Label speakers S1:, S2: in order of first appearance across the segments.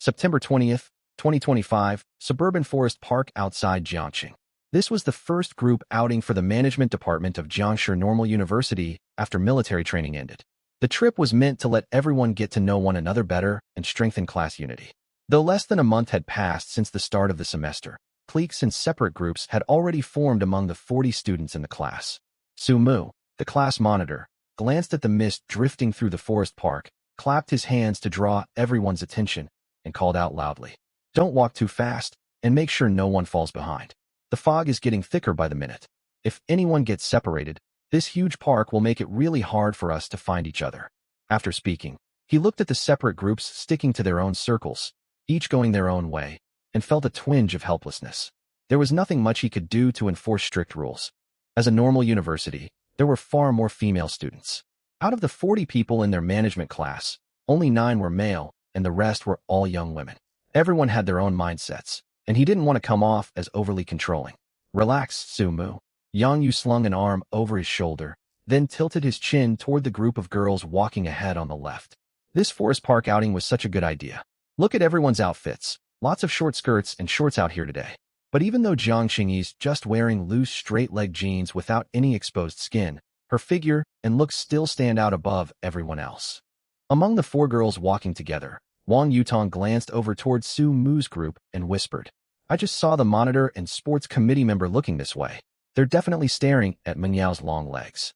S1: September 20th, 2025, Suburban Forest Park outside Jiangxing. This was the first group outing for the management department of Jiangshi Normal University after military training ended. The trip was meant to let everyone get to know one another better and strengthen class unity. Though less than a month had passed since the start of the semester, cliques and separate groups had already formed among the 40 students in the class. Su Mu, the class monitor, glanced at the mist drifting through the forest park, clapped his hands to draw everyone's attention, and called out loudly, "Don't walk too fast, and make sure no one falls behind. The fog is getting thicker by the minute. If anyone gets separated, this huge park will make it really hard for us to find each other." After speaking, he looked at the separate groups sticking to their own circles, each going their own way, and felt a twinge of helplessness. There was nothing much he could do to enforce strict rules. As a normal university, there were far more female students. Out of the 40 people in their management class, only 9 were male, and the rest were all young women. Everyone had their own mindsets, and he didn't want to come off as overly controlling. "Relax, Su Mu." Yang Yu slung an arm over his shoulder, then tilted his chin toward the group of girls walking ahead on the left. This forest park outing was such a good idea. Look at everyone's outfits. Lots of short skirts and shorts out here today. But even though Jiang Qingyi's just wearing loose straight-leg jeans without any exposed skin, her figure and looks still stand out above everyone else. Among the 4 girls walking together, Wang Yutong glanced over toward Su Mu's group and whispered, "I just saw the monitor and sports committee member looking this way. They're definitely staring at Mengyao's long legs."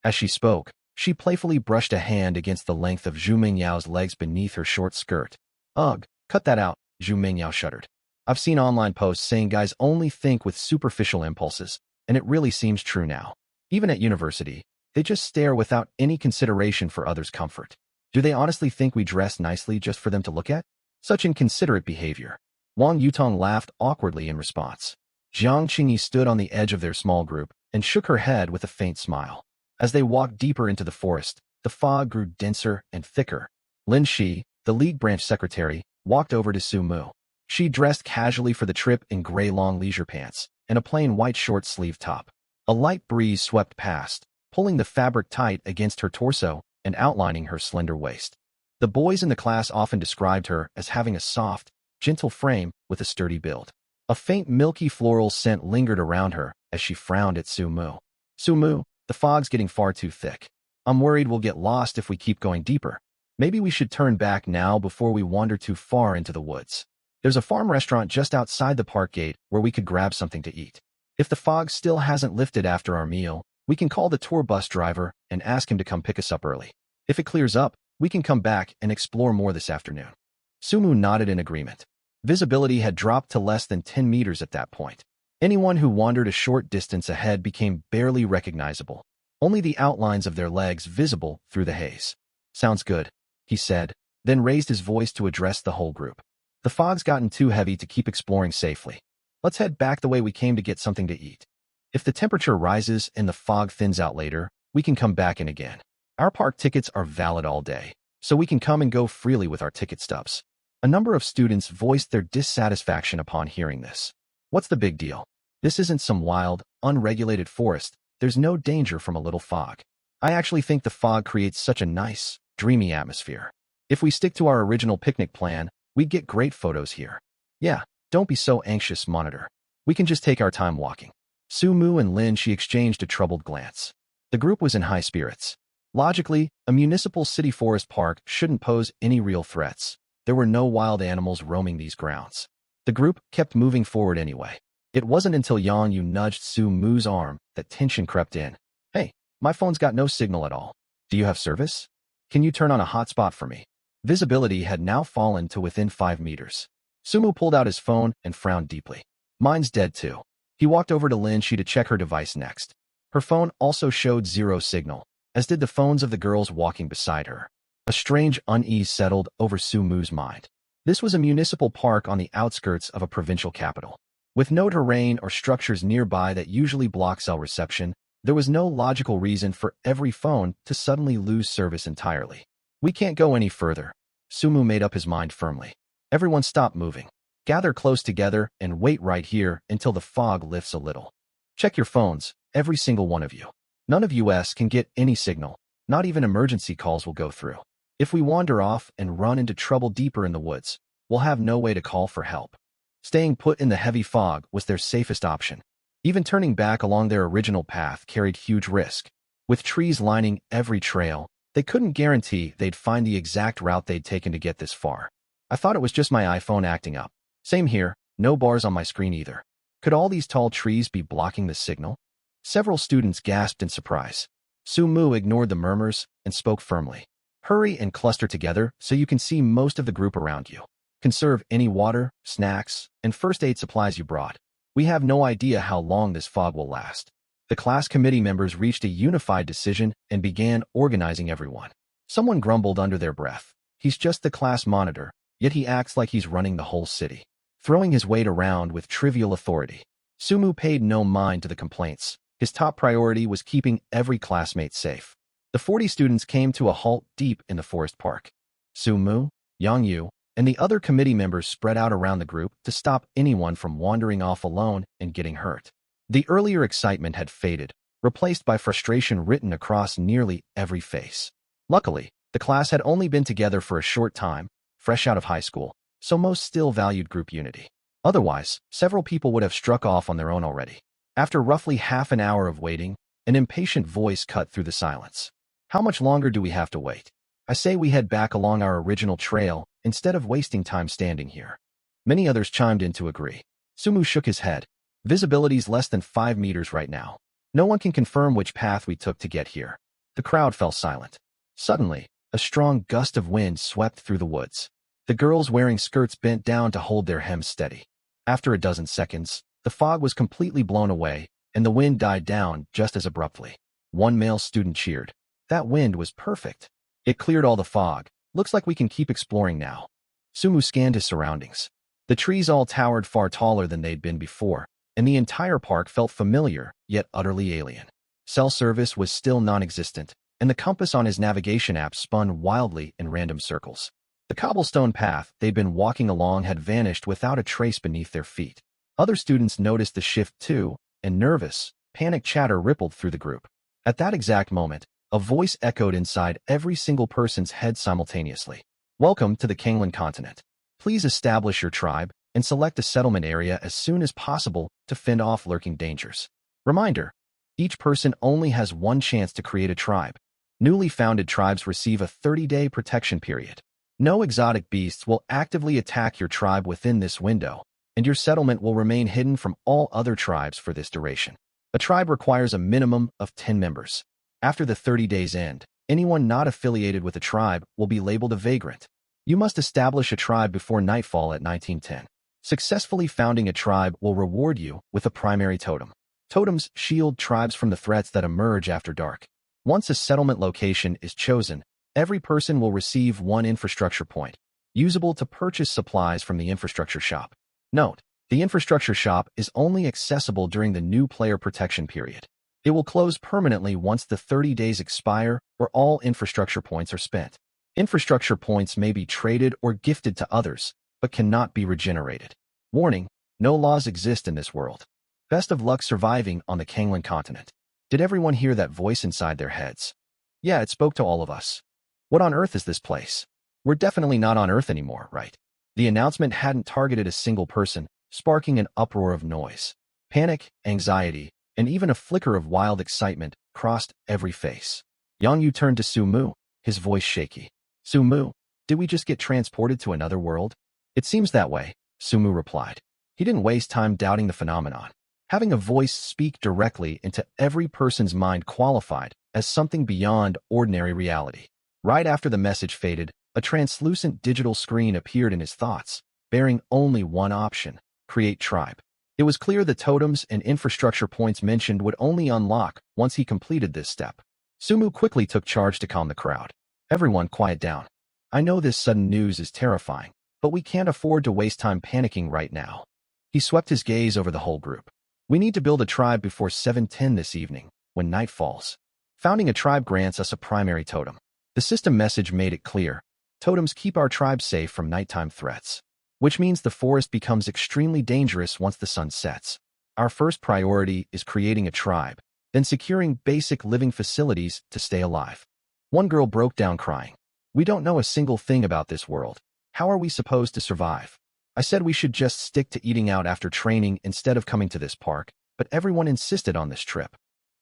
S1: As she spoke, she playfully brushed a hand against the length of Zhu Mengyao's legs beneath her short skirt. "Ugh, cut that out," Zhu Mengyao shuddered. "I've seen online posts saying guys only think with superficial impulses, and it really seems true now. Even at university, they just stare without any consideration for others' comfort. Do they honestly think we dress nicely just for them to look at? Such inconsiderate behavior." Wang Yutong laughed awkwardly in response. Jiang Qingyi stood on the edge of their small group and shook her head with a faint smile. As they walked deeper into the forest, the fog grew denser and thicker. Lin Shi, the league branch secretary, walked over to Su Mu. She dressed casually for the trip in gray long leisure pants and a plain white short-sleeved top. A light breeze swept past, pulling the fabric tight against her torso and outlining her slender waist. The boys in the class often described her as having a soft, gentle frame with a sturdy build. A faint milky floral scent lingered around her as she frowned at Su Mu. "Su Mu, the fog's getting far too thick. I'm worried we'll get lost if we keep going deeper. Maybe we should turn back now before we wander too far into the woods. There's a farm restaurant just outside the park gate where we could grab something to eat. If the fog still hasn't lifted after our meal, we can call the tour bus driver and ask him to come pick us up early. If it clears up, we can come back and explore more this afternoon." Su Mu nodded in agreement. Visibility had dropped to less than 10 meters at that point. Anyone who wandered a short distance ahead became barely recognizable, only the outlines of their legs visible through the haze. "Sounds good," he said, then raised his voice to address the whole group. "The fog's gotten too heavy to keep exploring safely. Let's head back the way we came to get something to eat. If the temperature rises and the fog thins out later, we can come back in again. Our park tickets are valid all day, so we can come and go freely with our ticket stubs." A number of students voiced their dissatisfaction upon hearing this. "What's the big deal? This isn't some wild, unregulated forest. There's no danger from a little fog. I actually think the fog creates such a nice, dreamy atmosphere. If we stick to our original picnic plan, we'd get great photos here. Yeah, don't be so anxious, monitor. We can just take our time walking." Su Mu and Lin Shi exchanged a troubled glance. The group was in high spirits. Logically, a municipal city forest park shouldn't pose any real threats. There were no wild animals roaming these grounds. The group kept moving forward anyway. It wasn't until Yang Yu nudged Su Mu's arm that tension crept in. "Hey, my phone's got no signal at all. Do you have service? Can you turn on a hotspot for me?" Visibility had now fallen to within 5 meters. Su Mu pulled out his phone and frowned deeply. "Mine's dead too." He walked over to Lin Shi to check her device next. Her phone also showed 0 signal, as did the phones of the girls walking beside her. A strange unease settled over Su Mu's mind. This was a municipal park on the outskirts of a provincial capital. With no terrain or structures nearby that usually block cell reception, there was no logical reason for every phone to suddenly lose service entirely. "We can't go any further." Su Mu made up his mind firmly. "Everyone stop moving. Gather close together and wait right here until the fog lifts a little. Check your phones, every single one of you. None of us can get any signal. Not even emergency calls will go through. If we wander off and run into trouble deeper in the woods, will have no way to call for help. Staying put in the heavy fog was their safest option. Even turning back along their original path carried huge risk. With trees lining every trail, they couldn't guarantee they'd find the exact route they'd taken to get this far. I thought it was just my iPhone acting up. Same here, no bars on my screen either. Could all these tall trees be blocking the signal? Several students gasped in surprise. Sumu ignored the murmurs and spoke firmly. Hurry and cluster together so you can see most of the group around you. Conserve any water, snacks, and first aid supplies you brought. We have no idea how long this fog will last. The class committee members reached a unified decision and began organizing everyone. Someone grumbled under their breath. He's just the class monitor, yet he acts like he's running the whole city, throwing his weight around with trivial authority. Sumu paid no mind to the complaints. His top priority was keeping every classmate safe. The 40 students came to a halt deep in the forest park. Sumu, Yangyu, and the other committee members spread out around the group to stop anyone from wandering off alone and getting hurt. The earlier excitement had faded, replaced by frustration written across nearly every face. Luckily, the class had only been together for a short time, fresh out of high school, so most still valued group unity. Otherwise, several people would have struck off on their own already. After roughly half an hour of waiting, an impatient voice cut through the silence. How much longer do we have to wait? I say we head back along our original trail instead of wasting time standing here. Many others chimed in to agree. Sumu shook his head. Visibility's less than 5 meters right now. No one can confirm which path we took to get here. The crowd fell silent. Suddenly, a strong gust of wind swept through the woods. The girls wearing skirts bent down to hold their hems steady. After a dozen seconds, the fog was completely blown away, and the wind died down just as abruptly. One male student cheered. That wind was perfect. It cleared all the fog. Looks like we can keep exploring now. Sumu scanned his surroundings. The trees all towered far taller than they'd been before, and the entire park felt familiar, yet utterly alien. Cell service was still non-existent, and the compass on his navigation app spun wildly in random circles. The cobblestone path they'd been walking along had vanished without a trace beneath their feet. Other students noticed the shift too, and nervous, panic chatter rippled through the group. At that exact moment, a voice echoed inside every single person's head simultaneously. Welcome to the Kanglan continent. Please establish your tribe and select a settlement area as soon as possible to fend off lurking dangers. Reminder: each person only has one chance to create a tribe. Newly founded tribes receive a 30-day protection period. No exotic beasts will actively attack your tribe within this window, and your settlement will remain hidden from all other tribes for this duration. A tribe requires a minimum of 10 members. After the 30 days end, anyone not affiliated with a tribe will be labeled a vagrant. You must establish a tribe before nightfall at 1910. Successfully founding a tribe will reward you with a primary totem. Totems shield tribes from the threats that emerge after dark. Once a settlement location is chosen, every person will receive 1 infrastructure point, usable to purchase supplies from the infrastructure shop. Note: the infrastructure shop is only accessible during the new player protection period. It will close permanently once the 30 days expire or all infrastructure points are spent. Infrastructure points may be traded or gifted to others, but cannot be regenerated. Warning: no laws exist in this world. Best of luck surviving on the Kanglan continent. Did everyone hear that voice inside their heads? Yeah, it spoke to all of us. What on earth is this place? We're definitely not on Earth anymore, right? The announcement hadn't targeted a single person, sparking an uproar of noise. Panic, anxiety, and even a flicker of wild excitement crossed every face. Yangyu turned to Sumu, his voice shaky. Sumu, did we just get transported to another world? It seems that way, Sumu replied. He didn't waste time doubting the phenomenon. Having a voice speak directly into every person's mind qualified as something beyond ordinary reality. Right after the message faded, a translucent digital screen appeared in his thoughts, bearing only one option: create tribe. It was clear the totems and infrastructure points mentioned would only unlock once he completed this step. Sumu quickly took charge to calm the crowd. Everyone quiet down. I know this sudden news is terrifying, but we can't afford to waste time panicking right now. He swept his gaze over the whole group. We need to build a tribe before 7:10 this evening, when night falls. Founding a tribe grants us a primary totem. The system message made it clear. Totems keep our tribe safe from nighttime threats, which means the forest becomes extremely dangerous once the sun sets. Our first priority is creating a tribe, then securing basic living facilities to stay alive. One girl broke down crying. We don't know a single thing about this world. How are we supposed to survive? I said we should just stick to eating out after training instead of coming to this park, but everyone insisted on this trip.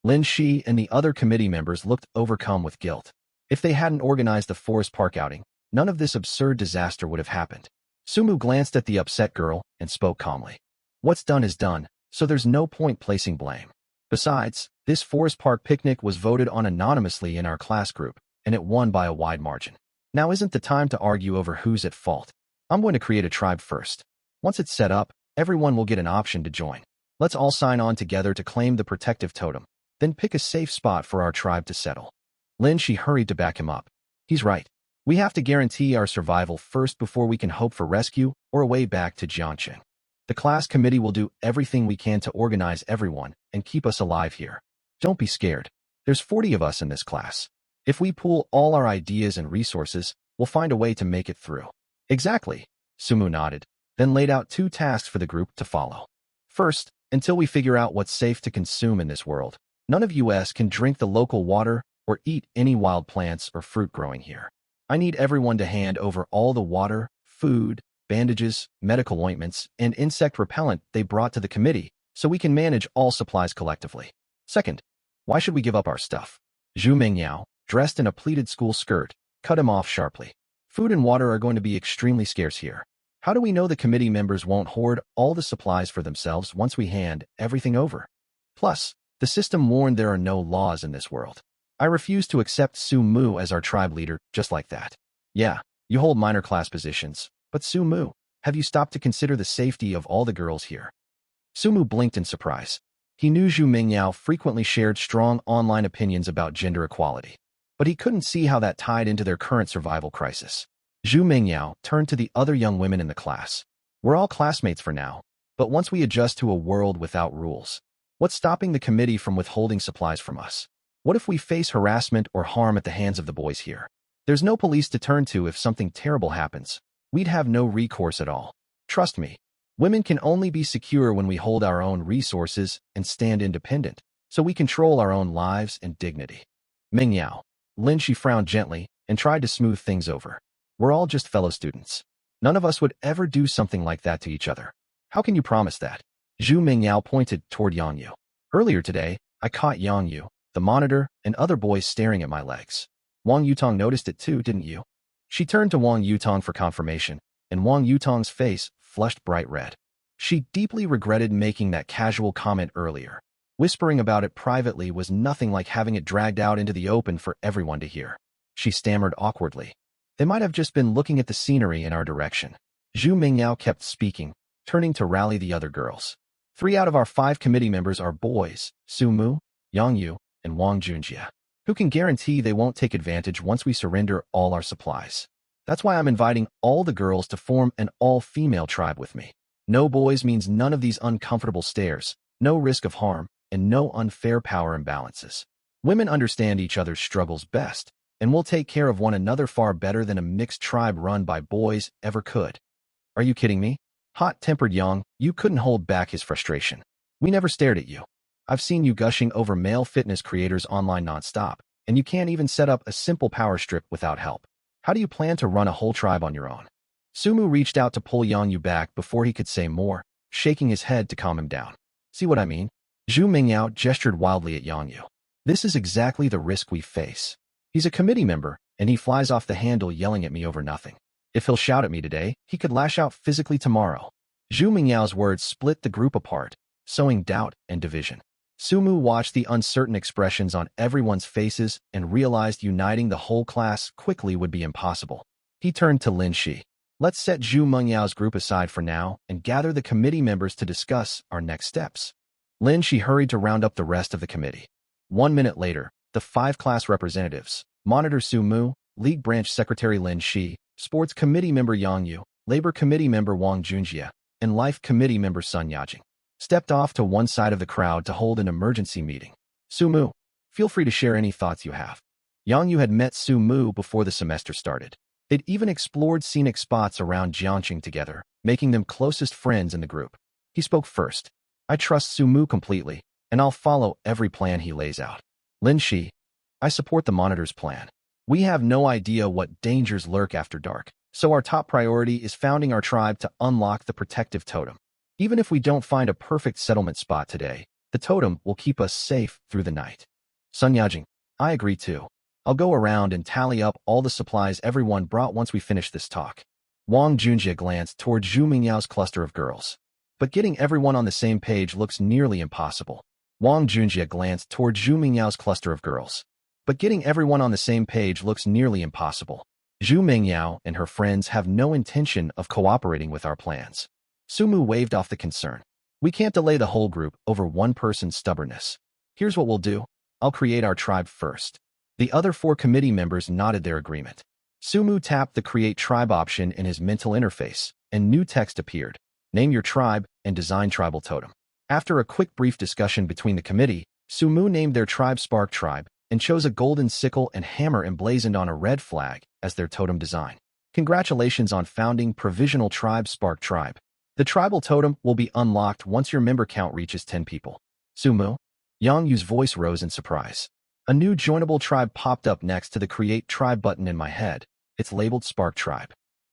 S1: Lin Shi and the other committee members looked overcome with guilt. If they hadn't organized the forest park outing, none of this absurd disaster would have happened. Sumu glanced at the upset girl and spoke calmly. What's done is done, so there's no point placing blame. Besides, this forest park picnic was voted on anonymously in our class group, and it won by a wide margin. Now isn't the time to argue over who's at fault. I'm going to create a tribe first. Once it's set up, everyone will get an option to join. Let's all sign on together to claim the protective totem, then pick a safe spot for our tribe to settle. Lin Shi hurried to back him up. He's right. We have to guarantee our survival first before we can hope for rescue or a way back to Jiangqing. The class committee will do everything we can to organize everyone and keep us alive here. Don't be scared. There's 40 of us in this class. If we pool all our ideas and resources, we'll find a way to make it through. Exactly, Sumu nodded, then laid out 2 tasks for the group to follow. First, until we figure out what's safe to consume in this world, none of us can drink the local water or eat any wild plants or fruit growing here. I need everyone to hand over all the water, food, bandages, medical ointments, and insect repellent they brought to the committee so we can manage all supplies collectively. Second, why should we give up our stuff? Zhu Mingyao, dressed in a pleated school skirt, cut him off sharply. Food and water are going to be extremely scarce here. How do we know the committee members won't hoard all the supplies for themselves once we hand everything over? Plus, the system warned there are no laws in this world. I refuse to accept Su Mu as our tribe leader just like that. Yeah, you hold minor class positions, but Su Mu, have you stopped to consider the safety of all the girls here? Su Mu blinked in surprise. He knew Zhu Mingyao frequently shared strong online opinions about gender equality, but he couldn't see how that tied into their current survival crisis. Zhu Mingyao turned to the other young women in the class. We're all classmates for now, but once we adjust to a world without rules, what's stopping the committee from withholding supplies from us? What if we face harassment or harm at the hands of the boys here? There's no police to turn to if something terrible happens. We'd have no recourse at all. Trust me, women can only be secure when we hold our own resources and stand independent, so we control our own lives and dignity. Mingyao. Lin Shi frowned gently and tried to smooth things over. We're all just fellow students. None of us would ever do something like that to each other. How can you promise that? Zhu Mingyao pointed toward Yang Yu. Earlier today, I caught Yang Yu, the monitor, and other boys staring at my legs. Wang Yutong noticed it too, didn't you? She turned to Wang Yutong for confirmation, and Wang Yutong's face flushed bright red. She deeply regretted making that casual comment earlier. Whispering about it privately was nothing like having it dragged out into the open for everyone to hear. She stammered awkwardly. They might have just been looking at the scenery in our direction. Zhu Mingyao kept speaking, turning to rally the other girls. 3 out of our 5 committee members are boys, Su Mu, Yang Yu, and Wang Junjie. Who can guarantee they won't take advantage once we surrender all our supplies? That's why I'm inviting all the girls to form an all-female tribe with me. No boys means none of these uncomfortable stares, no risk of harm, and no unfair power imbalances. Women understand each other's struggles best, and will take care of one another far better than a mixed tribe run by boys ever could. Are you kidding me? Hot-tempered Yang, you couldn't hold back his frustration. We never stared at you. I've seen you gushing over male fitness creators online nonstop, and you can't even set up a simple power strip without help. How do you plan to run a whole tribe on your own? Sumu reached out to pull Yang Yu back before he could say more, shaking his head to calm him down. See what I mean? Zhu Mingyao gestured wildly at Yang Yu. This is exactly the risk we face. He's a committee member, and he flies off the handle yelling at me over nothing. If he'll shout at me today, he could lash out physically tomorrow. Zhu Mingyao's words split the group apart, sowing doubt and division. Sumu watched the uncertain expressions on everyone's faces and realized uniting the whole class quickly would be impossible. He turned to Lin Shi. Let's set Zhu Mengyao's group aside for now and gather the committee members to discuss our next steps. Lin Shi hurried to round up the rest of the committee. 1 minute later, the 5 class representatives, Monitor Sumu, League Branch Secretary Lin Shi, Sports Committee Member Yang Yu, Labor Committee Member Wang Junjie, and Life Committee Member Sun Yajing, stepped off to one side of the crowd to hold an emergency meeting. Sumu, feel free to share any thoughts you have. Yang Yu had met Sumu before the semester started. They'd even explored scenic spots around Jiangqing together, making them closest friends in the group. He spoke first. I trust Sumu completely, and I'll follow every plan he lays out. Lin Shi, I support the Monitor's plan. We have no idea what dangers lurk after dark, So our top priority is founding our tribe to unlock the protective totem. Even if we don't find a perfect settlement spot today, the totem will keep us safe through the night. Sun Yajing, I agree too. I'll go around and tally up all the supplies everyone brought once we finish this talk. Wang Junjie glanced toward Zhu Mingyao's cluster of girls. But getting everyone on the same page looks nearly impossible. Wang Junjie glanced toward Zhu Mingyao's cluster of girls. But getting everyone on the same page looks nearly impossible. Zhu Mingyao and her friends have no intention of cooperating with our plans. Sumu waved off the concern. We can't delay the whole group over one person's stubbornness. Here's what we'll do. I'll create our tribe first. The other 4 committee members nodded their agreement. Sumu tapped the Create Tribe option in his mental interface, and new text appeared. Name your tribe and design tribal totem. After a quick brief discussion between the committee, Sumu named their tribe Spark Tribe and chose a golden sickle and hammer emblazoned on a red flag as their totem design. Congratulations on founding Provisional Tribe Spark Tribe. The tribal totem will be unlocked once your member count reaches 10 people. Sumu? Yang Yu's voice rose in surprise. A new joinable tribe popped up next to the Create Tribe button in my head. It's labeled Spark Tribe.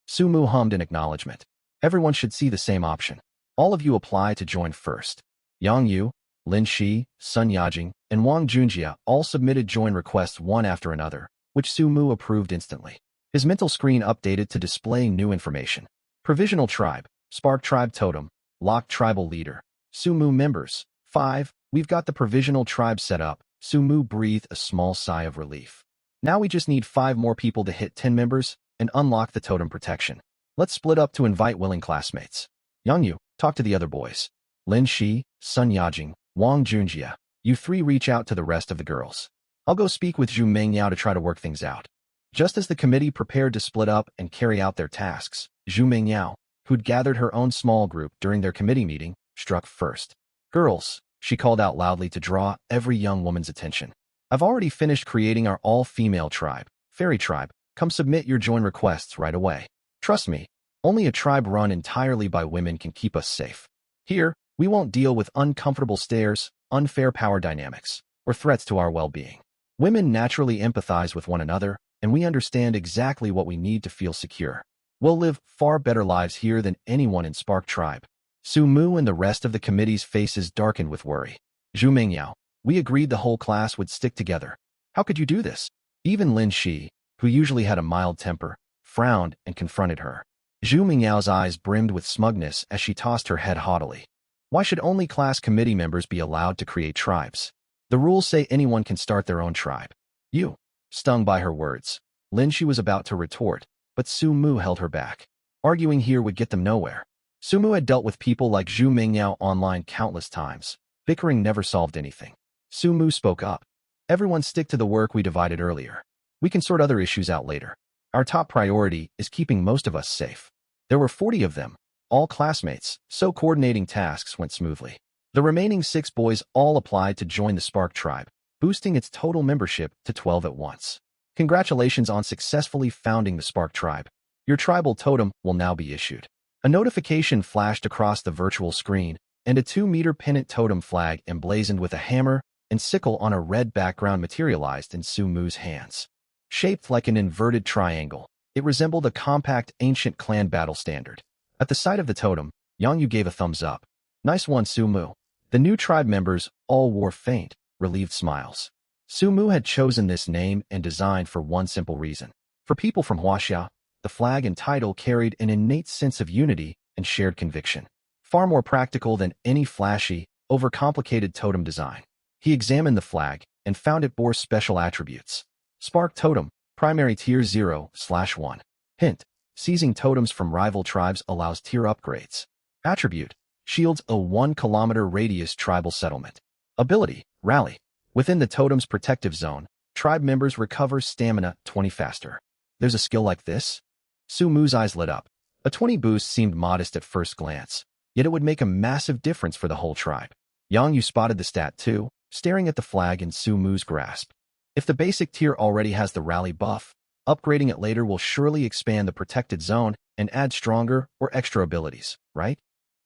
S1: Sumu hummed in acknowledgement. Everyone should see the same option. All of you apply to join first. Yang Yu, Lin Shi, Sun Yajing, and Wang Junjie all submitted join requests one after another, which Sumu approved instantly. His mental screen updated to displaying new information. Provisional Tribe, Spark Tribe Totem, Locked Tribal Leader. Sumu members, 5. We've got the Provisional Tribe set up. Sumu breathed a small sigh of relief. Now we just need 5 more people to hit 10 members and unlock the totem protection. Let's split up to invite willing classmates. Yang Yu, talk to the other boys. Lin Shi, Sun Yajing, Wang Junjie, you 3 reach out to the rest of the girls. I'll go speak with Zhu Mingyao to try to work things out. Just as the committee prepared to split up and carry out their tasks, Zhu Mingyao, who'd gathered her own small group during their committee meeting, struck first. Girls, she called out loudly to draw every young woman's attention. I've already finished creating our all-female tribe, Fairy Tribe. Come submit your join requests right away. Trust me, only a tribe run entirely by women can keep us safe. Here, we won't deal with uncomfortable stares, unfair power dynamics, or threats to our well-being. Women naturally empathize with one another, and we understand exactly what we need to feel secure. We'll live far better lives here than anyone in Spark Tribe. Sumu and the rest of the committee's faces darkened with worry. Zhu Mingyao, we agreed the whole class would stick together. How could you do this? Even Lin Shi, who usually had a mild temper, frowned and confronted her. Zhu Mingyao's eyes brimmed with smugness as she tossed her head haughtily. Why should only class committee members be allowed to create tribes? The rules say anyone can start their own tribe. You. Stung by her words, Lin Shi was about to retort, but Sumu held her back. Arguing here would get them nowhere. Sumu had dealt with people like Zhu Mingyao online countless times. Bickering never solved anything. Sumu spoke up. Everyone stick to the work we divided earlier. We can sort other issues out later. Our top priority is keeping most of us safe. There were 40 of them, all classmates, so coordinating tasks went smoothly. The remaining 6 boys all applied to join the Spark Tribe, boosting its total membership to 12 at once. Congratulations on successfully founding the Spark Tribe. Your tribal totem will now be issued. A notification flashed across the virtual screen, and a 2-meter pennant totem flag emblazoned with a hammer and sickle on a red background materialized in Sumu's hands. Shaped like an inverted triangle, it resembled a compact ancient clan battle standard. At the sight of the totem, Yang Yu gave a thumbs up. Nice one, Sumu. The new tribe members all wore faint, relieved smiles. Sumu had chosen this name and design for one simple reason. For people from Huaxia, the flag and title carried an innate sense of unity and shared conviction, far more practical than any flashy, overcomplicated totem design. He examined the flag and found it bore special attributes. Spark Totem, Primary Tier 0/1. Hint: seizing totems from rival tribes allows tier upgrades. Attribute: shields a 1-kilometer radius tribal settlement. Ability: Rally. Within the totem's protective zone, tribe members recover stamina 20 faster. There's a skill like this? Sumu's eyes lit up. A 20 boost seemed modest at first glance, yet it would make a massive difference for the whole tribe. Yang Yu spotted the stat too, staring at the flag in Sumu's grasp. If the basic tier already has the rally buff, upgrading it later will surely expand the protected zone and add stronger or extra abilities, right?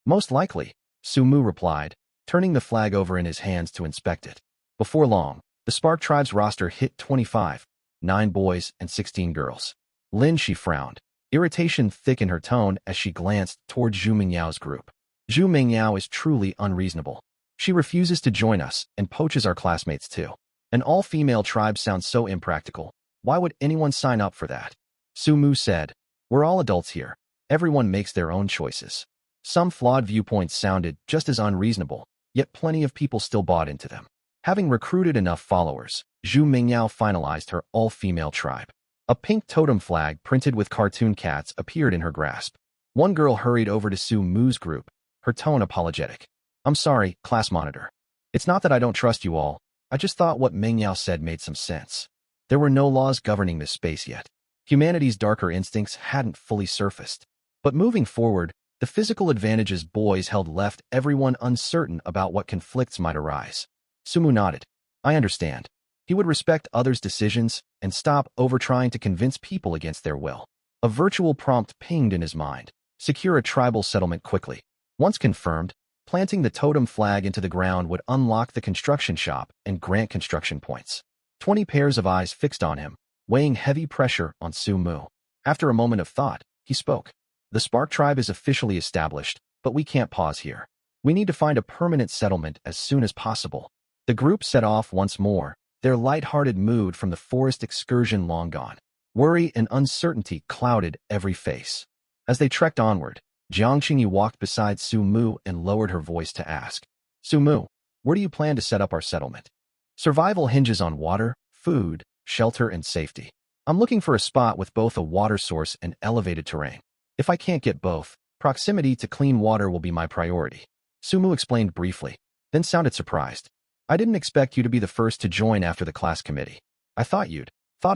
S1: Most likely, Sumu replied, turning the flag over in his hands to inspect it. Before long, the Spark Tribe's roster hit 25, 9 boys and 16 girls. Lin Shi frowned. Irritation thick in her tone as she glanced toward Zhu Mingyao's group. Zhu Mingyao is truly unreasonable. She refuses to join us and poaches our classmates too. An all-female tribe sounds so impractical. Why would anyone sign up for that? Su Mu said, "We're all adults here. Everyone makes their own choices." Some flawed viewpoints sounded just as unreasonable, yet plenty of people still bought into them. Having recruited enough followers, Zhu Mingyao finalized her all-female tribe. A pink totem flag printed with cartoon cats appeared in her grasp. One girl hurried over to Su Mu's group, her tone apologetic. "I'm sorry, class monitor. It's not that I don't trust you all. I just thought what Mingyao said made some sense. There were no laws governing this space yet. Humanity's darker instincts hadn't fully surfaced. But moving forward, the physical advantages boys held left everyone uncertain about what conflicts might arise." Sumu nodded. "I understand." He would respect others' decisions and stop over trying to convince people against their will. A virtual prompt pinged in his mind. Secure a tribal settlement quickly. Once confirmed, planting the totem flag into the ground would unlock the construction shop and grant construction points. 20 pairs of eyes fixed on him, weighing heavy pressure on Su Mu. After a moment of thought, he spoke. "The Spark Tribe is officially established, but we can't pause here. We need to find a permanent settlement as soon as possible." The group set off once more, their light-hearted mood from the forest excursion long gone. Worry and uncertainty clouded every face. As they trekked onward, Jiang Qingyi walked beside Su Mu and lowered her voice to ask, "Su Mu, where do you plan to set up our settlement?" "Survival hinges on water, food, shelter, and safety. I'm looking for a spot with both a water source and elevated terrain. If I can't get both, proximity to clean water will be my priority." Su Mu explained briefly, then sounded surprised. "I didn't expect you to be the first to join after the class committee. I thought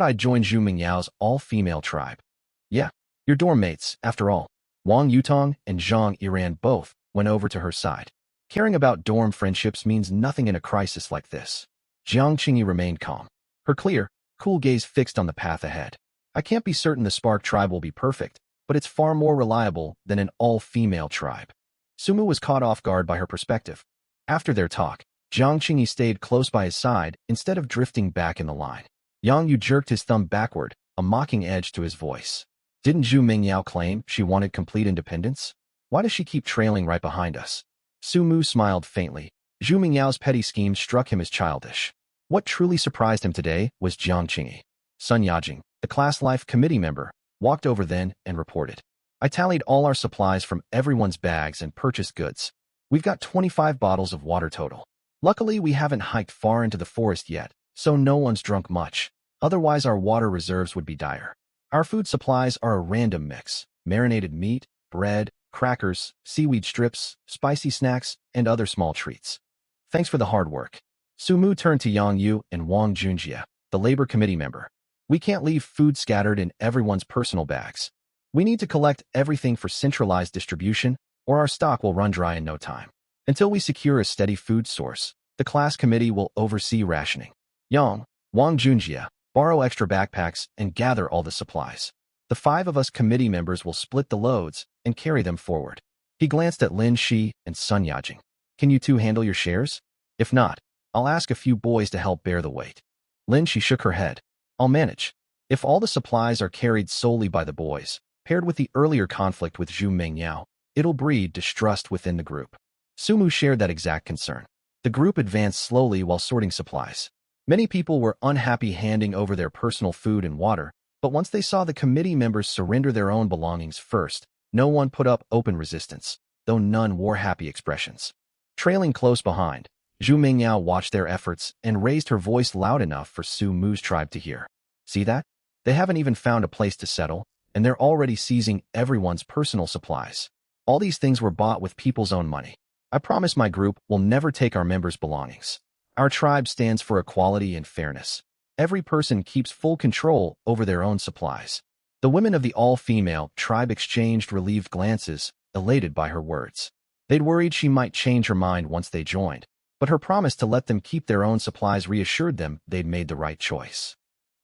S1: I'd join Zhu Mingyao's all-female tribe." "Yeah, your dorm mates, after all." Wang Yutong and Zhang Yiran both went over to her side. Caring about dorm friendships means nothing in a crisis like this. Jiang Qingyi remained calm, her clear, cool gaze fixed on the path ahead. "I can't be certain the Spark Tribe will be perfect, but it's far more reliable than an all-female tribe." Sumu was caught off guard by her perspective. After their talk, Jiang Qingyi stayed close by his side instead of drifting back in the line. Yang Yu jerked his thumb backward, a mocking edge to his voice. "Didn't Zhu Mingyao claim she wanted complete independence? Why does she keep trailing right behind us?" Su Mu smiled faintly. Zhu Mingyao's petty schemes struck him as childish. What truly surprised him today was Jiang Qingyi. Sun Yajing, the class life committee member, walked over then and reported, "I tallied all our supplies from everyone's bags and purchased goods. We've got 25 bottles of water total. Luckily, we haven't hiked far into the forest yet, so no one's drunk much. Otherwise, our water reserves would be dire. Our food supplies are a random mix: marinated meat, bread, crackers, seaweed strips, spicy snacks, and other small treats. Thanks for the hard work." Su Mu turned to Yang Yu and Wang Junjie, the labor committee member. "We can't leave food scattered in everyone's personal bags. We need to collect everything for centralized distribution, or our stock will run dry in no time. Until we secure a steady food source, the class committee will oversee rationing. Yang, Wang Junjie, borrow extra backpacks and gather all the supplies. The 5 of us committee members will split the loads and carry them forward." He glanced at Lin Shi and Sun Yajing. "Can you two handle your shares? If not, I'll ask a few boys to help bear the weight." Lin Shi shook her head. "I'll manage." If all the supplies are carried solely by the boys, paired with the earlier conflict with Zhu Mingyao, it'll breed distrust within the group. Sumu shared that exact concern. The group advanced slowly while sorting supplies. Many people were unhappy handing over their personal food and water, but once they saw the committee members surrender their own belongings first, no one put up open resistance, though none wore happy expressions. Trailing close behind, Zhu Mingyao watched their efforts and raised her voice loud enough for Su Mu's tribe to hear. "See that? They haven't even found a place to settle, and they're already seizing everyone's personal supplies. All these things were bought with people's own money. I promise my group will never take our members' belongings. Our tribe stands for equality and fairness. Every person keeps full control over their own supplies." The women of the all-female tribe exchanged relieved glances, elated by her words. They'd worried she might change her mind once they joined, but her promise to let them keep their own supplies reassured them they'd made the right choice.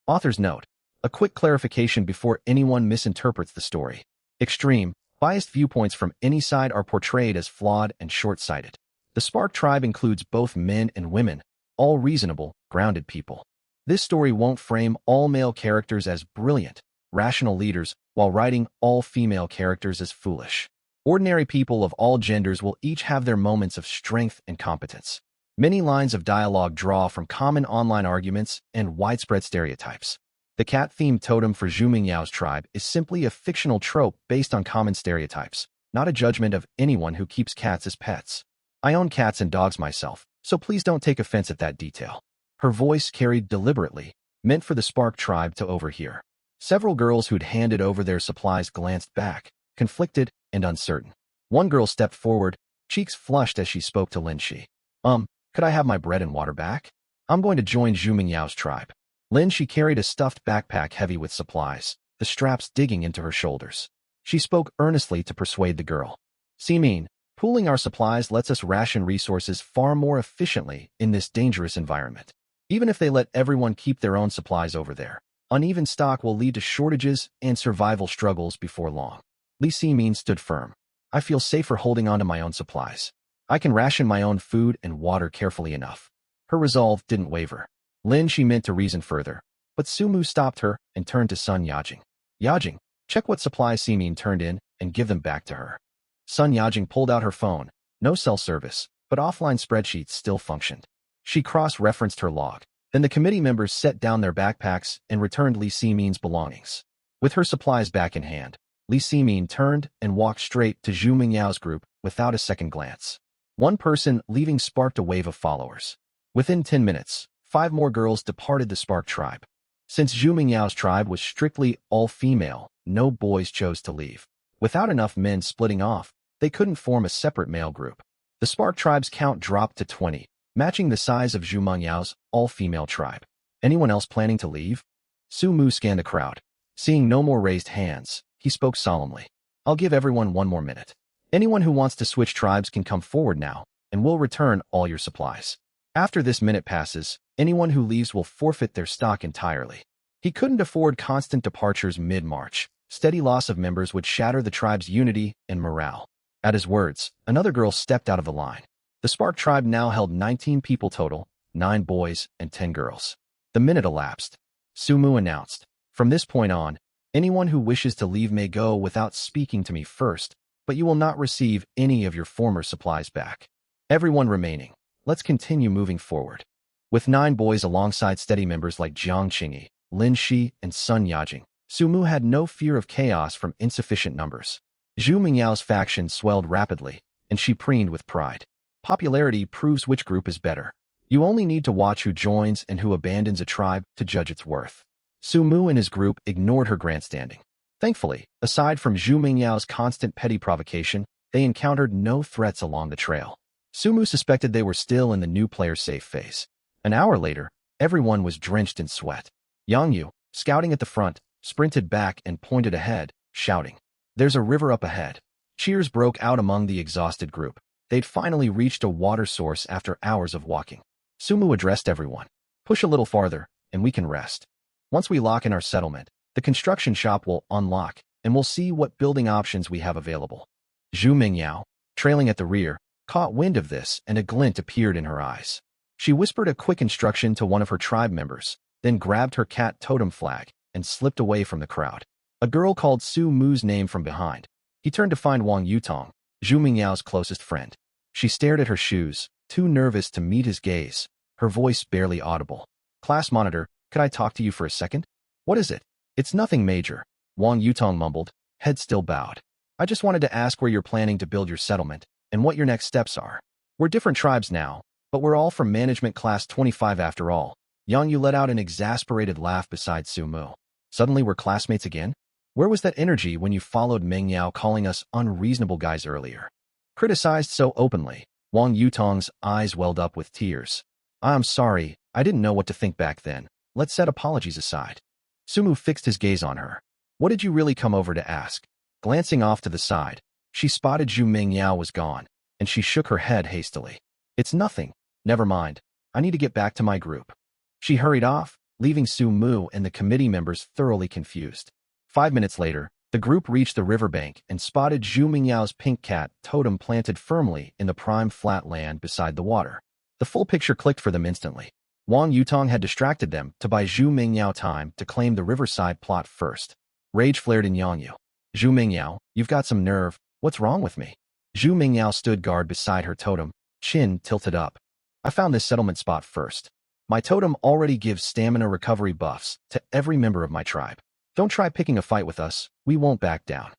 S1: Author's note: a quick clarification before anyone misinterprets the story. Extreme, biased viewpoints from any side are portrayed as flawed and short-sighted. The Spark Tribe includes both men and women, all reasonable, grounded people. This story won't frame all male characters as brilliant, rational leaders, while writing all female characters as foolish. Ordinary people of all genders will each have their moments of strength and competence. Many lines of dialogue draw from common online arguments and widespread stereotypes. The cat-themed totem for Zhu Mingyao's tribe is simply a fictional trope based on common stereotypes, not a judgment of anyone who keeps cats as pets. I own cats and dogs myself, so please don't take offense at that detail. Her voice carried deliberately, meant for the Spark tribe to overhear. Several girls who'd handed over their supplies glanced back, conflicted and uncertain. One girl stepped forward, cheeks flushed as she spoke to Lin Shi. Could I have my bread and water back? I'm going to join Zhu Mingyao's tribe. Lin Shi carried a stuffed backpack heavy with supplies, the straps digging into her shoulders. She spoke earnestly to persuade the girl. Simin, pooling our supplies lets us ration resources far more efficiently in this dangerous environment. Even if they let everyone keep their own supplies over there, uneven stock will lead to shortages and survival struggles before long. Li Simin stood firm. I feel safer holding on to my own supplies. I can ration my own food and water carefully enough. Her resolve didn't waver. Lin Shi meant to reason further, but Sumu stopped her and turned to Sun Yajing. Yajing, check what supplies Simin turned in and give them back to her. Sun Yajing pulled out her phone. No cell service, but offline spreadsheets still functioned. She cross-referenced her log. Then the committee members set down their backpacks and returned Li Simin's belongings. With her supplies back in hand, Li Simin turned and walked straight to Zhu Mingyao's group without a second glance. One person leaving sparked a wave of followers. Within 10 minutes, 5 more girls departed the Spark tribe. Since Zhu Mingyao's tribe was strictly all-female, no boys chose to leave. Without enough men splitting off, they couldn't form a separate male group. The Spark tribe's count dropped to 20, matching the size of Zhu Mingyao's all-female tribe. Anyone else planning to leave? Su Mu scanned the crowd. Seeing no more raised hands, he spoke solemnly. I'll give everyone 1 more minute. Anyone who wants to switch tribes can come forward now, and we'll return all your supplies. After this minute passes, anyone who leaves will forfeit their stock entirely. He couldn't afford constant departures mid-march. Steady loss of members would shatter the tribe's unity and morale. At his words, another girl stepped out of the line. The Spark tribe now held 19 people total, 9 boys and 10 girls. The minute elapsed. Sumu announced, from this point on, anyone who wishes to leave may go without speaking to me first, but you will not receive any of your former supplies back. Everyone remaining, let's continue moving forward. With 9 boys alongside steady members like Jiang Qingyi, Lin Shi, and Sun Yajing, Sumu had no fear of chaos from insufficient numbers. Zhu Mingyao's faction swelled rapidly, and she preened with pride. Popularity proves which group is better. You only need to watch who joins and who abandons a tribe to judge its worth. Sumu and his group ignored her grandstanding. Thankfully, aside from Zhu Mingyao's constant petty provocation, they encountered no threats along the trail. Sumu suspected they were still in the new player's safe phase. An hour later, everyone was drenched in sweat. Yang Yu, scouting at the front, sprinted back and pointed ahead, shouting, "There's a river up ahead." Cheers broke out among the exhausted group. They'd finally reached a water source after hours of walking. Sumu addressed everyone. "Push a little farther, and we can rest. Once we lock in our settlement, the construction shop will unlock, and we'll see what building options we have available." Zhu Mingyao, trailing at the rear, caught wind of this and a glint appeared in her eyes. She whispered a quick instruction to one of her tribe members, then grabbed her cat totem flag and slipped away from the crowd. A girl called Su Mu's name from behind. He turned to find Wang Yutong, Zhu Mingyao's closest friend. She stared at her shoes, too nervous to meet his gaze, her voice barely audible. "Class monitor, could I talk to you for a second?" "What is it?" "It's nothing major," Wang Yutong mumbled, head still bowed. "I just wanted to ask where you're planning to build your settlement, and what your next steps are. We're different tribes now, but we're all from management class 25 after all." Yang Yu let out an exasperated laugh beside Su Mu. "Suddenly we're classmates again? Where was that energy when you followed Meng Yao calling us unreasonable guys earlier?" Criticized so openly, Wang Yutong's eyes welled up with tears. "I'm sorry, I didn't know what to think back then. Let's set apologies aside." Sumu fixed his gaze on her. "What did you really come over to ask?" Glancing off to the side, she spotted Zhu Mingyao was gone, and she shook her head hastily. "It's nothing. Never mind. I need to get back to my group." She hurried off, leaving Su Mu and the committee members thoroughly confused. 5 minutes later, the group reached the riverbank and spotted Zhu Mingyao's pink cat totem planted firmly in the prime flat land beside the water. The full picture clicked for them instantly. Wang Yutong had distracted them to buy Zhu Mingyao time to claim the riverside plot first. Rage flared in Yang Yu. Zhu Mingyao, you've got some nerve. What's wrong with me? Zhu Mingyao stood guard beside her totem, chin tilted up. I found this settlement spot first. My totem already gives stamina recovery buffs to every member of my tribe. Don't try picking a fight with us. We won't back down.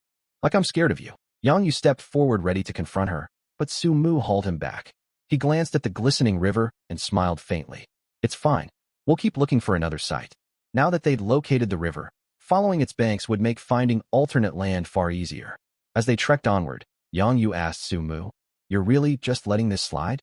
S1: Like I'm scared of you. Yang Yu stepped forward ready to confront her, but Su Mu hauled him back. He glanced at the glistening river and smiled faintly. It's fine. We'll keep looking for another site. Now that they'd located the river, following its banks would make finding alternate land far easier. As they trekked onward, Yang Yu asked Su Mu, "You're really just letting this slide?"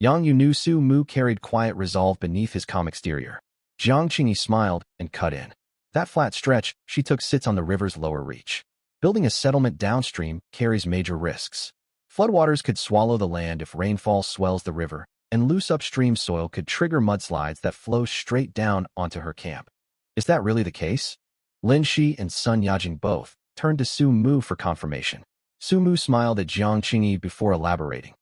S1: Yang Yu knew Su Mu carried quiet resolve beneath his calm exterior. Jiang Qingyi smiled and cut in. That flat stretch, she took, sits on the river's lower reach. Building a settlement downstream carries major risks. Floodwaters could swallow the land if rainfall swells the river, and loose upstream soil could trigger mudslides that flow straight down onto her camp. Is that really the case? Lin Shi and Sun Yajing both turned to Su Mu for confirmation. Su Mu smiled at Jiang Qingyi before elaborating.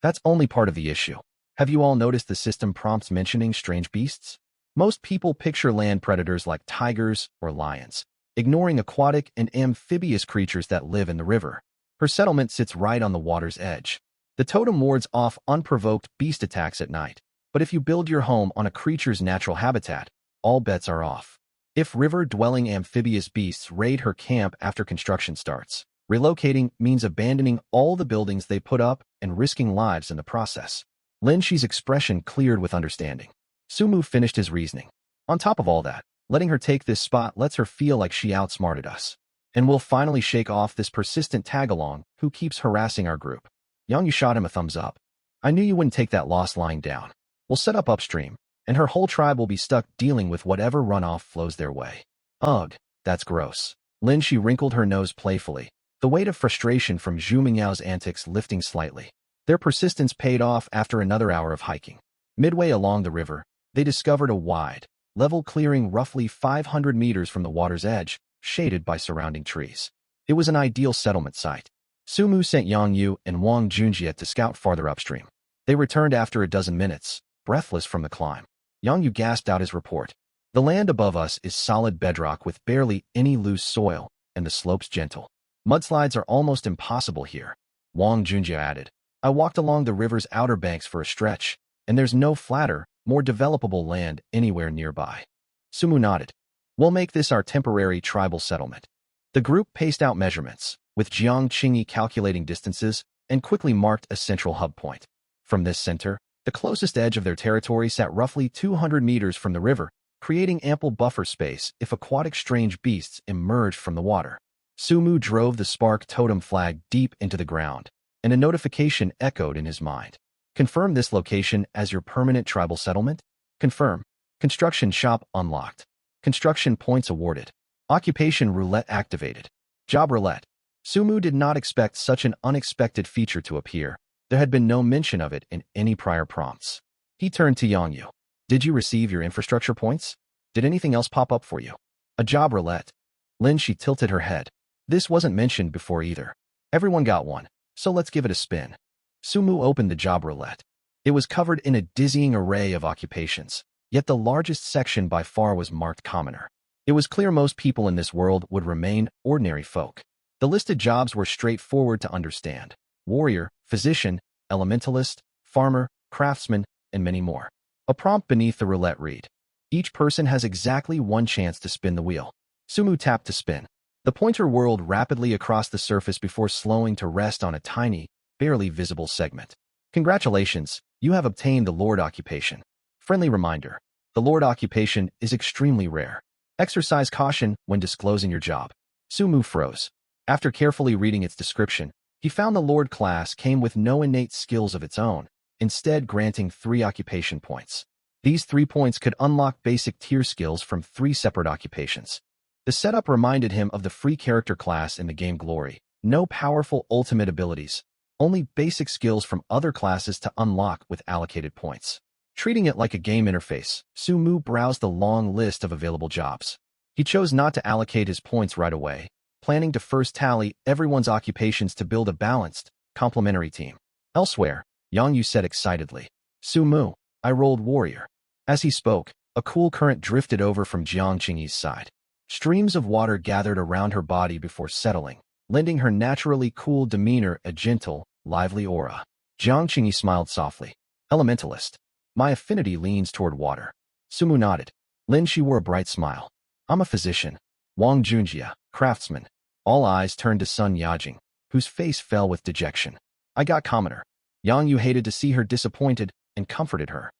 S1: That's only part of the issue. Have you all noticed the system prompts mentioning strange beasts? Most people picture land predators like tigers or lions, ignoring aquatic and amphibious creatures that live in the river. Her settlement sits right on the water's edge. The totem wards off unprovoked beast attacks at night, but if you build your home on a creature's natural habitat, all bets are off. If river-dwelling amphibious beasts raid her camp after construction starts, relocating means abandoning all the buildings they put up and risking lives in the process. Lin Shi's expression cleared with understanding. Su Mu finished his reasoning. On top of all that, letting her take this spot lets her feel like she outsmarted us. And we'll finally shake off this persistent tag-along who keeps harassing our group. Yang Yu shot him a thumbs up. I knew you wouldn't take that loss lying down. We'll set up upstream, and her whole tribe will be stuck dealing with whatever runoff flows their way. Ugh, that's gross. Lin Shi wrinkled her nose playfully, the weight of frustration from Zhu Mingyao's antics lifting slightly. Their persistence paid off after another hour of hiking. Midway along the river, they discovered a wide, level clearing roughly 500 meters from the water's edge, shaded by surrounding trees. It was an ideal settlement site. Su Mu sent Yang Yu and Wang Junjie to scout farther upstream. They returned after a dozen minutes, breathless from the climb. Yang Yu gasped out his report. The land above us is solid bedrock with barely any loose soil, and the slopes gentle. Mudslides are almost impossible here. Wang Junjie added. I walked along the river's outer banks for a stretch, and there's no flatter, more developable land anywhere nearby. Su Mu nodded. We'll make this our temporary tribal settlement. The group paced out measurements, with Jiang Qingyi calculating distances, and quickly marked a central hub point. From this center, the closest edge of their territory sat roughly 200 meters from the river, creating ample buffer space if aquatic strange beasts emerged from the water. Su Mu drove the spark totem flag deep into the ground, and a notification echoed in his mind. Confirm this location as your permanent tribal settlement? Confirm. Construction shop unlocked. Construction points awarded. Occupation roulette activated. Job roulette. Su Mu did not expect such an unexpected feature to appear. There had been no mention of it in any prior prompts. He turned to Yang Yu. Did you receive your infrastructure points? Did anything else pop up for you? A job roulette. Lin Shi tilted her head. This wasn't mentioned before either. Everyone got one, so let's give it a spin. Su Mu opened the job roulette. It was covered in a dizzying array of occupations, yet the largest section by far was marked commoner. It was clear most people in this world would remain ordinary folk. The listed jobs were straightforward to understand. Warrior, physician, elementalist, farmer, craftsman, and many more. A prompt beneath the roulette read, each person has exactly one chance to spin the wheel. Su Mu tapped to spin. The pointer whirled rapidly across the surface before slowing to rest on a tiny, barely visible segment. Congratulations, you have obtained the Lord occupation. Friendly reminder, the Lord occupation is extremely rare. Exercise caution when disclosing your job. Su Mu froze. After carefully reading its description, he found the Lord class came with no innate skills of its own, instead granting 3 occupation points. These 3 points could unlock basic tier skills from 3 separate occupations. The setup reminded him of the free character class in the game Glory. No powerful ultimate abilities, only basic skills from other classes to unlock with allocated points. Treating it like a game interface, Su Mu browsed the long list of available jobs. He chose not to allocate his points right away, planning to first tally everyone's occupations to build a balanced, complementary team. Elsewhere, Yang Yu said excitedly, Su Mu, I rolled warrior. As he spoke, a cool current drifted over from Jiang Qingyi's side. Streams of water gathered around her body before settling, lending her naturally cool demeanor a gentle, lively aura. Jiang Qingyi smiled softly. Elementalist. My affinity leans toward water. Sumu nodded. Lin Shi wore a bright smile. I'm a physician. Wang Junjia, craftsman. All eyes turned to Sun Yajing, whose face fell with dejection. I got commoner. Yang Yu hated to see her disappointed and comforted her.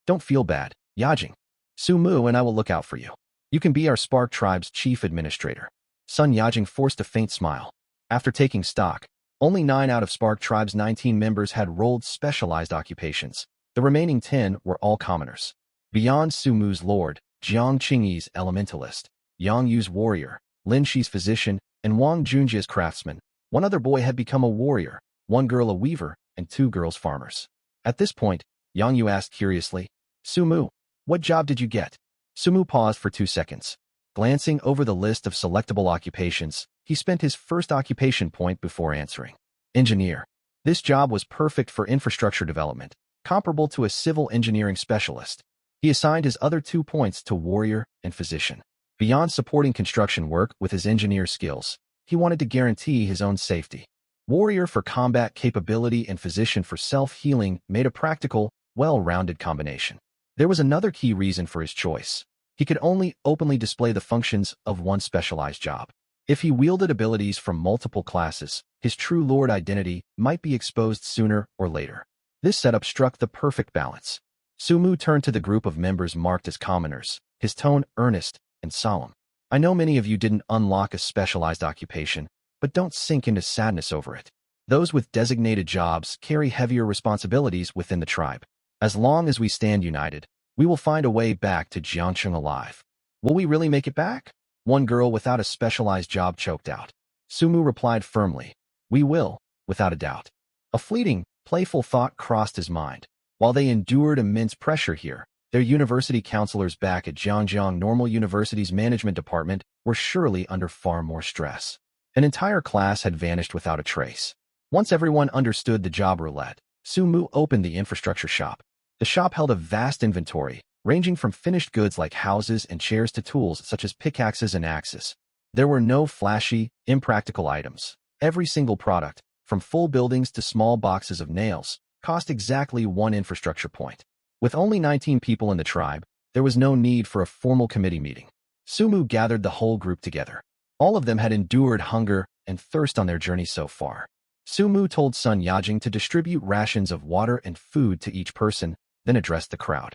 S1: Don't feel bad, Yajing. Sumu and I will look out for you. You can be our Spark Tribe's chief administrator. Sun Yajing forced a faint smile. After taking stock, only 9 out of Spark Tribe's 19 members had rolled specialized occupations. The remaining 10 were all commoners. Beyond Sumu's lord, Jiang Qingyi's elementalist, Yang Yu's warrior, Lin Shi's physician, and Wang Junjia's craftsman, one other boy had become a warrior, 1 girl a weaver, and 2 girls farmers. At this point, Yang Yu asked curiously, Sumu, what job did you get? Sumu paused for 2 seconds. Glancing over the list of selectable occupations, he spent his first occupation point before answering. Engineer. This job was perfect for infrastructure development, comparable to a civil engineering specialist. He assigned his other 2 points to warrior and physician. Beyond supporting construction work with his engineer skills, he wanted to guarantee his own safety. Warrior for combat capability and physician for self-healing made a practical, well-rounded combination. There was another key reason for his choice. He could only openly display the functions of one specialized job. If he wielded abilities from multiple classes, his true lord identity might be exposed sooner or later. This setup struck the perfect balance. Sumu turned to the group of members marked as commoners, his tone earnest and solemn. I know many of you didn't unlock a specialized occupation, but don't sink into sadness over it. Those with designated jobs carry heavier responsibilities within the tribe. As long as we stand united, we will find a way back to Jiangcheng alive. Will we really make it back? One girl without a specialized job choked out. Sumu replied firmly, we will, without a doubt. A fleeting, playful thought crossed his mind. While they endured immense pressure here, their university counselors back at Zhangjiang Normal University's management department were surely under far more stress. An entire class had vanished without a trace. Once everyone understood the job roulette, Sumu opened the infrastructure shop. The shop held a vast inventory, ranging from finished goods like houses and chairs to tools such as pickaxes and axes. There were no flashy, impractical items. Every single product, from full buildings to small boxes of nails, cost exactly 1 infrastructure point. With only 19 people in the tribe, there was no need for a formal committee meeting. Sumu gathered the whole group together. All of them had endured hunger and thirst on their journey so far. Sumu told Sun Yajing to distribute rations of water and food to each person, then addressed the crowd.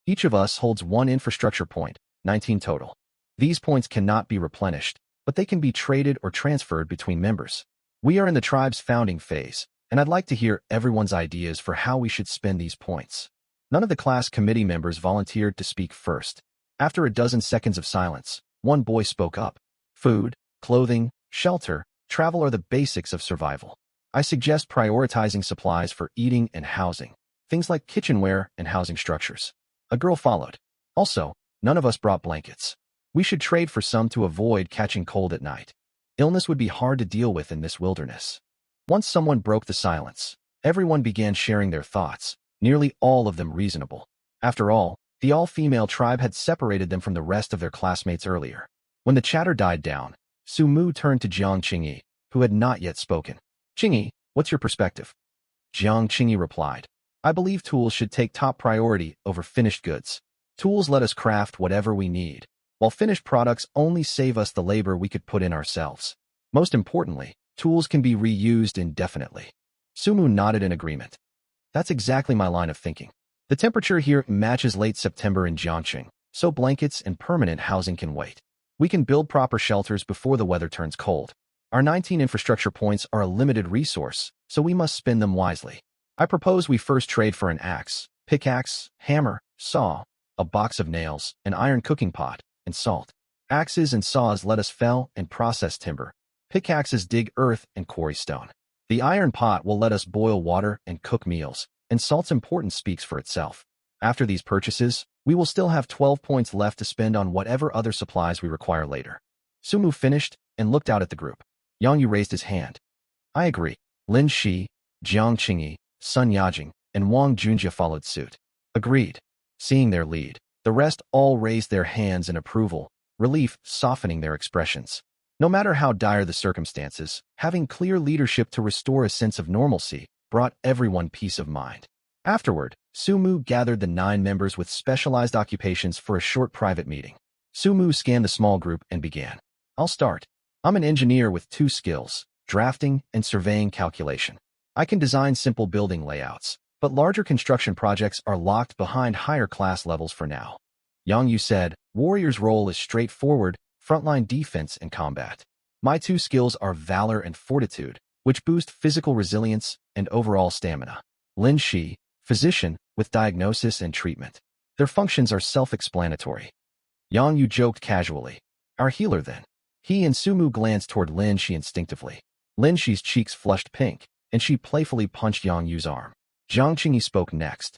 S1: Each of us holds 1 infrastructure point, 19 total. These points cannot be replenished, but they can be traded or transferred between members. We are in the tribe's founding phase, and I'd like to hear everyone's ideas for how we should spend these points. None of the class committee members volunteered to speak first. After a dozen seconds of silence, one boy spoke up. Food, clothing, shelter, travel are the basics of survival. I suggest prioritizing supplies for eating and housing, things like kitchenware and housing structures. A girl followed. Also, none of us brought blankets. We should trade for some to avoid catching cold at night. Illness would be hard to deal with in this wilderness. Once someone broke the silence, everyone began sharing their thoughts, nearly all of them reasonable. After all, the all-female tribe had separated them from the rest of their classmates earlier. When the chatter died down, Sumu turned to Jiang Qingyi, who had not yet spoken. Qingyi, what's your perspective? Jiang Qingyi replied, I believe tools should take top priority over finished goods. Tools let us craft whatever we need, while finished products only save us the labor we could put in ourselves. Most importantly, tools can be reused indefinitely. Sumu nodded in agreement. That's exactly my line of thinking. The temperature here matches late September in Jiangcheng, so blankets and permanent housing can wait. We can build proper shelters before the weather turns cold. Our 19 infrastructure points are a limited resource, so we must spend them wisely. I propose we first trade for an axe, pickaxe, hammer, saw, a box of nails, an iron cooking pot, and salt. Axes and saws let us fell and process timber. Pickaxes dig earth and quarry stone. The iron pot will let us boil water and cook meals, and salt's importance speaks for itself. After these purchases, we will still have 12 points left to spend on whatever other supplies we require later. Sumu finished and looked out at the group. Yang Yu raised his hand. I agree. Lin Shi, Jiang Qingyi, Sun Yajing, and Wang Junjia followed suit. Agreed. Seeing their lead, the rest all raised their hands in approval, relief softening their expressions. No matter how dire the circumstances, having clear leadership to restore a sense of normalcy brought everyone peace of mind. Afterward, Sumu gathered the 9 members with specialized occupations for a short private meeting. Sumu scanned the small group and began. I'll start. I'm an engineer with 2 skills, drafting and surveying calculation. I can design simple building layouts, but larger construction projects are locked behind higher class levels for now. Yang Yu said, Warrior's role is straightforward, frontline defense and combat. My 2 skills are valor and fortitude, which boost physical resilience and overall stamina. Lin Shi, physician, with diagnosis and treatment. Their functions are self-explanatory. Yang Yu joked casually. Our healer then. He and Sumu glanced toward Lin Shi instinctively. Lin Shi's cheeks flushed pink, and she playfully punched Yang Yu's arm. Zhang Qingyi spoke next.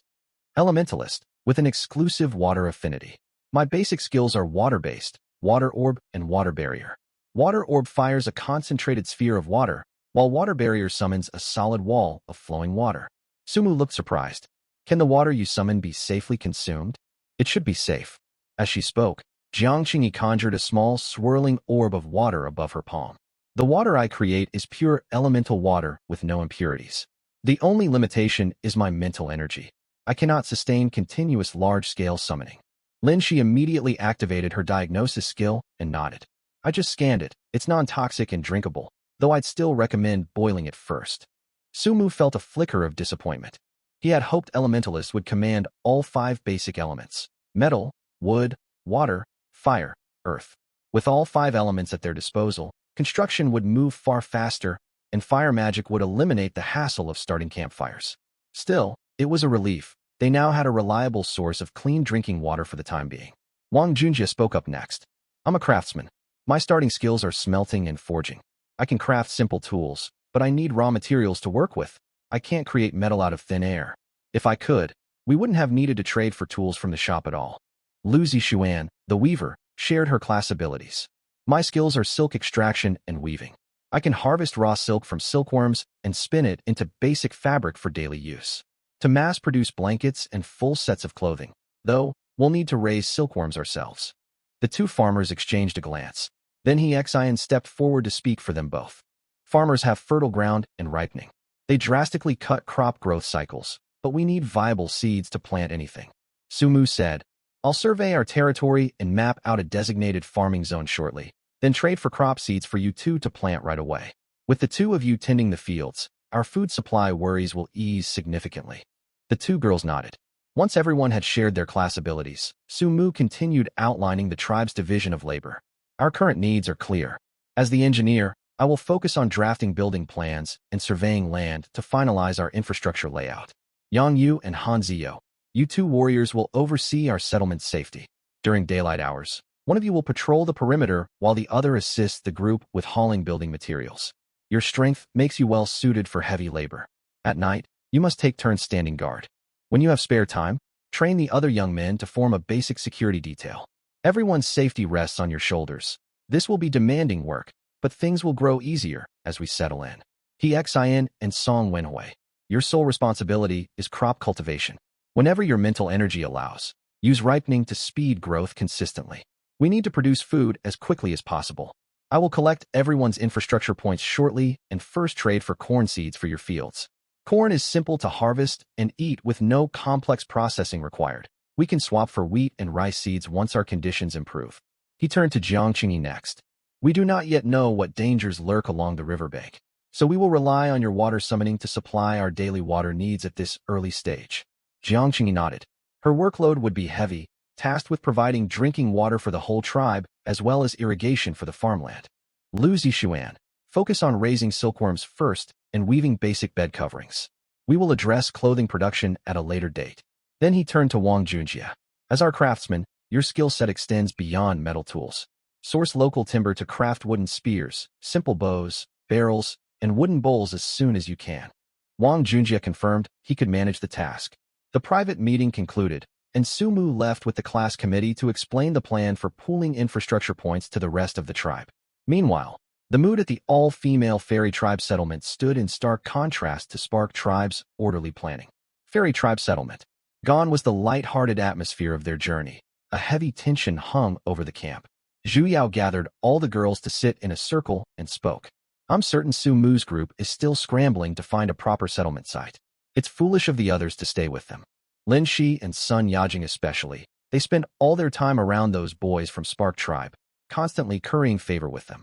S1: Elementalist, with an exclusive water affinity. My basic skills are water-based, water orb, and water barrier. Water orb fires a concentrated sphere of water, while water barrier summons a solid wall of flowing water. Sumu looked surprised. Can the water you summon be safely consumed? It should be safe. As she spoke, Zhang Qingyi conjured a small, swirling orb of water above her palm. The water I create is pure elemental water with no impurities. The only limitation is my mental energy. I cannot sustain continuous large-scale summoning. Lin Shi immediately activated her diagnosis skill and nodded. I just scanned it. It's non-toxic and drinkable, though I'd still recommend boiling it first. Sumu felt a flicker of disappointment. He had hoped elementalists would command all 5 basic elements: metal, wood, water, fire, earth. With all 5 elements at their disposal, construction would move far faster, and fire magic would eliminate the hassle of starting campfires. Still, it was a relief. They now had a reliable source of clean drinking water for the time being. Wang Junjie spoke up next. I'm a craftsman. My starting skills are smelting and forging. I can craft simple tools, but I need raw materials to work with. I can't create metal out of thin air. If I could, we wouldn't have needed to trade for tools from the shop at all. Lu Zixuan, the weaver, shared her class abilities. My skills are silk extraction and weaving. I can harvest raw silk from silkworms and spin it into basic fabric for daily use. To mass-produce blankets and full sets of clothing, though, we'll need to raise silkworms ourselves. The 2 farmers exchanged a glance. Then Xian stepped forward to speak for them both. Farmers have fertile ground and ripening. They drastically cut crop growth cycles, but we need viable seeds to plant anything. Sumu said, I'll survey our territory and map out a designated farming zone shortly, then trade for crop seeds for you 2 to plant right away. With the 2 of you tending the fields, our food supply worries will ease significantly. The 2 girls nodded. Once everyone had shared their class abilities, Sumu continued outlining the tribe's division of labor. Our current needs are clear. As the engineer, I will focus on drafting building plans and surveying land to finalize our infrastructure layout. Yang Yu and Han Ziyo, you 2 warriors will oversee our settlement's safety. During daylight hours, one of you will patrol the perimeter while the other assists the group with hauling building materials. Your strength makes you well suited for heavy labor. At night, you must take turns standing guard. When you have spare time, train the other young men to form a basic security detail. Everyone's safety rests on your shoulders. This will be demanding work, but things will grow easier as we settle in. Xian and Song Wenhui, your sole responsibility is crop cultivation. Whenever your mental energy allows, use ripening to speed growth consistently. We need to produce food as quickly as possible. I will collect everyone's infrastructure points shortly and first trade for corn seeds for your fields. Corn is simple to harvest and eat with no complex processing required. We can swap for wheat and rice seeds once our conditions improve. He turned to Zhang Qingyi next. We do not yet know what dangers lurk along the riverbank, so we will rely on your water summoning to supply our daily water needs at this early stage. Zhang Qingyi nodded. Her workload would be heavy, tasked with providing drinking water for the whole tribe as well as irrigation for the farmland. Lu Zixuan, focus on raising silkworms first and weaving basic bed coverings. We will address clothing production at a later date. Then he turned to Wang Junjie. As our craftsman, your skill set extends beyond metal tools. Source local timber to craft wooden spears, simple bows, barrels, and wooden bowls as soon as you can. Wang Junjie confirmed he could manage the task. The private meeting concluded, and Sumu left with the class committee to explain the plan for pooling infrastructure points to the rest of the tribe. Meanwhile, the mood at the all-female Fairy Tribe settlement stood in stark contrast to Spark Tribe's orderly planning. Fairy Tribe settlement. Gone was the light-hearted atmosphere of their journey. A heavy tension hung over the camp. Zhu Yao gathered all the girls to sit in a circle and spoke. I'm certain Su Mu's group is still scrambling to find a proper settlement site. It's foolish of the others to stay with them. Lin Shi and Sun Yajing especially, they spend all their time around those boys from Spark Tribe, constantly currying favor with them.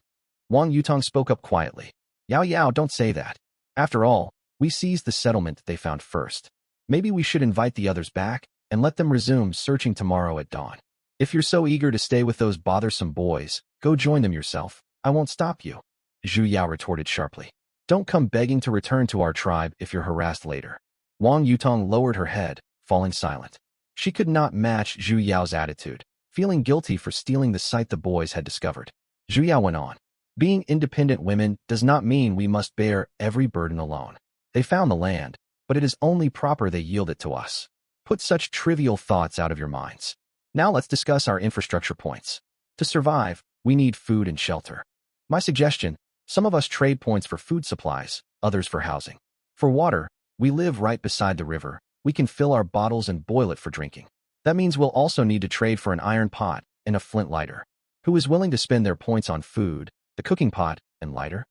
S1: Wang Yutong spoke up quietly. Yao Yao, don't say that. After all, we seized the settlement they found first. Maybe we should invite the others back and let them resume searching tomorrow at dawn. If you're so eager to stay with those bothersome boys, go join them yourself. I won't stop you. Zhu Yao retorted sharply. Don't come begging to return to our tribe if you're harassed later. Wang Yutong lowered her head, falling silent. She could not match Zhu Yao's attitude, feeling guilty for stealing the site the boys had discovered. Zhu Yao went on. Being independent women does not mean we must bear every burden alone. They found the land, but it is only proper they yield it to us. Put such trivial thoughts out of your minds. Now let's discuss our infrastructure points. To survive, we need food and shelter. My suggestion, some of us trade points for food supplies, others for housing. For water, we live right beside the river. We can fill our bottles and boil it for drinking. That means we'll also need to trade for an iron pot and a flint lighter. Who is willing to spend their points on food, the cooking pot, and lighter?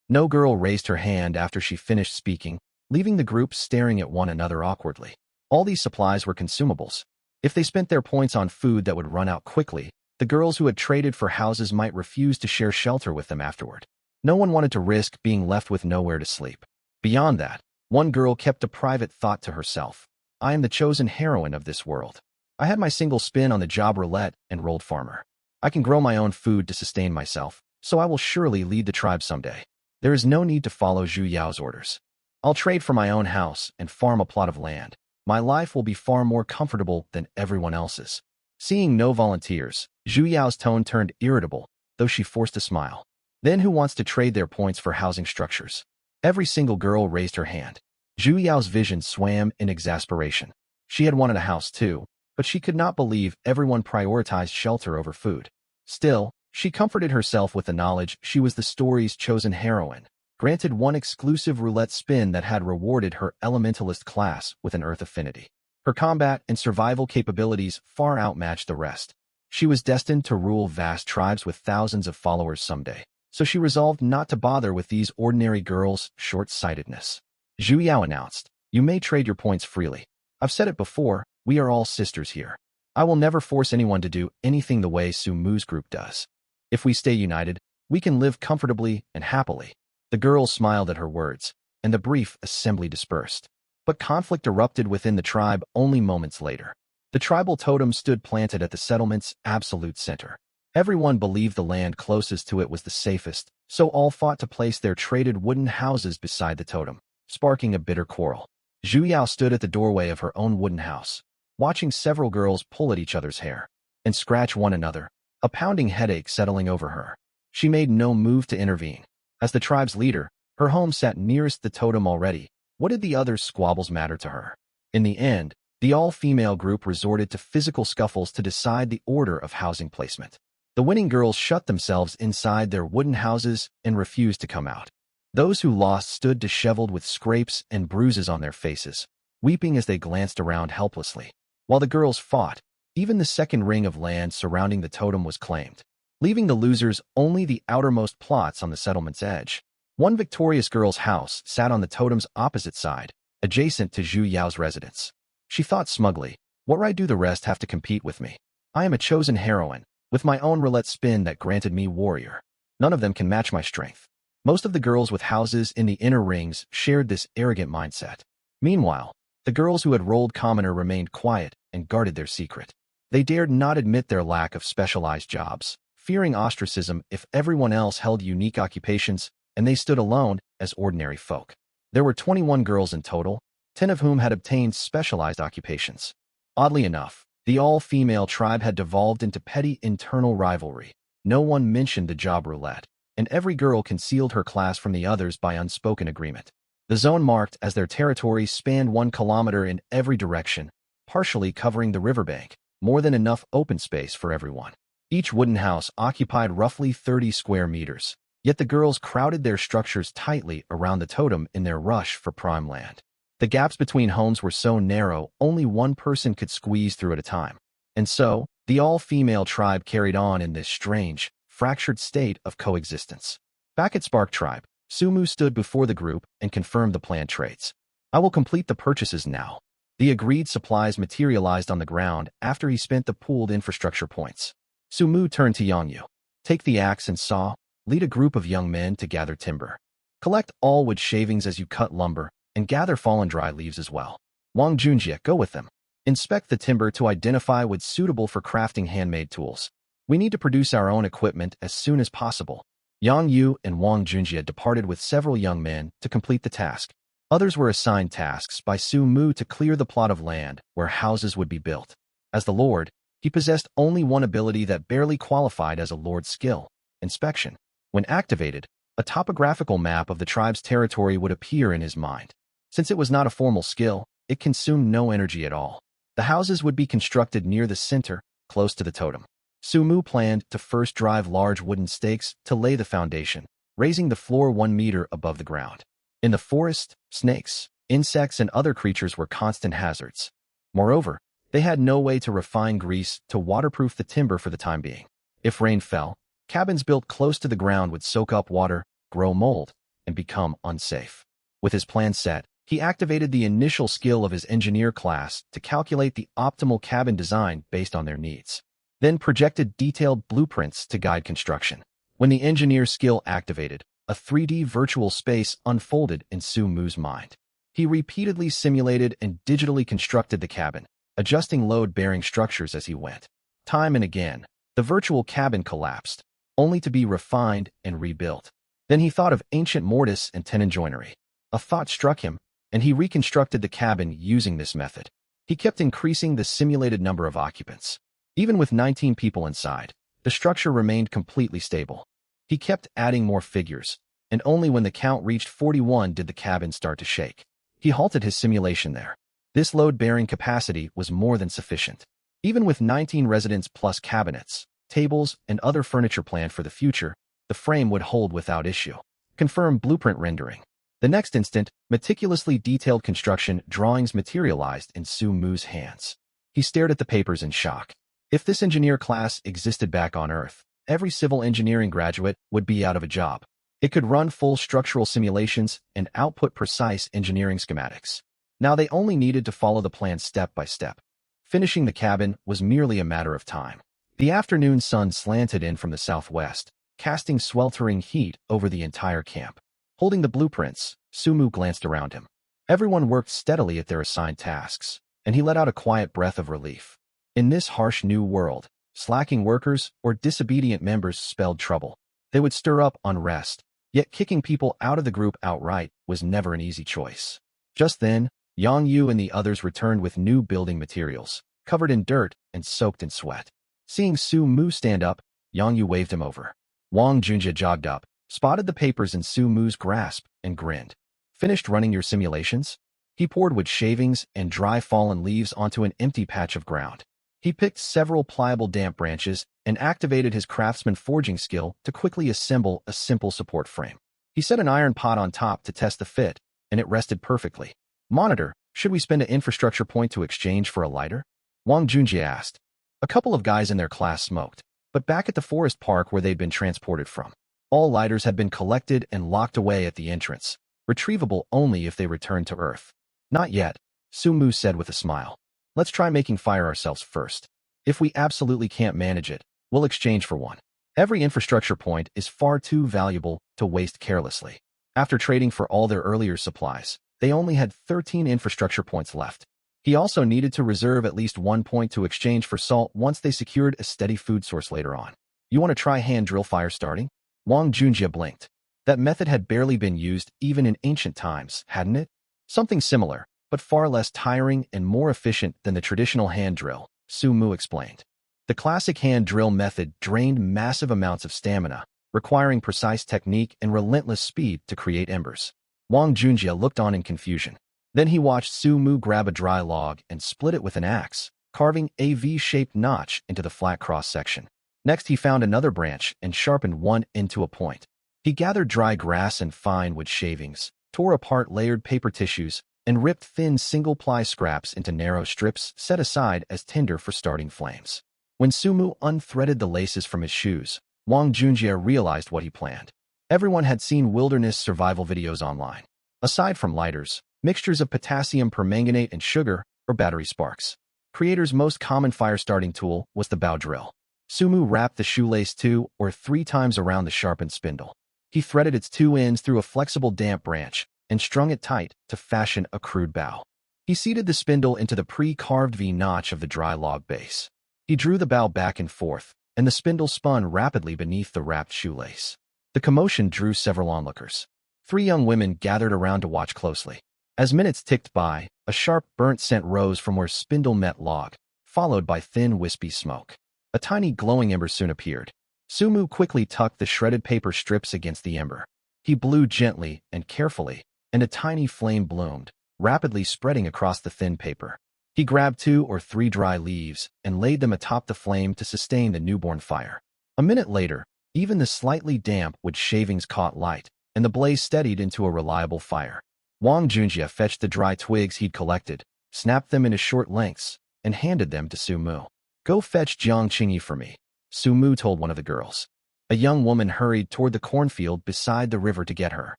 S1: No girl raised her hand after she finished speaking, leaving the group staring at one another awkwardly. All these supplies were consumables. If they spent their points on food that would run out quickly, the girls who had traded for houses might refuse to share shelter with them afterward. No one wanted to risk being left with nowhere to sleep. Beyond that, one girl kept a private thought to herself. I am the chosen heroine of this world. I had my single spin on the job roulette and rolled farmer. I can grow my own food to sustain myself, so I will surely lead the tribe someday. There is no need to follow Zhu Yao's orders. I'll trade for my own house and farm a plot of land. My life will be far more comfortable than everyone else's. Seeing no volunteers, Zhu Yao's tone turned irritable, though she forced a smile. Then who wants to trade their points for housing structures? Every single girl raised her hand. Zhu Yao's vision swam in exasperation. She had wanted a house too, but she could not believe everyone prioritized shelter over food. Still, she comforted herself with the knowledge she was the story's chosen heroine, granted one exclusive roulette spin that had rewarded her elementalist class with an earth affinity. Her combat and survival capabilities far outmatched the rest. She was destined to rule vast tribes with thousands of followers someday, so she resolved not to bother with these ordinary girls' short-sightedness. Zhu Yao announced, you may trade your points freely. I've said it before, we are all sisters here. I will never force anyone to do anything the way Su Mu's group does. If we stay united, we can live comfortably and happily. The girls smiled at her words, and the brief assembly dispersed. But conflict erupted within the tribe only moments later. The tribal totem stood planted at the settlement's absolute center. Everyone believed the land closest to it was the safest, so all fought to place their traded wooden houses beside the totem, sparking a bitter quarrel. Zhu Yao stood at the doorway of her own wooden house, watching several girls pull at each other's hair and scratch one another, a pounding headache settling over her. She made no move to intervene. As the tribe's leader, her home sat nearest the totem already. What did the others' squabbles matter to her? In the end, the all-female group resorted to physical scuffles to decide the order of housing placement. The winning girls shut themselves inside their wooden houses and refused to come out. Those who lost stood disheveled with scrapes and bruises on their faces, weeping as they glanced around helplessly. While the girls fought, even the second ring of land surrounding the totem was claimed, leaving the losers only the outermost plots on the settlement's edge. One victorious girl's house sat on the totem's opposite side, adjacent to Zhu Yao's residence. She thought smugly, what right do the rest have to compete with me? I am a chosen heroine, with my own roulette spin that granted me warrior. None of them can match my strength. Most of the girls with houses in the inner rings shared this arrogant mindset. Meanwhile, the girls who had rolled commoner remained quiet and guarded their secret. They dared not admit their lack of specialized jobs, fearing ostracism if everyone else held unique occupations and they stood alone as ordinary folk. There were 21 girls in total, 10 of whom had obtained specialized occupations. Oddly enough, the all-female tribe had devolved into petty internal rivalry. No one mentioned the job roulette, and every girl concealed her class from the others by unspoken agreement. The zone marked as their territory spanned 1 kilometer in every direction, partially covering the riverbank, more than enough open space for everyone. Each wooden house occupied roughly 30 square meters, yet the girls crowded their structures tightly around the totem in their rush for prime land. The gaps between homes were so narrow only one person could squeeze through at a time, and so The all-female tribe carried on in this strange, fractured state of coexistence. Back at Spark Tribe, Sumu stood before the group and confirmed the planned trades. I will complete the purchases now. The agreed supplies materialized on the ground after he spent the pooled infrastructure points. Sumu turned to Yangyu. Take the axe and saw, lead a group of young men to gather timber. Collect all wood shavings as you cut lumber, and gather fallen dry leaves as well. Wang Junjie, go with them. Inspect the timber to identify what's suitable for crafting handmade tools. We need to produce our own equipment as soon as possible. Yang Yu and Wang Junjie departed with several young men to complete the task. Others were assigned tasks by Su Mu to clear the plot of land where houses would be built. As the Lord, he possessed only one ability that barely qualified as a Lord skill: inspection. When activated, a topographical map of the tribe's territory would appear in his mind. Since it was not a formal skill, it consumed no energy at all. The houses would be constructed near the center, close to the totem. Su Mu planned to first drive large wooden stakes to lay the foundation, raising the floor 1 meter above the ground. In the forest, snakes, insects, and other creatures were constant hazards. Moreover, they had no way to refine grease to waterproof the timber for the time being. If rain fell, cabins built close to the ground would soak up water, grow mold, and become unsafe. With his plan set, he activated the initial skill of his engineer class to calculate the optimal cabin design based on their needs. Then projected detailed blueprints to guide construction. When the engineer skill activated, a 3D virtual space unfolded in Su Mu's mind. He repeatedly simulated and digitally constructed the cabin, adjusting load-bearing structures as he went. Time and again, the virtual cabin collapsed, only to be refined and rebuilt. Then he thought of ancient mortise and tenon joinery. A thought struck him, and he reconstructed the cabin using this method. He kept increasing the simulated number of occupants. Even with 19 people inside, the structure remained completely stable. He kept adding more figures, and only when the count reached 41 did the cabin start to shake. He halted his simulation there. This load-bearing capacity was more than sufficient. Even with 19 residents plus cabinets, tables, and other furniture planned for the future, the frame would hold without issue. Confirm blueprint rendering. The next instant, meticulously detailed construction drawings materialized in Su Mu's hands. He stared at the papers in shock. If this engineer class existed back on Earth, every civil engineering graduate would be out of a job. It could run full structural simulations and output precise engineering schematics. Now they only needed to follow the plan step by step. Finishing the cabin was merely a matter of time. The afternoon sun slanted in from the southwest, casting sweltering heat over the entire camp. Holding the blueprints, Su Mu glanced around him. Everyone worked steadily at their assigned tasks, and he let out a quiet breath of relief. In this harsh new world, slacking workers or disobedient members spelled trouble. They would stir up unrest, yet kicking people out of the group outright was never an easy choice. Just then, Yang Yu and the others returned with new building materials, covered in dirt and soaked in sweat. Seeing Su Mu stand up, Yang Yu waved him over. Wang Junjie jogged up, spotted the papers in Su Mu's grasp, and grinned. Finished running your simulations? He poured wood shavings and dry fallen leaves onto an empty patch of ground. He picked several pliable damp branches and activated his craftsman forging skill to quickly assemble a simple support frame. He set an iron pot on top to test the fit, and it rested perfectly. Monitor, should we spend an infrastructure point to exchange for a lighter? Wang Junjie asked. A couple of guys in their class smoked, but back at the forest park where they'd been transported from, all lighters had been collected and locked away at the entrance, retrievable only if they returned to Earth. Not yet, Su Mu said with a smile. Let's try making fire ourselves first. If we absolutely can't manage it, we'll exchange for one. Every infrastructure point is far too valuable to waste carelessly. After trading for all their earlier supplies, they only had 13 infrastructure points left. He also needed to reserve at least 1 point to exchange for salt once they secured a steady food source later on. You want to try hand drill fire starting? Wang Junjie blinked. That method had barely been used even in ancient times, hadn't it? Something similar, but far less tiring and more efficient than the traditional hand drill, Su Mu explained. The classic hand drill method drained massive amounts of stamina, requiring precise technique and relentless speed to create embers. Wang Junjie looked on in confusion. Then he watched Su Mu grab a dry log and split it with an axe, carving a V-shaped notch into the flat cross-section. Next he found another branch and sharpened one into a point. He gathered dry grass and fine wood shavings, tore apart layered paper tissues, and ripped thin single-ply scraps into narrow strips set aside as tinder for starting flames. When Sumu unthreaded the laces from his shoes, Wang Junjie realized what he planned. Everyone had seen wilderness survival videos online. Aside from lighters, mixtures of potassium permanganate and sugar, or battery sparks. Creators' most common fire-starting tool was the bow drill. Sumu wrapped the shoelace 2 or 3 times around the sharpened spindle. He threaded its 2 ends through a flexible damp branch and strung it tight to fashion a crude bow. He seated the spindle into the pre-carved V-notch of the dry log base. He drew the bow back and forth, and the spindle spun rapidly beneath the wrapped shoelace. The commotion drew several onlookers. 3 young women gathered around to watch closely. As minutes ticked by, a sharp burnt scent rose from where spindle met log, followed by thin wispy smoke. A tiny glowing ember soon appeared. Sumu quickly tucked the shredded paper strips against the ember. He blew gently and carefully, and a tiny flame bloomed, rapidly spreading across the thin paper. He grabbed 2 or 3 dry leaves and laid them atop the flame to sustain the newborn fire. A minute later, even the slightly damp wood shavings caught light, and the blaze steadied into a reliable fire. Wang Junjie fetched the dry twigs he'd collected, snapped them into short lengths, and handed them to Sumu. "Go fetch Jiang Qingyi for me," Sumu told one of the girls. A young woman hurried toward the cornfield beside the river to get her.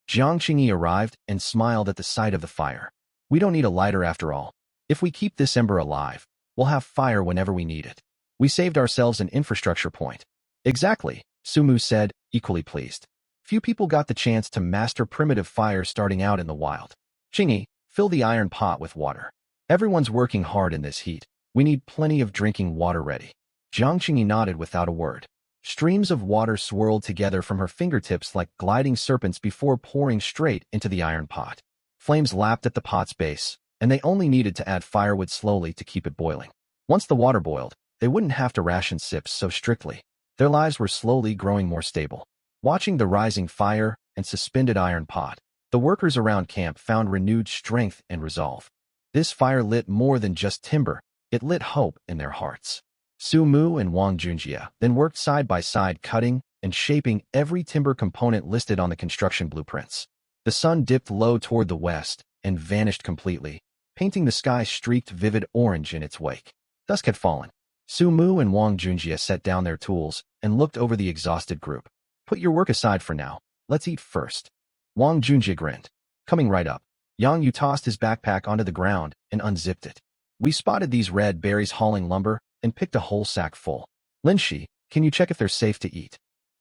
S1: Jiang Qingyi arrived and smiled at the sight of the fire. "We don't need a lighter after all. If we keep this ember alive, we'll have fire whenever we need it. We saved ourselves an infrastructure point." "Exactly," Sumu said, equally pleased. Few people got the chance to master primitive fire starting out in the wild. "Qingyi, fill the iron pot with water. Everyone's working hard in this heat. We need plenty of drinking water ready." Jiang Qingyi nodded without a word. Streams of water swirled together from her fingertips like gliding serpents before pouring straight into the iron pot. Flames lapped at the pot's base, and they only needed to add firewood slowly to keep it boiling. Once the water boiled, they wouldn't have to ration sips so strictly. Their lives were slowly growing more stable. Watching the rising fire and suspended iron pot, the workers around camp found renewed strength and resolve. This fire lit more than just timber, it lit hope in their hearts. Sumu and Wang Junjie then worked side by side cutting and shaping every timber component listed on the construction blueprints. The sun dipped low toward the west and vanished completely, painting the sky streaked vivid orange in its wake. Dusk had fallen. Sumu and Wang Junjie set down their tools and looked over the exhausted group. "Put your work aside for now. Let's eat first." Wang Junjie grinned. "Coming right up." Yang Yu tossed his backpack onto the ground and unzipped it. "We spotted these red berries hauling lumber and picked a whole sack full. Linshi, can you check if they're safe to eat?"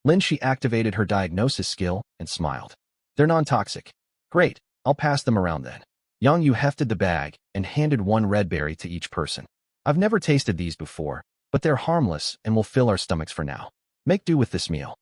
S1: Linshi activated her diagnosis skill and smiled. "They're non-toxic." "Great, I'll pass them around then." Yang Yu hefted the bag and handed 1 red berry to each person. "I've never tasted these before, but they're harmless and will fill our stomachs for now. Make do with this meal."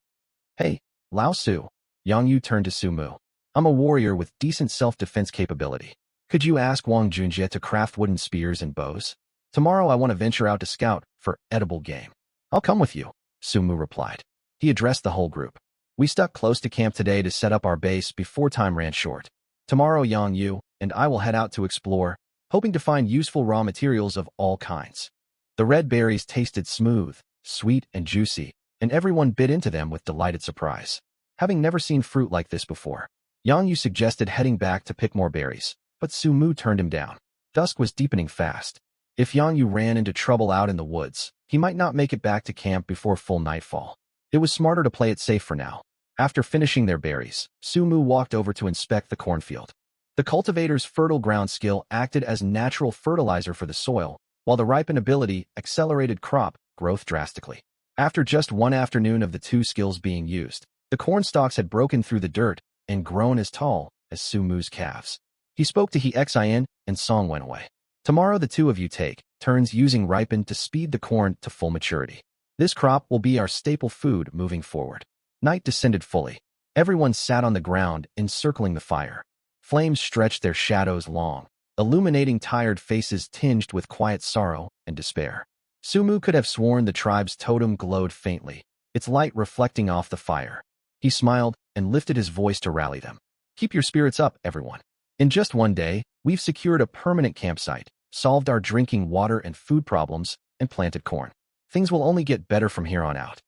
S1: "Hey, Lao Su," Yang Yu turned to Sumu. "I'm a warrior with decent self-defense capability. Could you ask Wang Junjie to craft wooden spears and bows? Tomorrow I want to venture out to scout for edible game." "I'll come with you," Sumu replied. He addressed the whole group. "We stuck close to camp today to set up our base before time ran short. Tomorrow Yang Yu and I will head out to explore, hoping to find useful raw materials of all kinds." The red berries tasted smooth, sweet, and juicy, and everyone bit into them with delighted surprise. Having never seen fruit like this before, Yang Yu suggested heading back to pick more berries, but Sumu turned him down. Dusk was deepening fast. If Yang Yu ran into trouble out in the woods, he might not make it back to camp before full nightfall. It was smarter to play it safe for now. After finishing their berries, Sumu walked over to inspect the cornfield. The cultivator's fertile ground skill acted as natural fertilizer for the soil, while the ripen ability accelerated crop growth drastically. After just one afternoon of the 2 skills being used, the corn stalks had broken through the dirt and grown as tall as Sumu's calves. He spoke to Xin, and song went away. "Tomorrow the 2 of you take turns using ripen to speed the corn to full maturity. This crop will be our staple food moving forward." Night descended fully. Everyone sat on the ground encircling the fire. Flames stretched their shadows long, illuminating tired faces tinged with quiet sorrow and despair. Sumu could have sworn the tribe's totem glowed faintly, its light reflecting off the fire. He smiled and lifted his voice to rally them. "Keep your spirits up, everyone. In just one day, we've secured a permanent campsite, solved our drinking water and food problems, and planted corn. Things will only get better from here on out."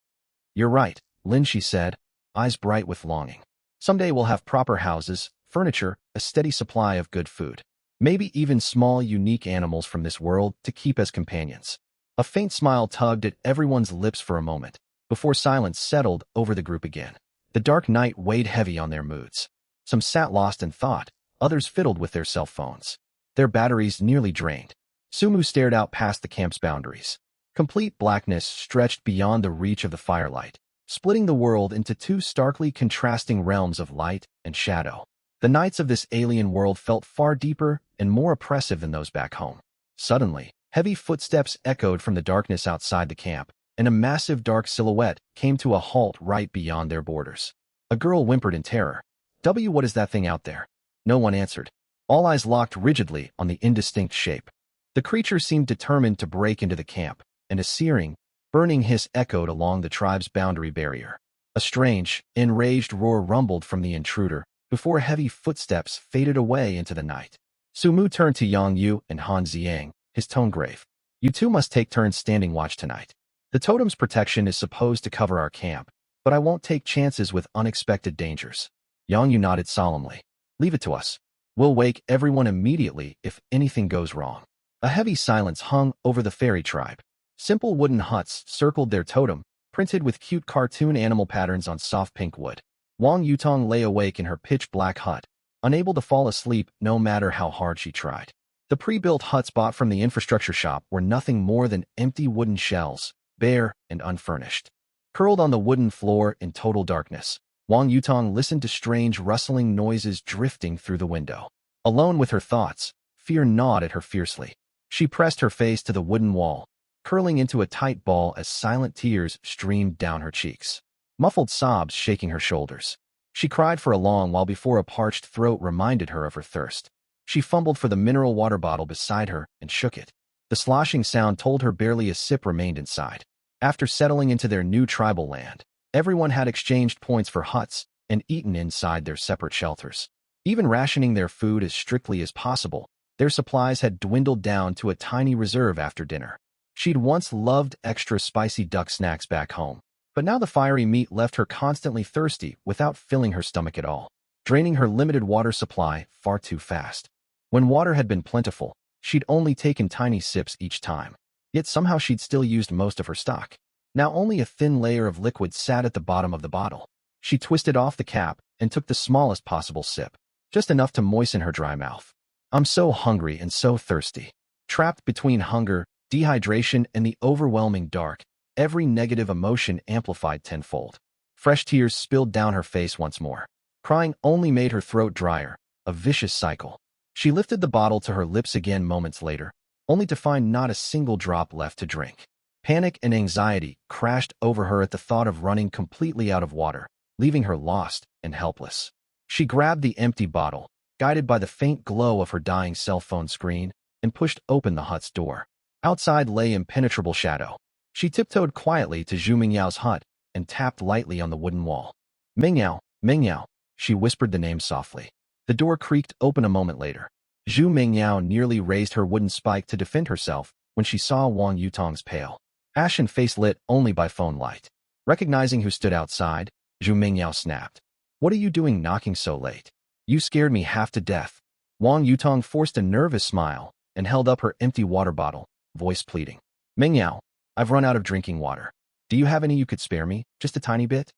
S1: "You're right," Linshi said, eyes bright with longing. "Someday we'll have proper houses, furniture, a steady supply of good food. Maybe even small, unique animals from this world to keep as companions." A faint smile tugged at everyone's lips for a moment, before silence settled over the group again. The dark night weighed heavy on their moods. Some sat lost in thought, others fiddled with their cell phones. Their batteries nearly drained. Sumu stared out past the camp's boundaries. Complete blackness stretched beyond the reach of the firelight, splitting the world into two starkly contrasting realms of light and shadow. The nights of this alien world felt far deeper and more oppressive than those back home. Suddenly, heavy footsteps echoed from the darkness outside the camp, and a massive dark silhouette came to a halt right beyond their borders. A girl whimpered in terror. What is that thing out there? No one answered. All eyes locked rigidly on the indistinct shape. The creature seemed determined to break into the camp, and a searing, burning hiss echoed along the tribe's boundary barrier. A strange, enraged roar rumbled from the intruder, before heavy footsteps faded away into the night. Sumu turned to Yang Yu and Han Ziang, his tone grave. You two must take turns standing watch tonight. The totem's protection is supposed to cover our camp, but I won't take chances with unexpected dangers. Yang Yu nodded solemnly. Leave it to us. We'll wake everyone immediately if anything goes wrong. A heavy silence hung over the fairy tribe. Simple wooden huts circled their totem, printed with cute cartoon animal patterns on soft pink wood. Wang Yutong lay awake in her pitch-black hut, unable to fall asleep no matter how hard she tried. The pre-built huts bought from the infrastructure shop were nothing more than empty wooden shells, bare and unfurnished. Curled on the wooden floor in total darkness, Wang Yutong listened to strange rustling noises drifting through the window. Alone with her thoughts, fear gnawed at her fiercely. She pressed her face to the wooden wall, curling into a tight ball as silent tears streamed down her cheeks. Muffled sobs shaking her shoulders. She cried for a long while before a parched throat reminded her of her thirst. She fumbled for the mineral water bottle beside her and shook it. The sloshing sound told her barely a sip remained inside. After settling into their new tribal land, everyone had exchanged points for huts and eaten inside their separate shelters. Even rationing their food as strictly as possible, their supplies had dwindled down to a tiny reserve after dinner. She'd once loved extra spicy duck snacks back home, but now the fiery meat left her constantly thirsty without filling her stomach at all, draining her limited water supply far too fast. When water had been plentiful, she'd only taken tiny sips each time, yet somehow she'd still used most of her stock. Now only a thin layer of liquid sat at the bottom of the bottle. She twisted off the cap and took the smallest possible sip, just enough to moisten her dry mouth. I'm so hungry and so thirsty. Trapped between hunger, dehydration, and the overwhelming dark, every negative emotion amplified tenfold. Fresh tears spilled down her face once more. Crying only made her throat drier, a vicious cycle. She lifted the bottle to her lips again moments later, only to find not a single drop left to drink. Panic and anxiety crashed over her at the thought of running completely out of water, leaving her lost and helpless. She grabbed the empty bottle, guided by the faint glow of her dying cell phone screen, and pushed open the hut's door. Outside lay impenetrable shadow. She tiptoed quietly to Zhu Mingyao's hut and tapped lightly on the wooden wall. Mingyao, Mingyao, she whispered the name softly. The door creaked open a moment later. Zhu Mingyao nearly raised her wooden spike to defend herself when she saw Wang Yutong's pale, ashen face lit only by phone light. Recognizing who stood outside, Zhu Mingyao snapped. What are you doing knocking so late? You scared me half to death. Wang Yutong forced a nervous smile and held up her empty water bottle, voice pleading. Mingyao, I've run out of drinking water. Do you have any you could spare me, just a tiny bit?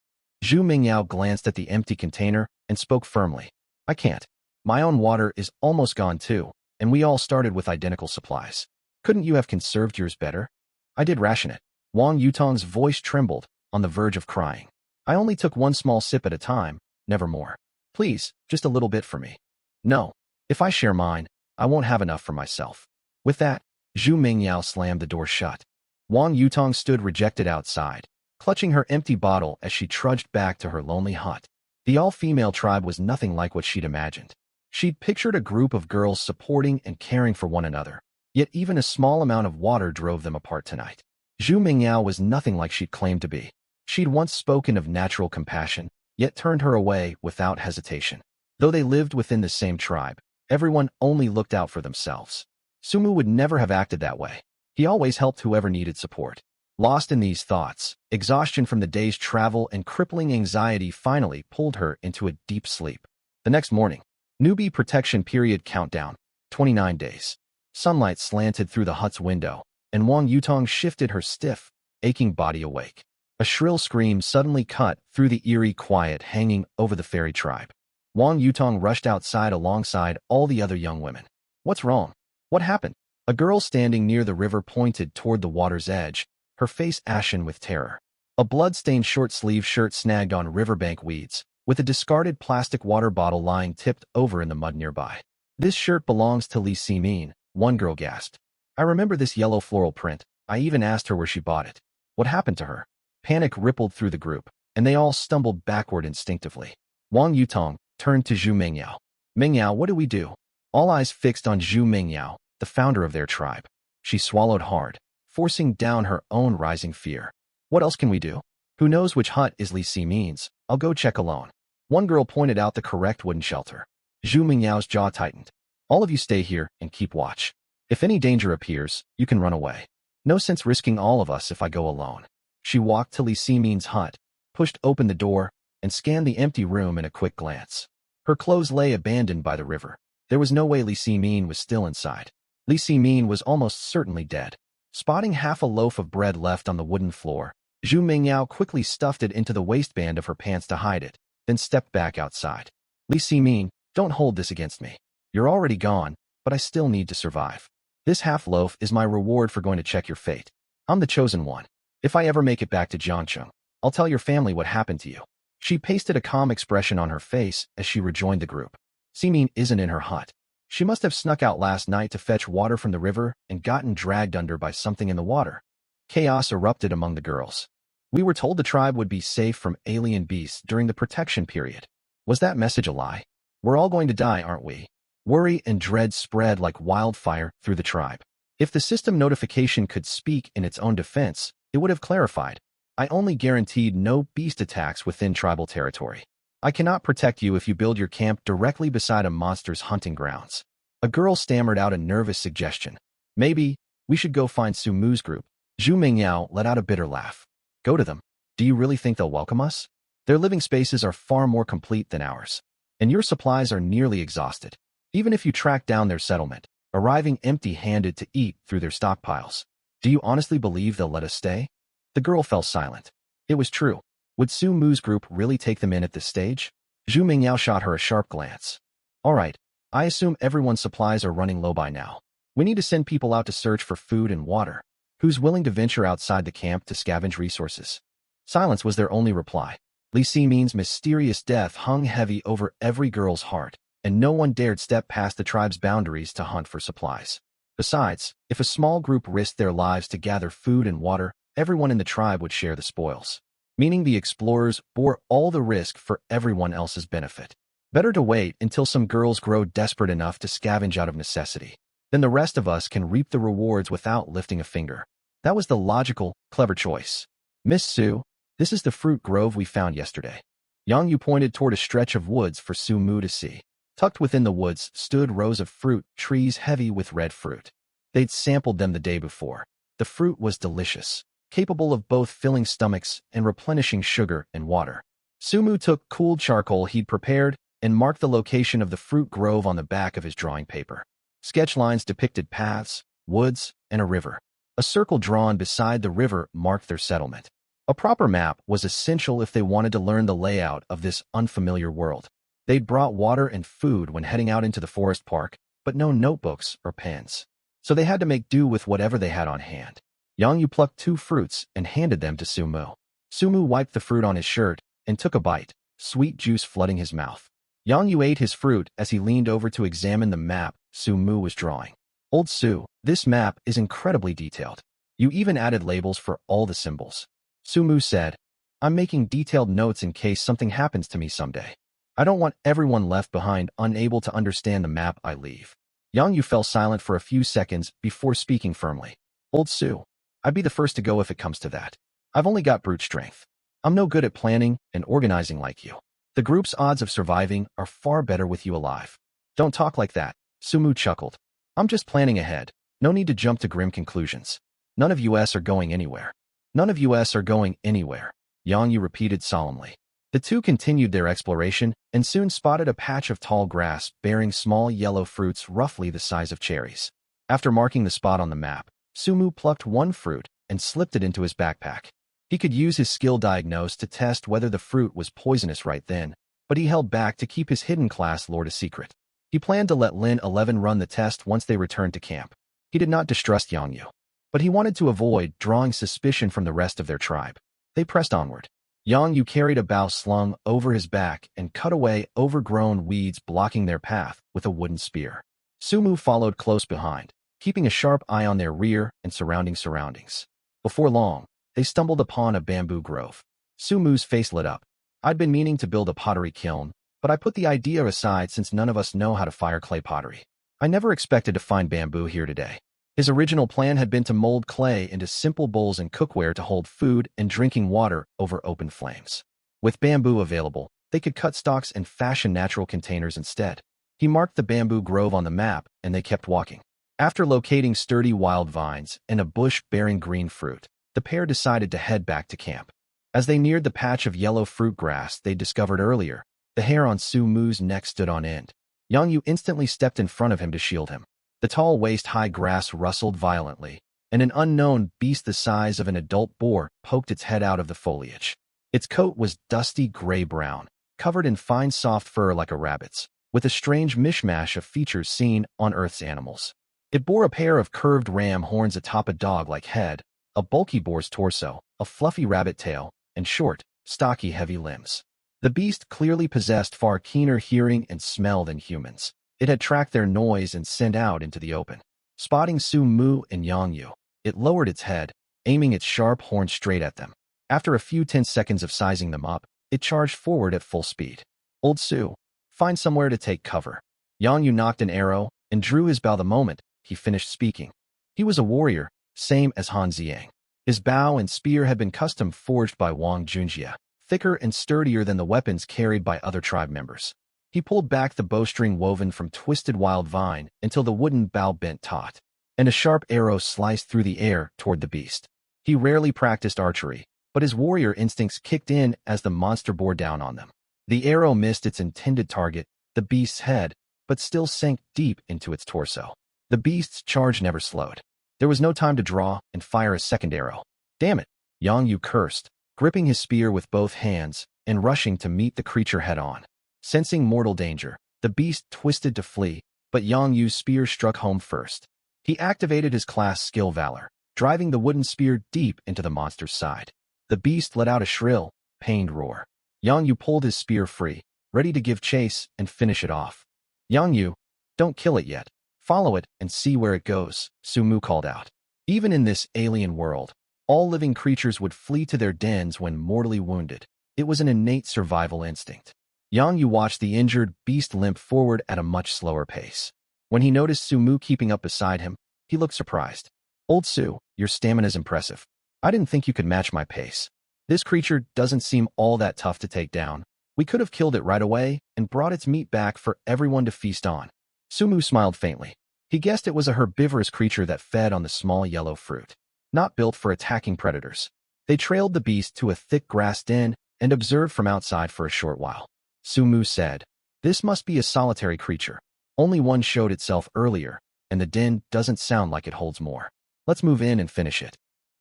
S1: Zhu Mingyao glanced at the empty container and spoke firmly. I can't. My own water is almost gone too, and we all started with identical supplies. Couldn't you have conserved yours better? I did ration it. Wang Yutong's voice trembled, on the verge of crying. I only took one small sip at a time, never more. Please, just a little bit for me. No. If I share mine, I won't have enough for myself. With that, Zhu Mingyao slammed the door shut. Wang Yutong stood rejected outside, clutching her empty bottle as she trudged back to her lonely hut. The all-female tribe was nothing like what she'd imagined. She'd pictured a group of girls supporting and caring for one another, yet even a small amount of water drove them apart tonight. Zhu Mingyao was nothing like she'd claimed to be. She'd once spoken of natural compassion, yet turned her away without hesitation. Though they lived within the same tribe, everyone only looked out for themselves. Sumu would never have acted that way. He always helped whoever needed support. Lost in these thoughts, exhaustion from the day's travel and crippling anxiety finally pulled her into a deep sleep. The next morning, newbie protection period countdown, 29 days. Sunlight slanted through the hut's window, and Wang Yutong shifted her stiff, aching body awake. A shrill scream suddenly cut through the eerie quiet hanging over the fairy tribe. Wang Yutong rushed outside alongside all the other young women. What's wrong? What happened? A girl standing near the river pointed toward the water's edge, her face ashen with terror. A blood-stained short-sleeved shirt snagged on riverbank weeds, with a discarded plastic water bottle lying tipped over in the mud nearby. This shirt belongs to Li Simin, one girl gasped. I remember this yellow floral print. I even asked her where she bought it. What happened to her? Panic rippled through the group, and they all stumbled backward instinctively. Wang Yutong turned to Zhu Mingyao. Mingyao, what do we do? All eyes fixed on Zhu Mingyao, the founder of their tribe. She swallowed hard, forcing down her own rising fear. What else can we do? Who knows which hut is Li Simin's? I'll go check alone. One girl pointed out the correct wooden shelter. Zhu Mingyao's jaw tightened. All of you stay here and keep watch. If any danger appears, you can run away. No sense risking all of us if I go alone. She walked to Li Simin's hut, pushed open the door, and scanned the empty room in a quick glance. Her clothes lay abandoned by the river. There was no way Li Simin was still inside. Li Simin was almost certainly dead. Spotting half a loaf of bread left on the wooden floor, Zhu Mingyao quickly stuffed it into the waistband of her pants to hide it, then stepped back outside. Li Simin, don't hold this against me. You're already gone, but I still need to survive. This half loaf is my reward for going to check your fate. I'm the chosen one. If I ever make it back to Jiangcheng, I'll tell your family what happened to you. She pasted a calm expression on her face as she rejoined the group. Simin isn't in her hut. She must have snuck out last night to fetch water from the river and gotten dragged under by something in the water. Chaos erupted among the girls. We were told the tribe would be safe from alien beasts during the protection period. Was that message a lie? We're all going to die, aren't we? Worry and dread spread like wildfire through the tribe. If the system notification could speak in its own defense, it would have clarified. I only guaranteed no beast attacks within tribal territory. I cannot protect you if you build your camp directly beside a monster's hunting grounds. A girl stammered out a nervous suggestion. Maybe we should go find Su Mu's group. Zhu Mingyao let out a bitter laugh. Go to them. Do you really think they'll welcome us? Their living spaces are far more complete than ours, and your supplies are nearly exhausted. Even if you track down their settlement, arriving empty-handed to eat through their stockpiles, do you honestly believe they'll let us stay? The girl fell silent. It was true. Would Su Mu's group really take them in at this stage? Zhu Mingyao shot her a sharp glance. All right, I assume everyone's supplies are running low by now. We need to send people out to search for food and water. Who's willing to venture outside the camp to scavenge resources? Silence was their only reply. Li Simin's mysterious death hung heavy over every girl's heart, and no one dared step past the tribe's boundaries to hunt for supplies. Besides, if a small group risked their lives to gather food and water, everyone in the tribe would share the spoils, meaning the explorers bore all the risk for everyone else's benefit. Better to wait until some girls grow desperate enough to scavenge out of necessity. Then the rest of us can reap the rewards without lifting a finger. That was the logical, clever choice. Miss Su, this is the fruit grove we found yesterday. Yang Yu pointed toward a stretch of woods for Su Mu to see. Tucked within the woods stood rows of fruit trees heavy with red fruit. They'd sampled them the day before. The fruit was delicious, capable of both filling stomachs and replenishing sugar and water. Su Mu took cooled charcoal he'd prepared and marked the location of the fruit grove on the back of his drawing paper. Sketch lines depicted paths, woods, and a river. A circle drawn beside the river marked their settlement. A proper map was essential if they wanted to learn the layout of this unfamiliar world. They'd brought water and food when heading out into the forest park, but no notebooks or pens. So they had to make do with whatever they had on hand. Yang Yu plucked 2 fruits and handed them to Su Mu. Su Mu wiped the fruit on his shirt and took a bite, sweet juice flooding his mouth. Yang Yu ate his fruit as he leaned over to examine the map Su Mu was drawing. Old Su, this map is incredibly detailed. You even added labels for all the symbols. Su Mu said, I'm making detailed notes in case something happens to me someday. I don't want everyone left behind unable to understand the map I leave. Yang Yu fell silent for a few seconds before speaking firmly. Old Su, I'd be the first to go if it comes to that. I've only got brute strength. I'm no good at planning and organizing like you. The group's odds of surviving are far better with you alive. Don't talk like that, Su Mu chuckled. I'm just planning ahead. No need to jump to grim conclusions. None of us are going anywhere. None of us are going anywhere, Yang Yu repeated solemnly. The two continued their exploration and soon spotted a patch of tall grass bearing small yellow fruits roughly the size of cherries. After marking the spot on the map, Sumu plucked one fruit and slipped it into his backpack. He could use his skill diagnose to test whether the fruit was poisonous right then, but he held back to keep his hidden class lord a secret. He planned to let Lin 11 run the test once they returned to camp. He did not distrust Yangyu, but he wanted to avoid drawing suspicion from the rest of their tribe. They pressed onward. Yangyu carried a bough slung over his back and cut away overgrown weeds blocking their path with a wooden spear. Sumu followed close behind, keeping a sharp eye on their rear and surroundings. Before long, they stumbled upon a bamboo grove. Sumu's face lit up. I'd been meaning to build a pottery kiln, but I put the idea aside since none of us know how to fire clay pottery. I never expected to find bamboo here today. His original plan had been to mold clay into simple bowls and cookware to hold food and drinking water over open flames. With bamboo available, they could cut stalks and fashion natural containers instead. He marked the bamboo grove on the map, and they kept walking. After locating sturdy wild vines and a bush bearing green fruit, the pair decided to head back to camp. As they neared the patch of yellow fruit grass they discovered earlier, the hair on Sumu's neck stood on end. Yangyu instantly stepped in front of him to shield him. The tall waist-high grass rustled violently, and an unknown beast the size of an adult boar poked its head out of the foliage. Its coat was dusty gray-brown, covered in fine soft fur like a rabbit's, with a strange mishmash of features seen on Earth's animals. It bore a pair of curved ram horns atop a dog-like head, a bulky boar's torso, a fluffy rabbit tail, and short, stocky, heavy limbs. The beast clearly possessed far keener hearing and smell than humans. It had tracked their noise and sent out into the open. Spotting Sumu and Yangyu, it lowered its head, aiming its sharp horn straight at them. After a few tense seconds of sizing them up, it charged forward at full speed. Old Su, find somewhere to take cover. Yangyu knocked an arrow and drew his bow the moment he finished speaking. He was a warrior, same as Han Ziang. His bow and spear had been custom forged by Wang Junjie, thicker and sturdier than the weapons carried by other tribe members. He pulled back the bowstring woven from twisted wild vine until the wooden bow bent taut, and a sharp arrow sliced through the air toward the beast. He rarely practiced archery, but his warrior instincts kicked in as the monster bore down on them. The arrow missed its intended target, the beast's head, but still sank deep into its torso. The beast's charge never slowed. There was no time to draw and fire a second arrow. Damn it, Yangyu cursed, gripping his spear with both hands and rushing to meet the creature head-on. Sensing mortal danger, the beast twisted to flee, but Yangyu's spear struck home first. He activated his class skill Valor, driving the wooden spear deep into the monster's side. The beast let out a shrill, pained roar. Yangyu pulled his spear free, ready to give chase and finish it off. Yangyu, don't kill it yet. Follow it and see where it goes, Sumu called out. Even in this alien world, all living creatures would flee to their dens when mortally wounded. It was an innate survival instinct. Yangyu watched the injured beast limp forward at a much slower pace. When he noticed Sumu keeping up beside him, he looked surprised. Old Su, your stamina's impressive. I didn't think you could match my pace. This creature doesn't seem all that tough to take down. We could have killed it right away and brought its meat back for everyone to feast on. Sumu smiled faintly. He guessed it was a herbivorous creature that fed on the small yellow fruit, not built for attacking predators. They trailed the beast to a thick grass den and observed from outside for a short while. Sumu said, "This must be a solitary creature. Only one showed itself earlier, and the den doesn't sound like it holds more. Let's move in and finish it."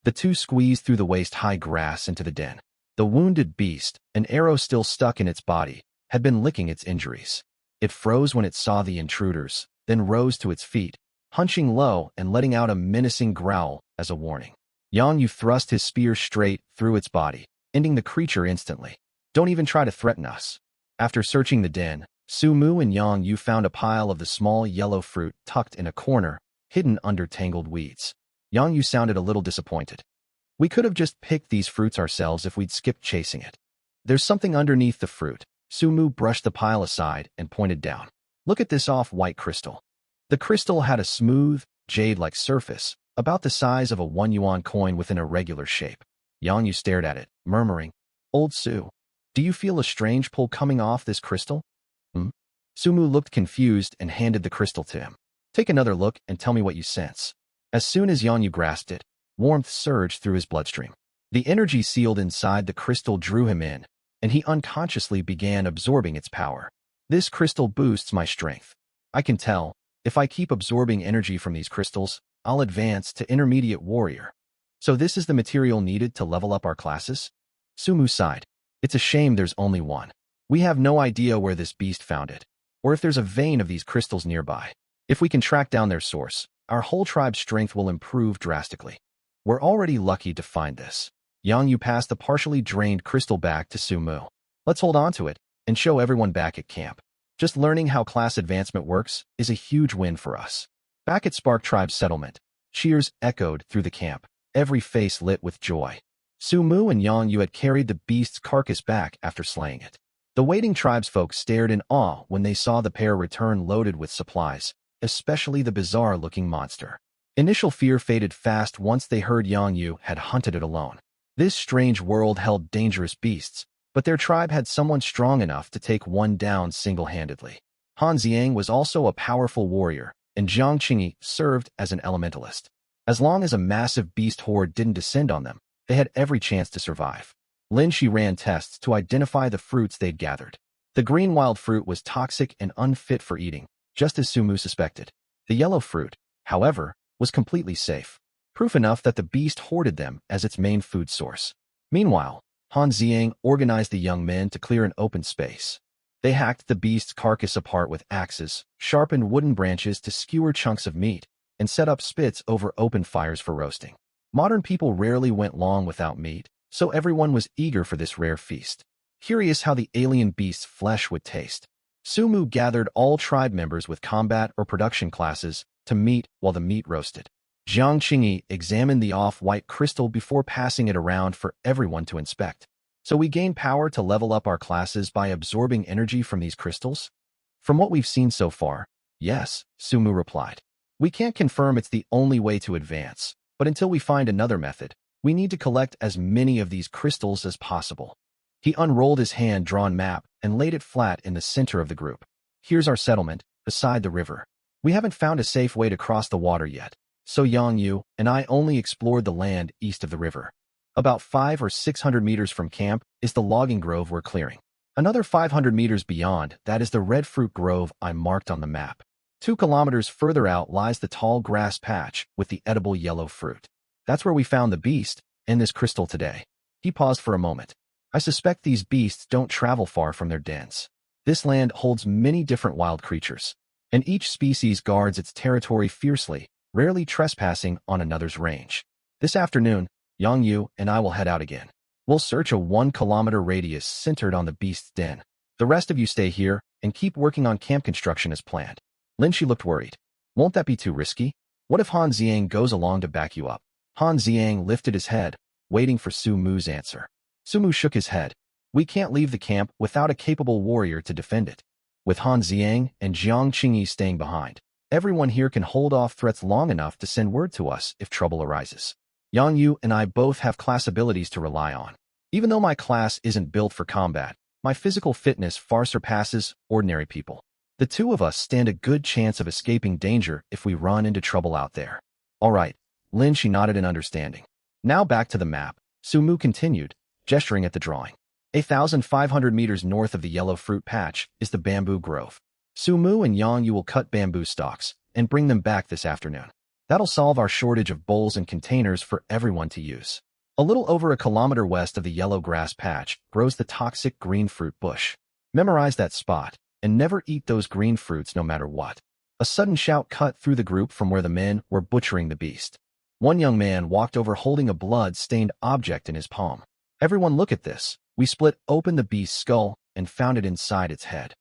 S1: The two squeezed through the waist-high grass into the den. The wounded beast, an arrow still stuck in its body, had been licking its injuries. It froze when it saw the intruders, then rose to its feet, hunching low and letting out a menacing growl as a warning. Yangyu thrust his spear straight through its body, ending the creature instantly. "Don't even try to threaten us." After searching the den, Sumu and Yangyu found a pile of the small yellow fruit tucked in a corner, hidden under tangled weeds. Yangyu sounded a little disappointed. "We could have just picked these fruits ourselves if we'd skipped chasing it." "There's something underneath the fruit." Sumu brushed the pile aside and pointed down. "Look at this off-white crystal." The crystal had a smooth, jade-like surface, about the size of a 1 yuan coin with an irregular shape. Yangyu stared at it, murmuring, "Old Su, do you feel a strange pull coming off this crystal?" Sumu looked confused and handed the crystal to him. "Take another look and tell me what you sense." As soon as Yangyu grasped it, warmth surged through his bloodstream. The energy sealed inside the crystal drew him in, and he unconsciously began absorbing its power. "This crystal boosts my strength. I can tell, if I keep absorbing energy from these crystals, I'll advance to Intermediate Warrior. So this is the material needed to level up our classes? Sumu sighed. It's a shame there's only one. We have no idea where this beast found it, or if there's a vein of these crystals nearby. If we can track down their source, our whole tribe's strength will improve drastically. We're already lucky to find this. Yang Yu passed the partially drained crystal back to Sumu. Let's hold on to it and show everyone back at camp. Just learning how class advancement works is a huge win for us. Back at Spark Tribe's settlement, cheers echoed through the camp, every face lit with joy. Sumu and Yang Yu had carried the beast's carcass back after slaying it. The waiting tribesfolk stared in awe when they saw the pair return loaded with supplies, especially the bizarre-looking monster. Initial fear faded fast once they heard Yang Yu had hunted it alone. This strange world held dangerous beasts, but their tribe had someone strong enough to take one down single-handedly. Han Xiang was also a powerful warrior, and Jiang Qingyi served as an elementalist. As long as a massive beast horde didn't descend on them, they had every chance to survive. Lin Shi ran tests to identify the fruits they'd gathered. The green wild fruit was toxic and unfit for eating, just as Sumu suspected. The yellow fruit, however, was completely safe, proof enough that the beast hoarded them as its main food source. Meanwhile, Han Xiang organized the young men to clear an open space. They hacked the beast's carcass apart with axes, sharpened wooden branches to skewer chunks of meat, and set up spits over open fires for roasting. Modern people rarely went long without meat, so everyone was eager for this rare feast. Curious how the alien beast's flesh would taste, Sumu gathered all tribe members with combat or production classes to meet while the meat roasted. Jiang Qingyi examined the off-white crystal before passing it around for everyone to inspect. So we gain power to level up our classes by absorbing energy from these crystals? From what we've seen so far, yes, Sumu replied. We can't confirm it's the only way to advance, but until we find another method, we need to collect as many of these crystals as possible. He unrolled his hand-drawn map and laid it flat in the center of the group. Here's our settlement, beside the river. We haven't found a safe way to cross the water yet, so Yang Yu and I only explored the land east of the river. About 500 or 600 meters from camp is the logging grove we're clearing. Another 500 meters beyond, that is the red fruit grove I marked on the map. 2 kilometers further out lies the tall grass patch with the edible yellow fruit. That's where we found the beast and this crystal today. He paused for a moment. I suspect these beasts don't travel far from their dens. This land holds many different wild creatures, and each species guards its territory fiercely, rarely trespassing on another's range. This afternoon, Yang Yu and I will head out again. We'll search a 1-kilometer radius centered on the beast's den. The rest of you stay here and keep working on camp construction as planned. Lin Shi looked worried. Won't that be too risky? What if Han Xiang goes along to back you up? Han Xiang lifted his head, waiting for Sumu's answer. Sumu shook his head. We can't leave the camp without a capable warrior to defend it. With Han Xiang and Jiang Qingyi staying behind, everyone here can hold off threats long enough to send word to us if trouble arises. Yang Yu and I both have class abilities to rely on. Even though my class isn't built for combat, my physical fitness far surpasses ordinary people. The two of us stand a good chance of escaping danger if we run into trouble out there. All right, Lin Shi nodded in understanding. Now back to the map, Sumu continued, gesturing at the drawing. 1,500 meters north of the yellow fruit patch is the bamboo grove. Sumu and Yang Yu will cut bamboo stalks and bring them back this afternoon. That'll solve our shortage of bowls and containers for everyone to use. A little over a kilometer west of the yellow grass patch grows the toxic green fruit bush. Memorize that spot and never eat those green fruits no matter what. A sudden shout cut through the group from where the men were butchering the beast. One young man walked over holding a blood-stained object in his palm. Everyone look at this. We split open the beast's skull and found it inside its head.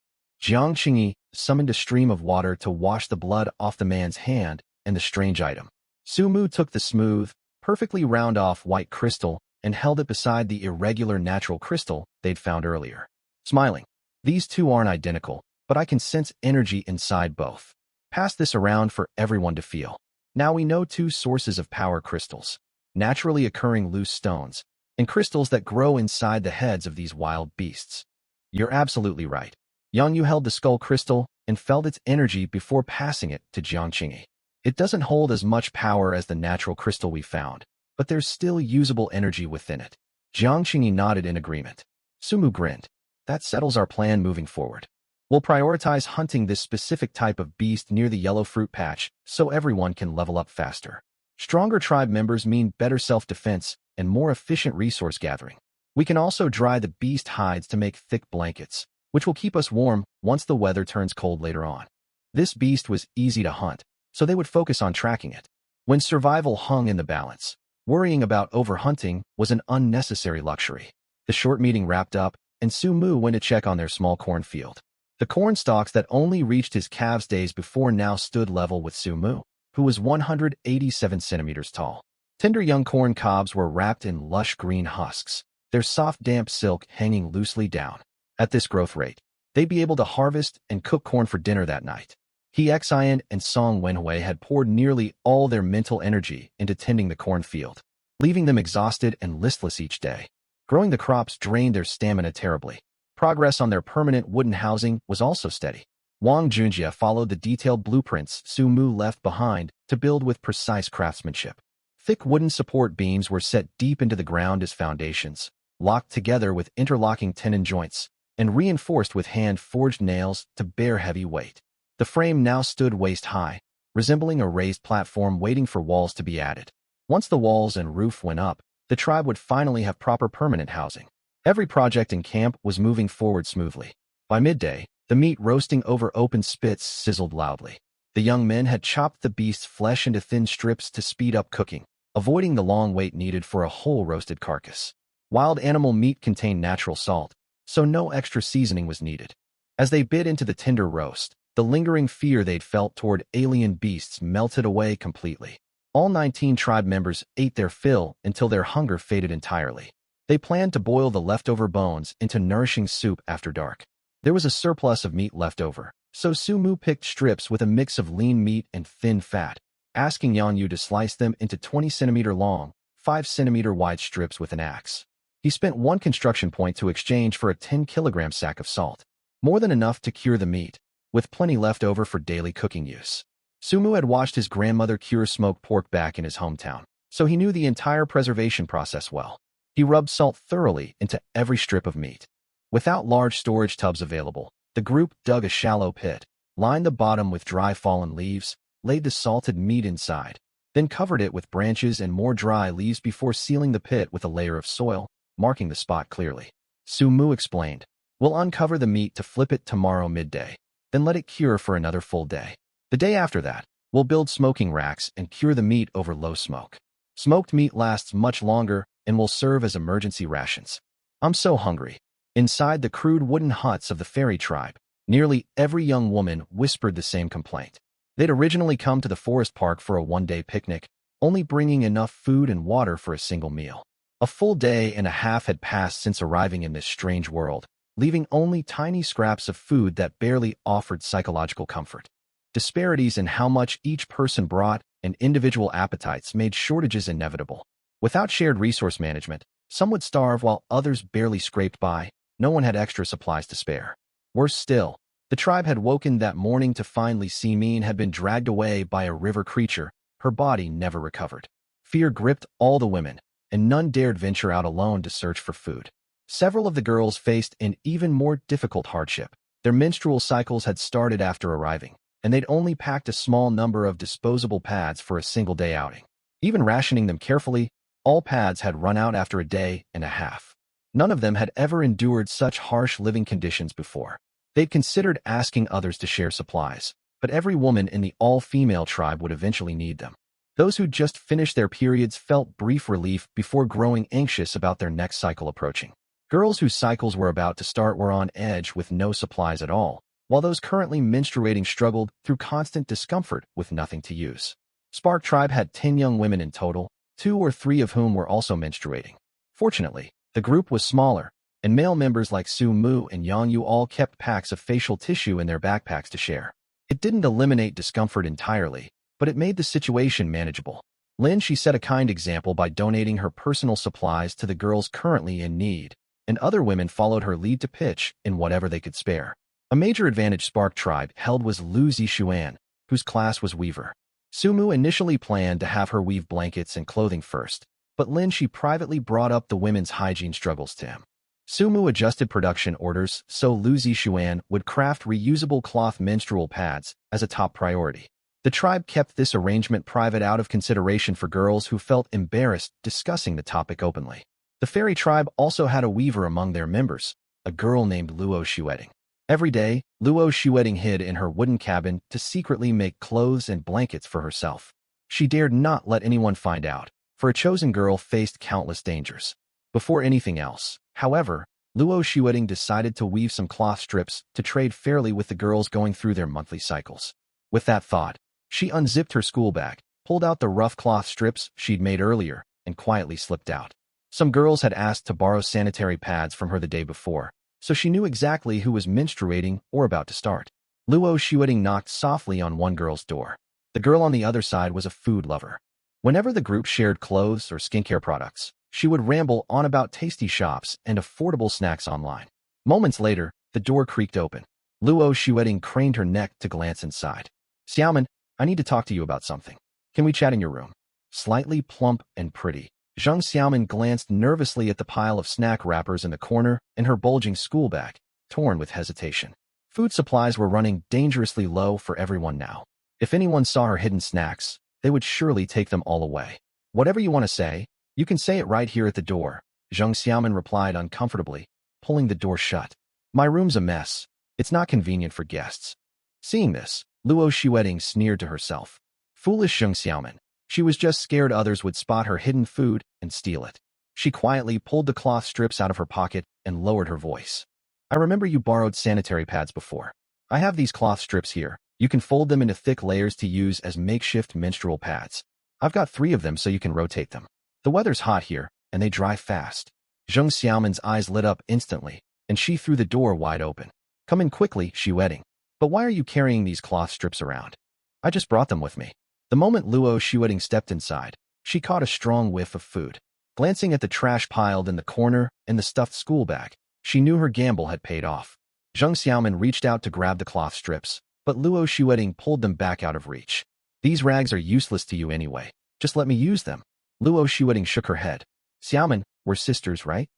S1: Jiang Qingyi summoned a stream of water to wash the blood off the man's hand and the strange item. Sumu took the smooth, perfectly round-off white crystal and held it beside the irregular natural crystal they'd found earlier. Smiling, these two aren't identical, but I can sense energy inside both. Pass this around for everyone to feel. Now we know 2 sources of power crystals, naturally occurring loose stones, and crystals that grow inside the heads of these wild beasts. You're absolutely right. Yang Yu held the skull crystal and felt its energy before passing it to Jiang Qingyi. It doesn't hold as much power as the natural crystal we found, but there's still usable energy within it. Jiang Qingyi nodded in agreement. Sumu grinned. That settles our plan moving forward. We'll prioritize hunting this specific type of beast near the yellow fruit patch so everyone can level up faster. Stronger tribe members mean better self-defense and more efficient resource gathering. We can also dry the beast hides to make thick blankets, which will keep us warm once the weather turns cold later on. This beast was easy to hunt, so they would focus on tracking it. When survival hung in the balance, worrying about overhunting was an unnecessary luxury. The short meeting wrapped up, and Sumu went to check on their small cornfield. The corn stalks that only reached his calves days before now stood level with Sumu, who was 187 centimeters tall. Tender young corn cobs were wrapped in lush green husks, their soft damp silk hanging loosely down. At this growth rate, they'd be able to harvest and cook corn for dinner that night. He Xian and Song Wenhui had poured nearly all their mental energy into tending the cornfield, leaving them exhausted and listless each day. Growing the crops drained their stamina terribly. Progress on their permanent wooden housing was also steady. Wang Junjie followed the detailed blueprints Sumu left behind to build with precise craftsmanship. Thick wooden support beams were set deep into the ground as foundations, locked together with interlocking tenon joints, and reinforced with hand-forged nails to bear heavy weight. The frame now stood waist-high, resembling a raised platform waiting for walls to be added. Once the walls and roof went up, the tribe would finally have proper permanent housing. Every project in camp was moving forward smoothly. By midday, the meat roasting over open spits sizzled loudly. The young men had chopped the beast's flesh into thin strips to speed up cooking, avoiding the long wait needed for a whole roasted carcass. Wild animal meat contained natural salt, so no extra seasoning was needed. As they bit into the tender roast, the lingering fear they'd felt toward alien beasts melted away completely. All 19 tribe members ate their fill until their hunger faded entirely. They planned to boil the leftover bones into nourishing soup after dark. There was a surplus of meat left over, so Sumu picked strips with a mix of lean meat and thin fat, asking Yang Yu to slice them into 20-centimeter long, 5-centimeter wide strips with an axe. He spent 1 construction point to exchange for a 10-kilogram sack of salt, more than enough to cure the meat, with plenty left over for daily cooking use. Sumu had watched his grandmother cure smoked pork back in his hometown, so he knew the entire preservation process well. He rubbed salt thoroughly into every strip of meat. Without large storage tubs available, the group dug a shallow pit, lined the bottom with dry fallen leaves, laid the salted meat inside, then covered it with branches and more dry leaves before sealing the pit with a layer of soil, marking the spot clearly. Sumu explained, "We'll uncover the meat to flip it tomorrow midday, then let it cure for another full day. The day after that, we'll build smoking racks and cure the meat over low smoke. Smoked meat lasts much longer and will serve as emergency rations. I'm so hungry." Inside the crude wooden huts of the fairy tribe, nearly every young woman whispered the same complaint. They'd originally come to the forest park for a one-day picnic, only bringing enough food and water for a single meal. A full day and a half had passed since arriving in this strange world, leaving only tiny scraps of food that barely offered psychological comfort. Disparities in how much each person brought and individual appetites made shortages inevitable. Without shared resource management, some would starve while others barely scraped by. No one had extra supplies to spare. Worse still, the tribe had woken that morning to find Li Simin had been dragged away by a river creature, her body never recovered. Fear gripped all the women, and none dared venture out alone to search for food. Several of the girls faced an even more difficult hardship. Their menstrual cycles had started after arriving, and they'd only packed a small number of disposable pads for a single day outing. Even rationing them carefully, all pads had run out after a day and a half. None of them had ever endured such harsh living conditions before. They'd considered asking others to share supplies, but every woman in the all-female tribe would eventually need them. Those who'd just finished their periods felt brief relief before growing anxious about their next cycle approaching. Girls whose cycles were about to start were on edge with no supplies at all, while those currently menstruating struggled through constant discomfort with nothing to use. Spark Tribe had 10 young women in total, 2 or 3 of whom were also menstruating. Fortunately, the group was smaller, and male members like Su Mu and Yang Yu all kept packs of facial tissue in their backpacks to share. It didn't eliminate discomfort entirely, but it made the situation manageable. Lin Shi set a kind example by donating her personal supplies to the girls currently in need, and other women followed her lead to pitch in whatever they could spare. A major advantage Spark Tribe held was Lu Zixuan, whose class was weaver. Sumu initially planned to have her weave blankets and clothing first, but Lin Shi privately brought up the women's hygiene struggles to him. Sumu adjusted production orders so Lu Zixuan would craft reusable cloth menstrual pads as a top priority. The tribe kept this arrangement private out of consideration for girls who felt embarrassed discussing the topic openly. The fairy tribe also had a weaver among their members, a girl named Luo Xueting. Every day, Luo Xueting hid in her wooden cabin to secretly make clothes and blankets for herself. She dared not let anyone find out, for a chosen girl faced countless dangers. Before anything else, however, Luo Xueting decided to weave some cloth strips to trade fairly with the girls going through their monthly cycles. With that thought, she unzipped her school bag, pulled out the rough cloth strips she'd made earlier, and quietly slipped out. Some girls had asked to borrow sanitary pads from her the day before, so she knew exactly who was menstruating or about to start. Luo Xueting knocked softly on one girl's door. The girl on the other side was a food lover. Whenever the group shared clothes or skincare products, she would ramble on about tasty shops and affordable snacks online. Moments later, the door creaked open. Luo Xueting craned her neck to glance inside. "Xiaoman, I need to talk to you about something. Can we chat in your room?" Slightly plump and pretty, Zhang Xiaoman glanced nervously at the pile of snack wrappers in the corner and her bulging school bag, torn with hesitation. Food supplies were running dangerously low for everyone now. If anyone saw her hidden snacks, they would surely take them all away. "Whatever you want to say, you can say it right here at the door," Zhang Xiaoman replied uncomfortably, pulling the door shut. "My room's a mess. It's not convenient for guests." Seeing this, Luo Xueting sneered to herself. Foolish Zhang Xiaoman. She was just scared others would spot her hidden food and steal it. She quietly pulled the cloth strips out of her pocket and lowered her voice. "I remember you borrowed sanitary pads before. I have these cloth strips here. You can fold them into thick layers to use as makeshift menstrual pads. I've got 3 of them so you can rotate them. The weather's hot here, and they dry fast." Zhang Xiaoman's eyes lit up instantly, and she threw the door wide open. "Come in quickly, Xueting. But why are you carrying these cloth strips around?" "I just brought them with me." The moment Luo Xueting stepped inside, she caught a strong whiff of food. Glancing at the trash piled in the corner and the stuffed school bag, she knew her gamble had paid off. Zhang Xiaoman reached out to grab the cloth strips, but Luo Xueting pulled them back out of reach. "These rags are useless to you anyway. Just let me use them." Luo Xueting shook her head. "Xiaoman, we're sisters, right?"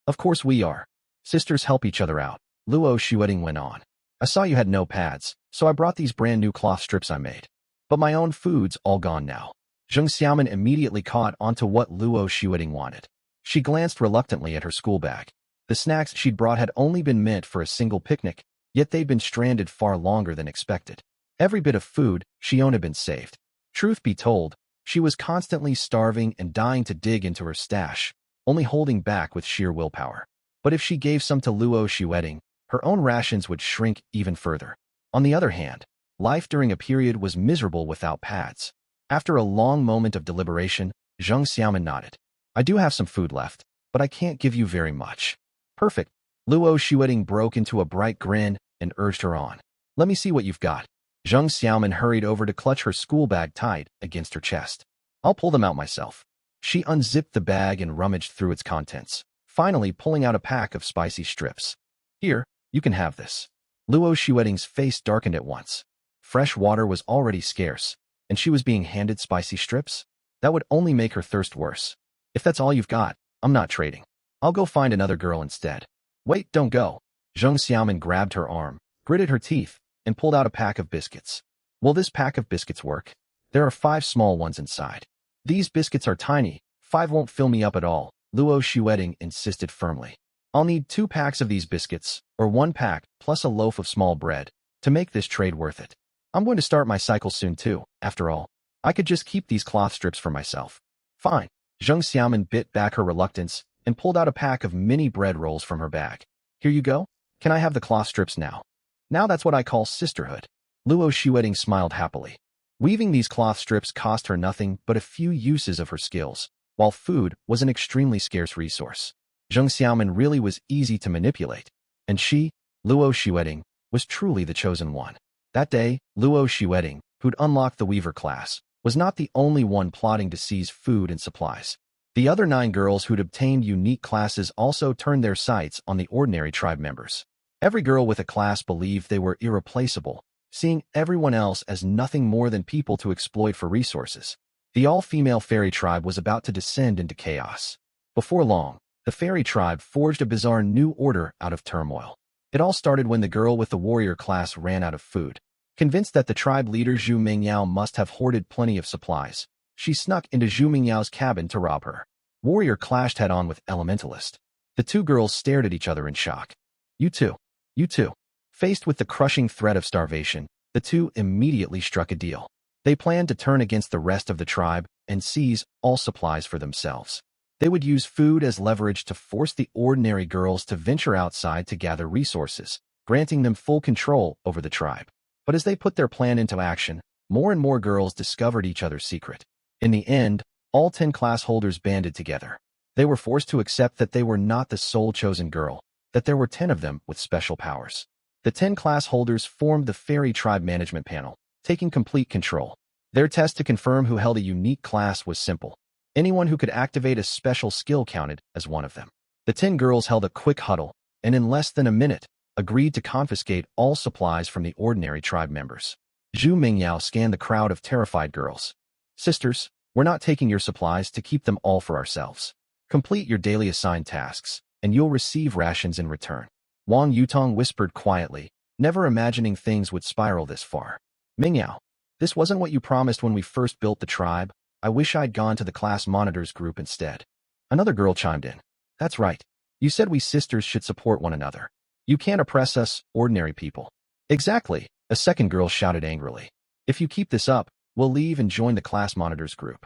S1: "Of course we are. Sisters help each other out," Luo Xueting went on. "I saw you had no pads, so I brought these brand new cloth strips I made. But my own food's all gone now." Zhang Xiaoman immediately caught onto what Luo Xueting wanted. She glanced reluctantly at her school bag. The snacks she'd brought had only been meant for a single picnic, yet they'd been stranded far longer than expected. Every bit of food she owned had been saved. Truth be told, she was constantly starving and dying to dig into her stash, only holding back with sheer willpower. But if she gave some to Luo Xueting, her own rations would shrink even further. On the other hand, life during a period was miserable without pads. After a long moment of deliberation, Zhang Xiaoman nodded. "I do have some food left, but I can't give you very much." "Perfect." Luo Xueting broke into a bright grin and urged her on. "Let me see what you've got." Zhang Xiaoman hurried over to clutch her school bag tight against her chest. "I'll pull them out myself." She unzipped the bag and rummaged through its contents, finally pulling out a pack of spicy strips. "Here, you can have this." Luo Xueting's face darkened at once. Fresh water was already scarce, and she was being handed spicy strips? That would only make her thirst worse. "If that's all you've got, I'm not trading. I'll go find another girl instead." "Wait, don't go." Zhang Xiaoman grabbed her arm, gritted her teeth, and pulled out a pack of biscuits. "Will this pack of biscuits work? There are 5 small ones inside." "These biscuits are tiny. 5 won't fill me up at all," Luo Xueting insisted firmly. "I'll need 2 packs of these biscuits, or 1 pack plus a loaf of small bread, to make this trade worth it. I'm going to start my cycle soon too, after all. I could just keep these cloth strips for myself." "Fine." Zhang Xiaoman bit back her reluctance and pulled out a pack of mini bread rolls from her bag. "Here you go. Can I have the cloth strips now?" "Now that's what I call sisterhood." Luo Xueting smiled happily. Weaving these cloth strips cost her nothing but a few uses of her skills, while food was an extremely scarce resource. Zhang Xiaoman really was easy to manipulate, and she, Luo Xueting, was truly the chosen one. That day, Luo Xueting, who'd unlocked the Weaver class, was not the only one plotting to seize food and supplies. The other 9 girls who'd obtained unique classes also turned their sights on the ordinary tribe members. Every girl with a class believed they were irreplaceable, seeing everyone else as nothing more than people to exploit for resources. The all-female fairy tribe was about to descend into chaos. Before long, The fairy tribe forged a bizarre new order out of turmoil. It all started when the girl with the warrior class ran out of food. Convinced that the tribe leader Zhu Mingyao must have hoarded plenty of supplies, she snuck into Zhu Mingyao's cabin to rob her. Warrior clashed head-on with Elementalist. The two girls stared at each other in shock. You too. You too. Faced with the crushing threat of starvation, the two immediately struck a deal. They planned to turn against the rest of the tribe and seize all supplies for themselves. They would use food as leverage to force the ordinary girls to venture outside to gather resources, granting them full control over the tribe. But as they put their plan into action, more and more girls discovered each other's secret. In the end, all 10 class holders banded together. They were forced to accept that they were not the sole chosen girl, that there were 10 of them with special powers. The 10 class holders formed the Fairy Tribe Management Panel, taking complete control. Their test to confirm who held a unique class was simple. Anyone who could activate a special skill counted as one of them. The 10 girls held a quick huddle, and in less than a minute, agreed to confiscate all supplies from the ordinary tribe members. Zhu Mingyao scanned the crowd of terrified girls. Sisters, we're not taking your supplies to keep them all for ourselves. Complete your daily assigned tasks, and you'll receive rations in return. Wang Yutong whispered quietly, never imagining things would spiral this far. Mingyao, this wasn't what you promised when we first built the tribe. I wish I'd gone to the class monitors group instead. Another girl chimed in. That's right. You said we sisters should support one another. You can't oppress us, ordinary people. Exactly, a second girl shouted angrily. If you keep this up, we'll leave and join the class monitors group.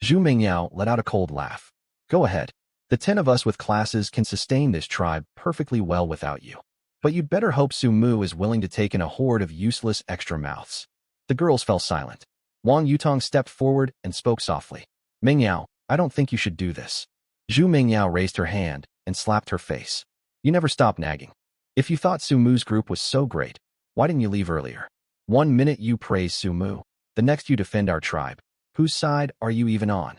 S1: Zhu Mingyao let out a cold laugh. Go ahead. The 10 of us with classes can sustain this tribe perfectly well without you. But you'd better hope Su Mu is willing to take in a horde of useless extra mouths. The girls fell silent. Wang Yutong stepped forward and spoke softly. Mingyao, I don't think you should do this. Zhu Mingyao raised her hand and slapped her face. You never stop nagging. If you thought Su Mu's group was so great, why didn't you leave earlier? 1 minute you praise Su Mu, the next you defend our tribe. Whose side are you even on?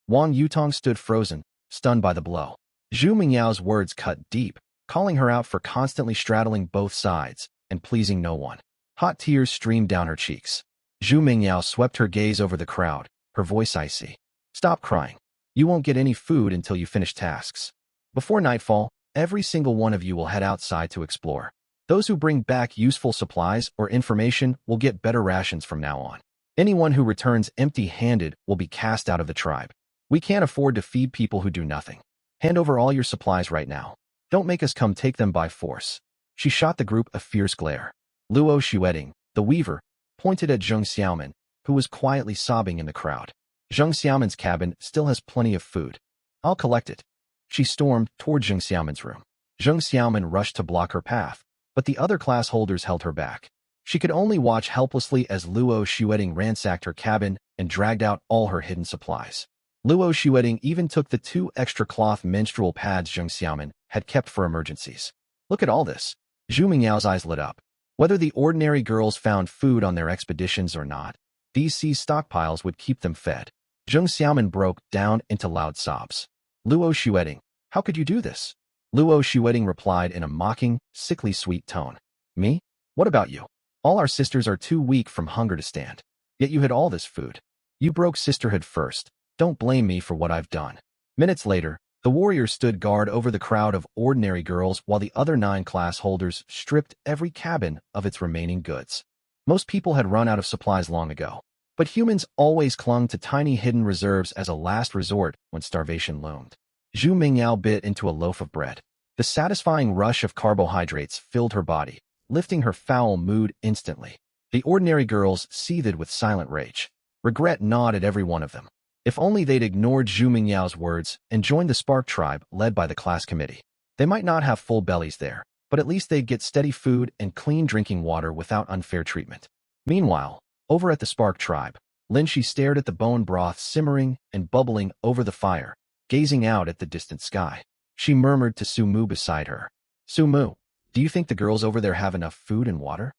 S1: Wang Yutong stood frozen, stunned by the blow. Zhu Mingyao's words cut deep, calling her out for constantly straddling both sides and pleasing no one. Hot tears streamed down her cheeks. Zhu Mingyao swept her gaze over the crowd, her voice icy. Stop crying. You won't get any food until you finish tasks. Before nightfall, every single one of you will head outside to explore. Those who bring back useful supplies or information will get better rations from now on. Anyone who returns empty-handed will be cast out of the tribe. We can't afford to feed people who do nothing. Hand over all your supplies right now. Don't make us come take them by force. She shot the group a fierce glare. Luo Xueding, the weaver, pointed at Zheng Xiaoman, who was quietly sobbing in the crowd. Zheng Xiaoman's cabin still has plenty of food. I'll collect it. She stormed toward Zheng Xiaoman's room. Zheng Xiaoman rushed to block her path, but the other class holders held her back. She could only watch helplessly as Luo Xueding ransacked her cabin and dragged out all her hidden supplies. Luo Xueding even took the 2 extra cloth menstrual pads Zheng Xiaoman had kept for emergencies. Look at all this. Zhu Mingyao's eyes lit up. Whether the ordinary girls found food on their expeditions or not, these seized stockpiles would keep them fed. Zheng Xiaoman broke down into loud sobs. Luo Xueding, how could you do this? Luo Xueding replied in a mocking, sickly sweet tone. Me? What about you? All our sisters are too weak from hunger to stand. Yet you had all this food. You broke sisterhood first. Don't blame me for what I've done. Minutes later, the warriors stood guard over the crowd of ordinary girls while the other 9 class holders stripped every cabin of its remaining goods. Most people had run out of supplies long ago, but humans always clung to tiny hidden reserves as a last resort when starvation loomed. Zhu Mingyao bit into a loaf of bread. The satisfying rush of carbohydrates filled her body, lifting her foul mood instantly. The ordinary girls seethed with silent rage. Regret gnawed at every one of them. If only they'd ignored Zhu Mingyao's words and joined the Spark Tribe led by the class committee. They might not have full bellies there, but at least they'd get steady food and clean drinking water without unfair treatment. Meanwhile, over at the Spark Tribe, Linshi stared at the bone broth simmering and bubbling over the fire, gazing out at the distant sky. She murmured to Su Mu beside her. Su Mu, do you think the girls over there have enough food and water?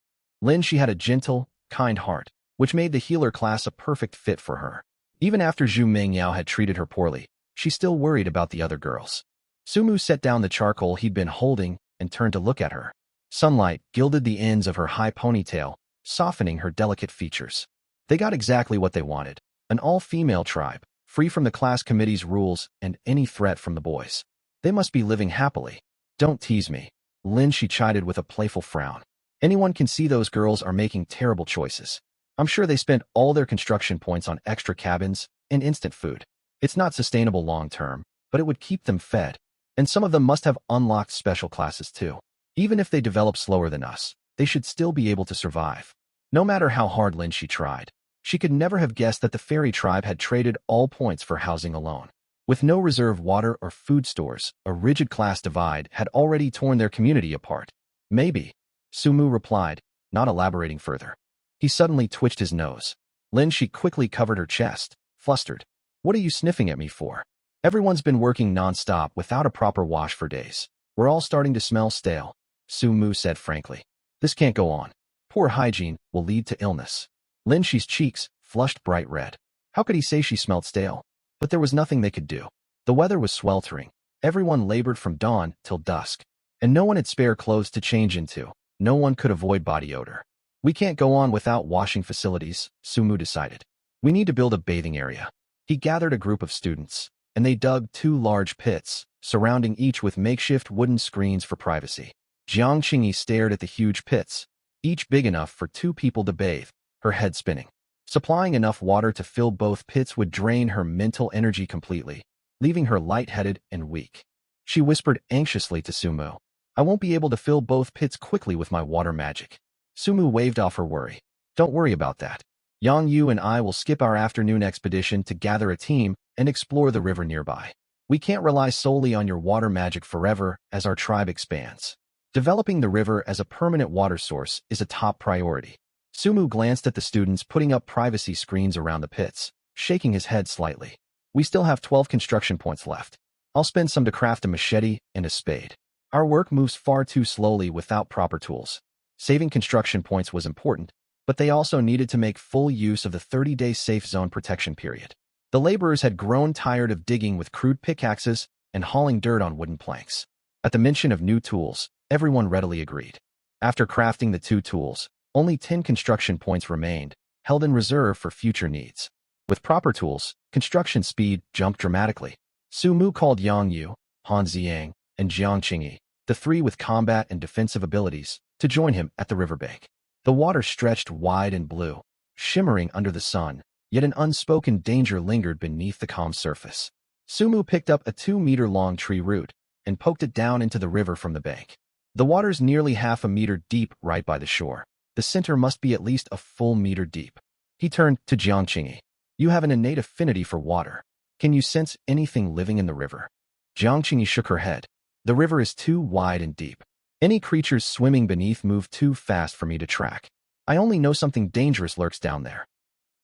S1: Linshi had a gentle, kind heart, which made the healer class a perfect fit for her. Even after Zhu Mingyao had treated her poorly, she still worried about the other girls. Su Mu set down the charcoal he'd been holding and turned to look at her. Sunlight gilded the ends of her high ponytail, softening her delicate features. They got exactly what they wanted, an all-female tribe, free from the class committee's rules and any threat from the boys. They must be living happily. Don't tease me, Lin, she chided with a playful frown. Anyone can see those girls are making terrible choices. I'm sure they spent all their construction points on extra cabins and instant food. It's not sustainable long term, but it would keep them fed. And some of them must have unlocked special classes too. Even if they develop slower than us, they should still be able to survive. No matter how hard Lin she tried, she could never have guessed that the fairy tribe had traded all points for housing alone. With no reserve water or food stores, a rigid class divide had already torn their community apart. Maybe, Sumu replied, not elaborating further. He suddenly twitched his nose. Lin she quickly covered her chest, flustered. What are you sniffing at me for? Everyone's been working non-stop without a proper wash for days. We're all starting to smell stale, Sumu said frankly. This can't go on. Poor hygiene will lead to illness. Lin she's cheeks flushed bright red. How could he say she smelled stale? But there was nothing they could do. The weather was sweltering. Everyone labored from dawn till dusk. And no one had spare clothes to change into. No one could avoid body odor. We can't go on without washing facilities, Sumu decided. We need to build a bathing area. He gathered a group of students, and they dug 2 large pits, surrounding each with makeshift wooden screens for privacy. Jiang Qingyi stared at the huge pits, each big enough for 2 people to bathe, her head spinning. Supplying enough water to fill both pits would drain her mental energy completely, leaving her lightheaded and weak. She whispered anxiously to Sumu, I won't be able to fill both pits quickly with my water magic. Sumu waved off her worry. Don't worry about that. Yang Yu and I will skip our afternoon expedition to gather a team and explore the river nearby. We can't rely solely on your water magic forever as our tribe expands. Developing the river as a permanent water source is a top priority. Sumu glanced at the students putting up privacy screens around the pits, shaking his head slightly. We still have 12 construction points left. I'll spend some to craft a machete and a spade. Our work moves far too slowly without proper tools. Saving construction points was important, but they also needed to make full use of the 30-day safe zone protection period. The laborers had grown tired of digging with crude pickaxes and hauling dirt on wooden planks. At the mention of new tools, everyone readily agreed. After crafting the 2 tools, only 10 construction points remained, held in reserve for future needs. With proper tools, construction speed jumped dramatically. Sumu called Yang Yu, Han Ziyang, and Jiang Qingyi, the 3 with combat and defensive abilities, to join him at the riverbank. The water stretched wide and blue, shimmering under the sun, yet an unspoken danger lingered beneath the calm surface. Sumu picked up a 2-meter-long tree root and poked it down into the river from the bank. The water's nearly half a meter deep right by the shore. The center must be at least a full meter deep. He turned to Jiang Qingyi. You have an innate affinity for water. Can you sense anything living in the river? Jiang Qingyi shook her head. The river is too wide and deep. Any creatures swimming beneath move too fast for me to track. I only know something dangerous lurks down there.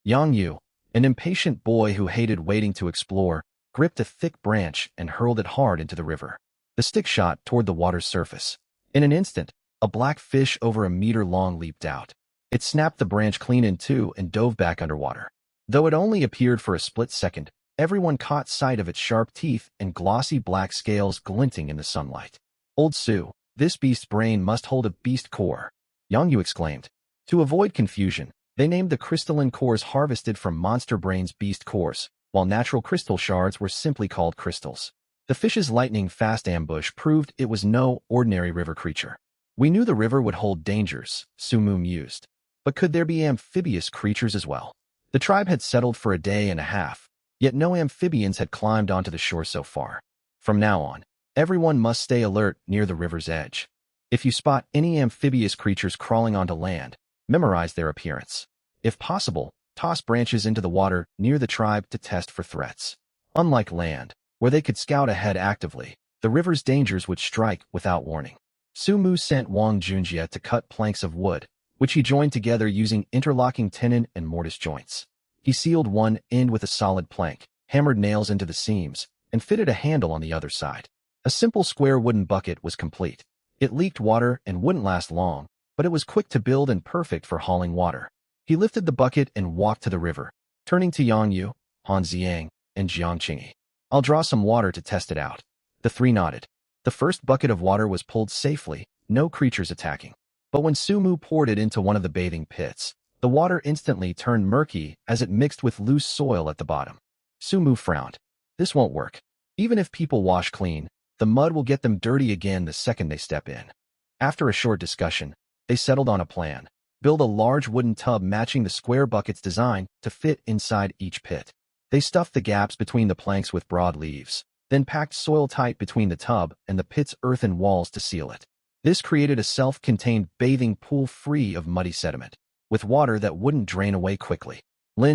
S1: Yang Yu, an impatient boy who hated waiting to explore, gripped a thick branch and hurled it hard into the river. The stick shot toward the water's surface. In an instant, a black fish over a meter long leaped out. It snapped the branch clean in 2 and dove back underwater. Though it only appeared for a split second, everyone caught sight of its sharp teeth and glossy black scales glinting in the sunlight. Old Su, this beast's brain must hold a beast core, Yang Yu exclaimed. To avoid confusion, they named the crystalline cores harvested from Monster Brain's beast cores, while natural crystal shards were simply called crystals. The fish's lightning-fast ambush proved it was no ordinary river creature. We knew the river would hold dangers, Sumu mused. But could there be amphibious creatures as well? The tribe had settled for a day and a half, yet no amphibians had climbed onto the shore so far. From now on, everyone must stay alert near the river's edge. If you spot any amphibious creatures crawling onto land, memorize their appearance. If possible, toss branches into the water near the tribe to test for threats. Unlike land, where they could scout ahead actively, the river's dangers would strike without warning. Sumu sent Wang Junjie to cut planks of wood, which he joined together using interlocking tenon and mortise joints. He sealed one end with a solid plank, hammered nails into the seams, and fitted a handle on the other side. A simple square wooden bucket was complete. It leaked water and wouldn't last long, but it was quick to build and perfect for hauling water. He lifted the bucket and walked to the river, turning to Yang Yu, Han Ziyang, and Jiang Qingyi. I'll draw some water to test it out. The 3 nodded. The first bucket of water was pulled safely, no creatures attacking. But when Sumu poured it into one of the bathing pits, the water instantly turned murky as it mixed with loose soil at the bottom. Sumu frowned. This won't work. Even if people wash clean, The mud will get them dirty again the second they step in. After a short discussion, they settled on a plan. Build a large wooden tub matching the square bucket's design to fit inside each pit. They stuffed the gaps between the planks with broad leaves, then packed soil tight between the tub and the pit's earthen walls to seal it. This created a self-contained bathing pool free of muddy sediment, with water that wouldn't drain away quickly.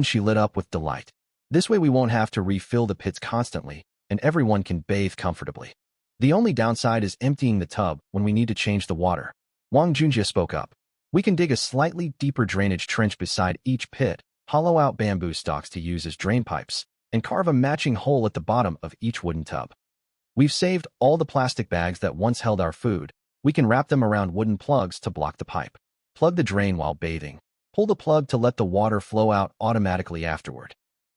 S1: She lit up with delight. This way we won't have to refill the pits constantly, and everyone can bathe comfortably. The only downside is emptying the tub when we need to change the water. Wang Junjie spoke up. We can dig a slightly deeper drainage trench beside each pit, hollow out bamboo stalks to use as drain pipes, and carve a matching hole at the bottom of each wooden tub. We've saved all the plastic bags that once held our food. We can wrap them around wooden plugs to block the pipe. Plug the drain while bathing. Pull the plug to let the water flow out automatically afterward.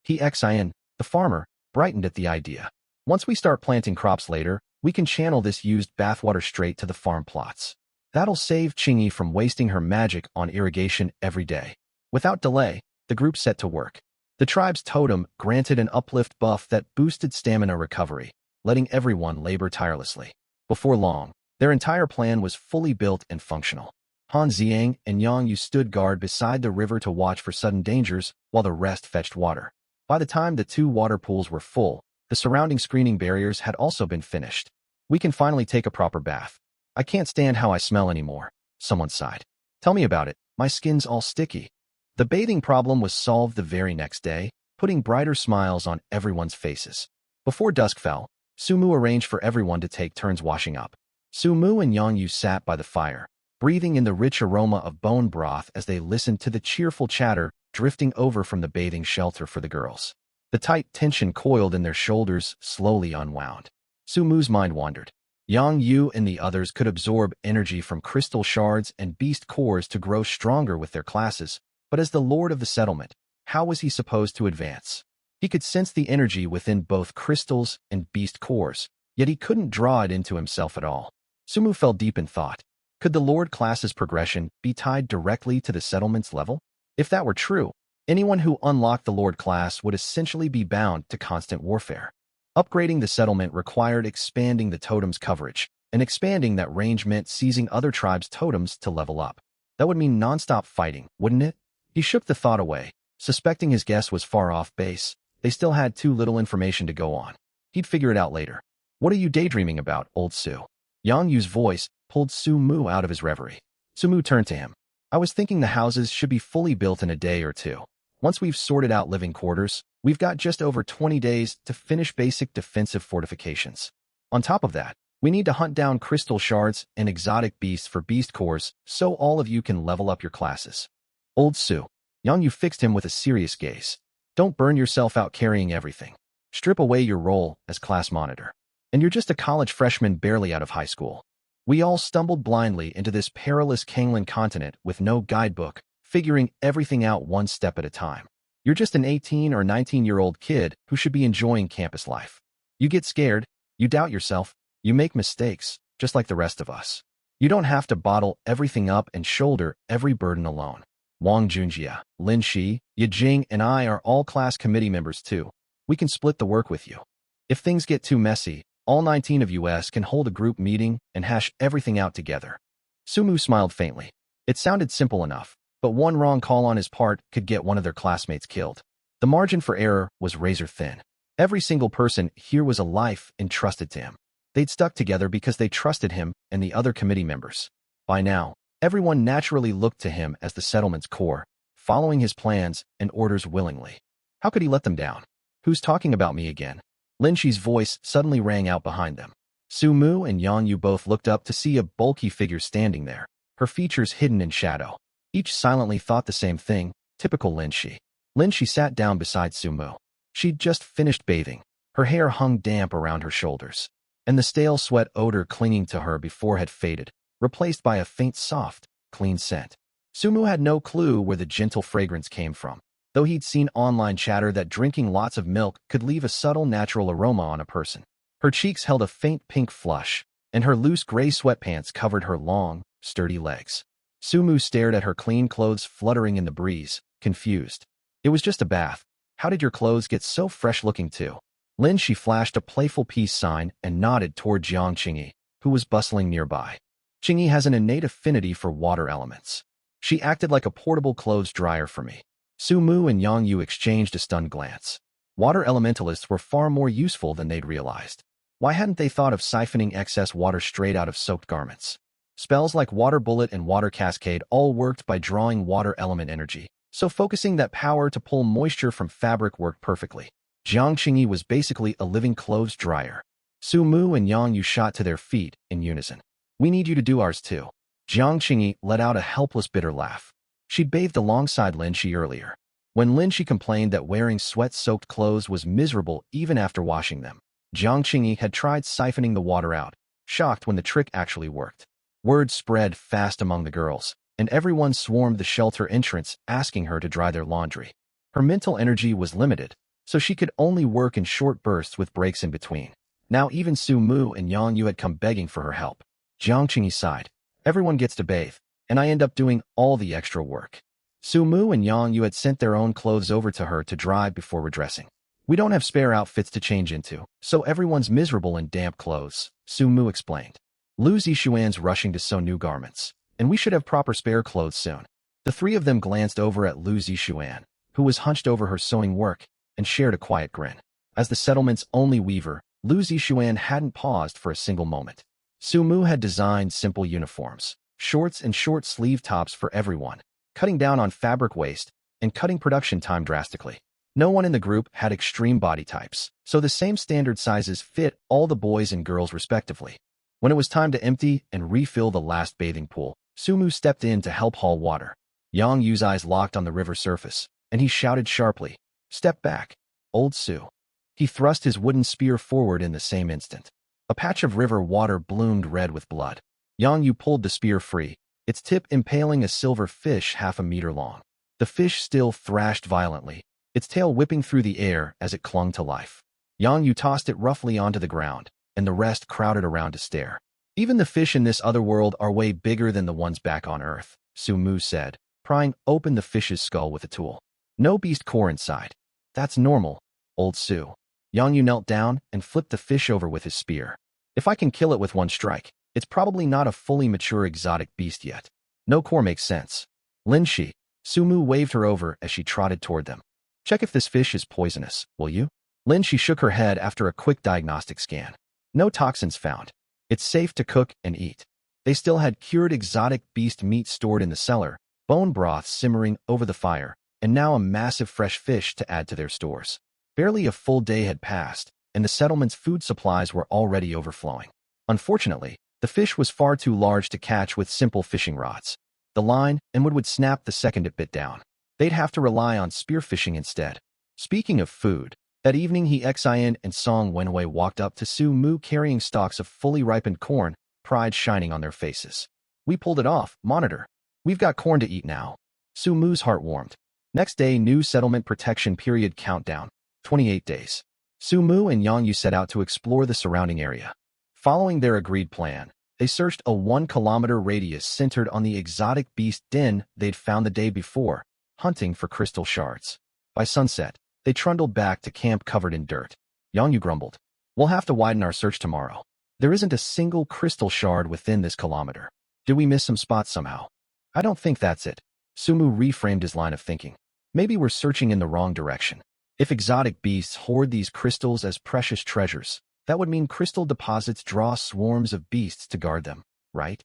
S1: Xin, the farmer, brightened at the idea. Once we start planting crops later, we can channel this used bathwater straight to the farm plots. That'll save Qingyi from wasting her magic on irrigation every day. Without delay, the group set to work. The tribe's totem granted an uplift buff that boosted stamina recovery, letting everyone labor tirelessly. Before long, their entire plan was fully built and functional. Han Xiang and Yang Yu stood guard beside the river to watch for sudden dangers while the rest fetched water. By the time the 2 water pools were full, the surrounding screening barriers had also been finished. We can finally take a proper bath. I can't stand how I smell anymore, someone sighed. Tell me about it, my skin's all sticky. The bathing problem was solved the very next day, putting brighter smiles on everyone's faces. Before dusk fell, Sumu arranged for everyone to take turns washing up. Sumu and Yang Yu sat by the fire, breathing in the rich aroma of bone broth as they listened to the cheerful chatter drifting over from the bathing shelter for the girls. The tight tension coiled in their shoulders slowly unwound. Sumu's mind wandered. Yang Yu and the others could absorb energy from crystal shards and beast cores to grow stronger with their classes, but as the lord of the settlement, how was he supposed to advance? He could sense the energy within both crystals and beast cores, yet he couldn't draw it into himself at all. Sumu fell deep in thought. Could the lord class's progression be tied directly to the settlement's level? If that were true, anyone who unlocked the lord class would essentially be bound to constant warfare. Upgrading the settlement required expanding the totem's coverage, and expanding that range meant seizing other tribes' totems to level up. That would mean non-stop fighting, wouldn't it? He shook the thought away, suspecting his guess was far off base. They still had too little information to go on. He'd figure it out later. What are you daydreaming about, old Su? Yang Yu's voice pulled Sumu out of his reverie. Sumu turned to him. I was thinking the houses should be fully built in a day or two. Once we've sorted out living quarters, we've got just over 20 days to finish basic defensive fortifications. On top of that, we need to hunt down crystal shards and exotic beasts for beast cores so all of you can level up your classes. Old Su. Yang Yu fixed him with a serious gaze. Don't burn yourself out carrying everything. Strip away your role as class monitor. And you're just a college freshman barely out of high school. We all stumbled blindly into this perilous Kanglan continent with no guidebook, figuring everything out one step at a time. You're just an 18 or 19-year-old kid who should be enjoying campus life. You get scared, you doubt yourself, you make mistakes, just like the rest of us. You don't have to bottle everything up and shoulder every burden alone. Wang Junjie, Lin Shi, Ye Jing, and I are all class committee members too. We can split the work with you. If things get too messy, all 19 of us can hold a group meeting and hash everything out together. Sumu smiled faintly. It sounded simple enough, but one wrong call on his part could get one of their classmates killed. The margin for error was razor thin. Every single person here was a life entrusted to him. They'd stuck together because they trusted him and the other committee members. By now, everyone naturally looked to him as the settlement's core, following his plans and orders willingly. How could he let them down? Who's talking about me again? Lin Shi's voice suddenly rang out behind them. Sumu and Yang Yu both looked up to see a bulky figure standing there, her features hidden in shadow. Each silently thought the same thing, typical Lin Shi. Lin Shi sat down beside Sumu. She'd just finished bathing. Her hair hung damp around her shoulders, and the stale sweat odor clinging to her before had faded, replaced by a faint soft, clean scent. Sumu had no clue where the gentle fragrance came from, though he'd seen online chatter that drinking lots of milk could leave a subtle natural aroma on a person. Her cheeks held a faint pink flush, and her loose gray sweatpants covered her long, sturdy legs. Sumu stared at her clean clothes fluttering in the breeze, confused. It was just a bath. How did your clothes get so fresh-looking too? Lin Shi flashed a playful peace sign and nodded toward Jiang Qingyi, who was bustling nearby. Qingyi has an innate affinity for water elements. She acted like a portable clothes dryer for me. Su Mu and Yang Yu exchanged a stunned glance. Water elementalists were far more useful than they'd realized. Why hadn't they thought of siphoning excess water straight out of soaked garments? Spells like Water Bullet and Water Cascade all worked by drawing water element energy, so focusing that power to pull moisture from fabric worked perfectly. Jiang Qingyi was basically a living clothes dryer. Su Mu and Yang Yu shot to their feet in unison. We need you to do ours too. Jiang Qingyi let out a helpless bitter laugh. She'd bathed alongside Lin Shi earlier. When Lin Shi complained that wearing sweat-soaked clothes was miserable even after washing them, Jiang Qingyi had tried siphoning the water out, shocked when the trick actually worked. Word spread fast among the girls, and everyone swarmed the shelter entrance asking her to dry their laundry. Her mental energy was limited, so she could only work in short bursts with breaks in between. Now even Su Mu and Yang Yu had come begging for her help. Jiang Qingyi sighed. Everyone gets to bathe, and I end up doing all the extra work. Su Mu and Yang Yu had sent their own clothes over to her to dry before redressing. We don't have spare outfits to change into, so everyone's miserable in damp clothes, Su Mu explained. Lu Zixuan's rushing to sew new garments, and we should have proper spare clothes soon. The three of them glanced over at Lu Zixuan, who was hunched over her sewing work, and shared a quiet grin. As the settlement's only weaver, Lu Zixuan hadn't paused for a single moment. Su Mu had designed simple uniforms, shorts and short sleeve tops for everyone, cutting down on fabric waste and cutting production time drastically. No one in the group had extreme body types, so the same standard sizes fit all the boys and girls respectively. When it was time to empty and refill the last bathing pool, Su Mu stepped in to help haul water. Yang Yu's eyes locked on the river surface, and he shouted sharply, "Step back, old Su." He thrust his wooden spear forward in the same instant. A patch of river water bloomed red with blood. Yang Yu pulled the spear free, its tip impaling a silver fish 1/2 meter long. The fish still thrashed violently, its tail whipping through the air as it clung to life. Yang Yu tossed it roughly onto the ground, and the rest crowded around to stare. Even the fish in this other world are way bigger than the ones back on Earth, Su Mu said, prying open the fish's skull with a tool. No beast core inside. That's normal, old Su. Yang Yu knelt down and flipped the fish over with his spear. If I can kill it with one strike, it's probably not a fully mature exotic beast yet. No core makes sense. Lin Shi, Su Mu waved her over as she trotted toward them. Check if this fish is poisonous, will you? Lin Shi shook her head after a quick diagnostic scan. No toxins found. It's safe to cook and eat. They still had cured exotic beast meat stored in the cellar, bone broth simmering over the fire, and now a massive fresh fish to add to their stores. Barely a full day had passed, and the settlement's food supplies were already overflowing. Unfortunately, the fish was far too large to catch with simple fishing rods. The line and wood would snap the second it bit down. They'd have to rely on spearfishing instead. Speaking of food, that evening Xin and Song Wenwei walked up to Su Mu carrying stalks of fully ripened corn, pride shining on their faces. We pulled it off, monitor. We've got corn to eat now. Su Mu's heart warmed. Next day, new settlement protection period countdown. 28 days. Su Mu and Yang Yu set out to explore the surrounding area. Following their agreed plan, they searched a 1-kilometer radius centered on the exotic beast den they'd found the day before, hunting for crystal shards. By sunset, they trundled back to camp covered in dirt. Yang Yu grumbled. We'll have to widen our search tomorrow. There isn't a single crystal shard within this kilometer. Did we miss some spots somehow? I don't think that's it. Su Mu reframed his line of thinking. Maybe we're searching in the wrong direction. If exotic beasts hoard these crystals as precious treasures, that would mean crystal deposits draw swarms of beasts to guard them, right?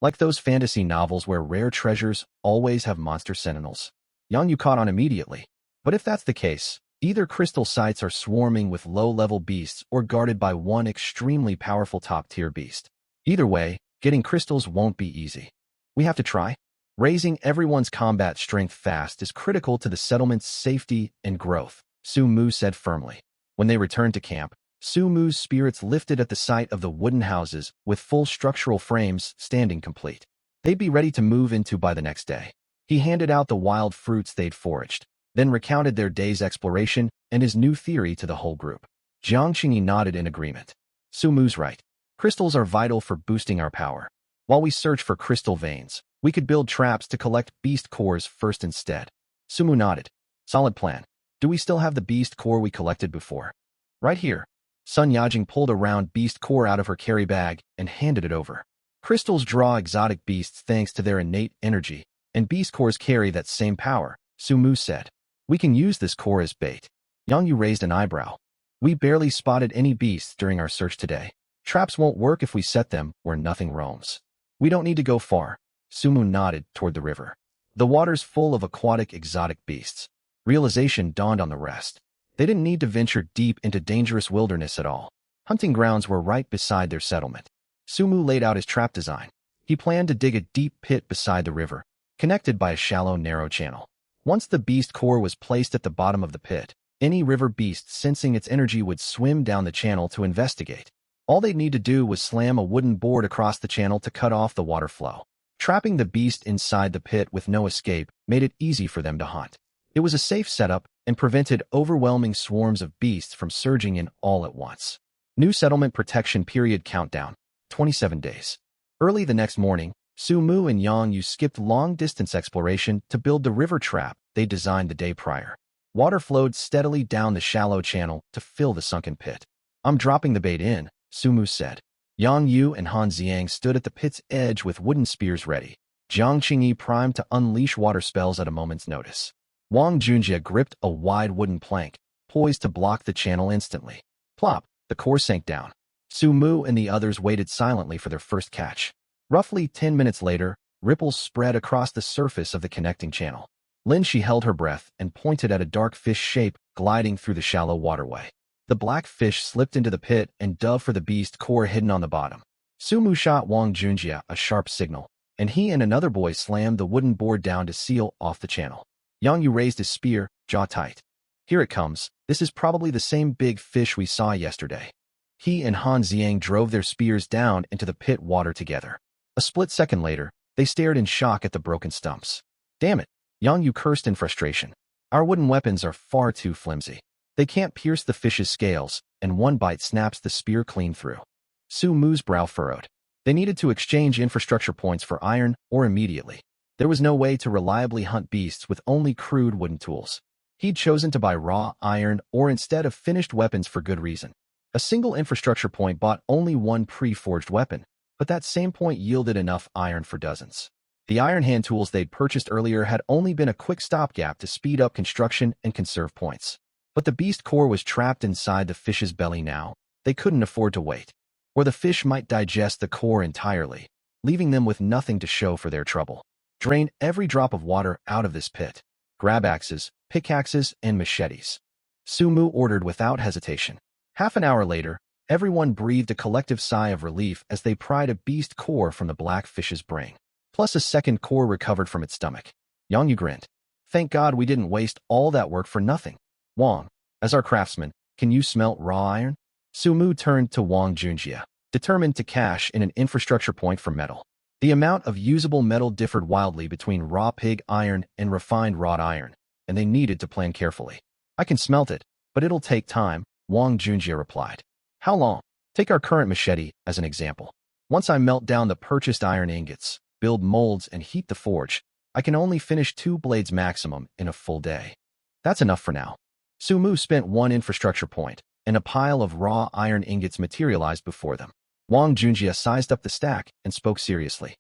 S1: Like those fantasy novels where rare treasures always have monster sentinels. Yang Yu caught on immediately. But if that's the case, either crystal sites are swarming with low-level beasts or guarded by one extremely powerful top-tier beast. Either way, getting crystals won't be easy. We have to try. Raising everyone's combat strength fast is critical to the settlement's safety and growth, Su Mu said firmly. When they returned to camp, Su Mu's spirits lifted at the sight of the wooden houses with full structural frames standing complete. They'd be ready to move into by the next day. He handed out the wild fruits they'd foraged, then recounted their day's exploration and his new theory to the whole group. Jiang Qingyi nodded in agreement. Su Mu's right. Crystals are vital for boosting our power. While we search for crystal veins, we could build traps to collect beast cores first instead. Su Mu nodded. Solid plan. Do we still have the beast core we collected before? Right here. Sun Yajing pulled a round beast core out of her carry bag and handed it over. Crystals draw exotic beasts thanks to their innate energy, and beast cores carry that same power, Su Mu said. We can use this core as bait. Yang Yu raised an eyebrow. We barely spotted any beasts during our search today. Traps won't work if we set them where nothing roams. We don't need to go far. Su Mu nodded toward the river. The water's full of aquatic exotic beasts. Realization dawned on the rest. They didn't need to venture deep into dangerous wilderness at all. Hunting grounds were right beside their settlement. Su Mu laid out his trap design. He planned to dig a deep pit beside the river, connected by a shallow, narrow channel. Once the beast core was placed at the bottom of the pit, any river beast sensing its energy would swim down the channel to investigate. All they'd need to do was slam a wooden board across the channel to cut off the water flow. Trapping the beast inside the pit with no escape made it easy for them to hunt. It was a safe setup and prevented overwhelming swarms of beasts from surging in all at once. New settlement protection period countdown, 27 days. Early the next morning, Su Mu and Yang Yu skipped long-distance exploration to build the river trap they designed the day prior. Water flowed steadily down the shallow channel to fill the sunken pit. I'm dropping the bait in, Su Mu said. Yang Yu and Han Xiang stood at the pit's edge with wooden spears ready. Jiang Qingyi primed to unleash water spells at a moment's notice. Wang Junjie gripped a wide wooden plank, poised to block the channel instantly. Plop, the core sank down. Su Mu and the others waited silently for their first catch. Roughly 10 minutes later, ripples spread across the surface of the connecting channel. Lin Shi held her breath and pointed at a dark fish shape gliding through the shallow waterway. The black fish slipped into the pit and dove for the beast core hidden on the bottom. Su Mu shot Wang Junjie a sharp signal, and he and another boy slammed the wooden board down to seal off the channel. Yang Yu raised his spear, jaw tight. Here it comes. This is probably the same big fish we saw yesterday. He and Han Xiang drove their spears down into the pit water together. A split second later, they stared in shock at the broken stumps. Damn it, Yang Yu cursed in frustration. Our wooden weapons are far too flimsy. They can't pierce the fish's scales, and one bite snaps the spear clean through. Su Mu's brow furrowed. They needed to exchange infrastructure points for iron or immediately. There was no way to reliably hunt beasts with only crude wooden tools. He'd chosen to buy raw iron or instead of finished weapons for good reason. A single infrastructure point bought only one pre-forged weapon, but that same point yielded enough iron for dozens. The iron hand tools they'd purchased earlier had only been a quick stopgap to speed up construction and conserve points. But the beast core was trapped inside the fish's belly now. They couldn't afford to wait, or the fish might digest the core entirely, leaving them with nothing to show for their trouble. Drain every drop of water out of this pit. Grab axes, pickaxes, and machetes. Su Mu ordered without hesitation. Half an hour later, everyone breathed a collective sigh of relief as they pried a beast core from the black fish's brain. Plus a second core recovered from its stomach. Yang Yu grinned. Thank God we didn't waste all that work for nothing. Wang, as our craftsman, can you smelt raw iron? Su Mu turned to Wang Junjie, determined to cash in an infrastructure point for metal. The amount of usable metal differed wildly between raw pig iron and refined wrought iron, and they needed to plan carefully. I can smelt it, but it'll take time, Wang Junjie replied. How long? Take our current machete as an example. Once I melt down the purchased iron ingots, build molds, and heat the forge, I can only finish 2 blades maximum in a full day. That's enough for now. Su Mu spent 1 infrastructure point, and a pile of raw iron ingots materialized before them. Wang Junjie sized up the stack and spoke seriously.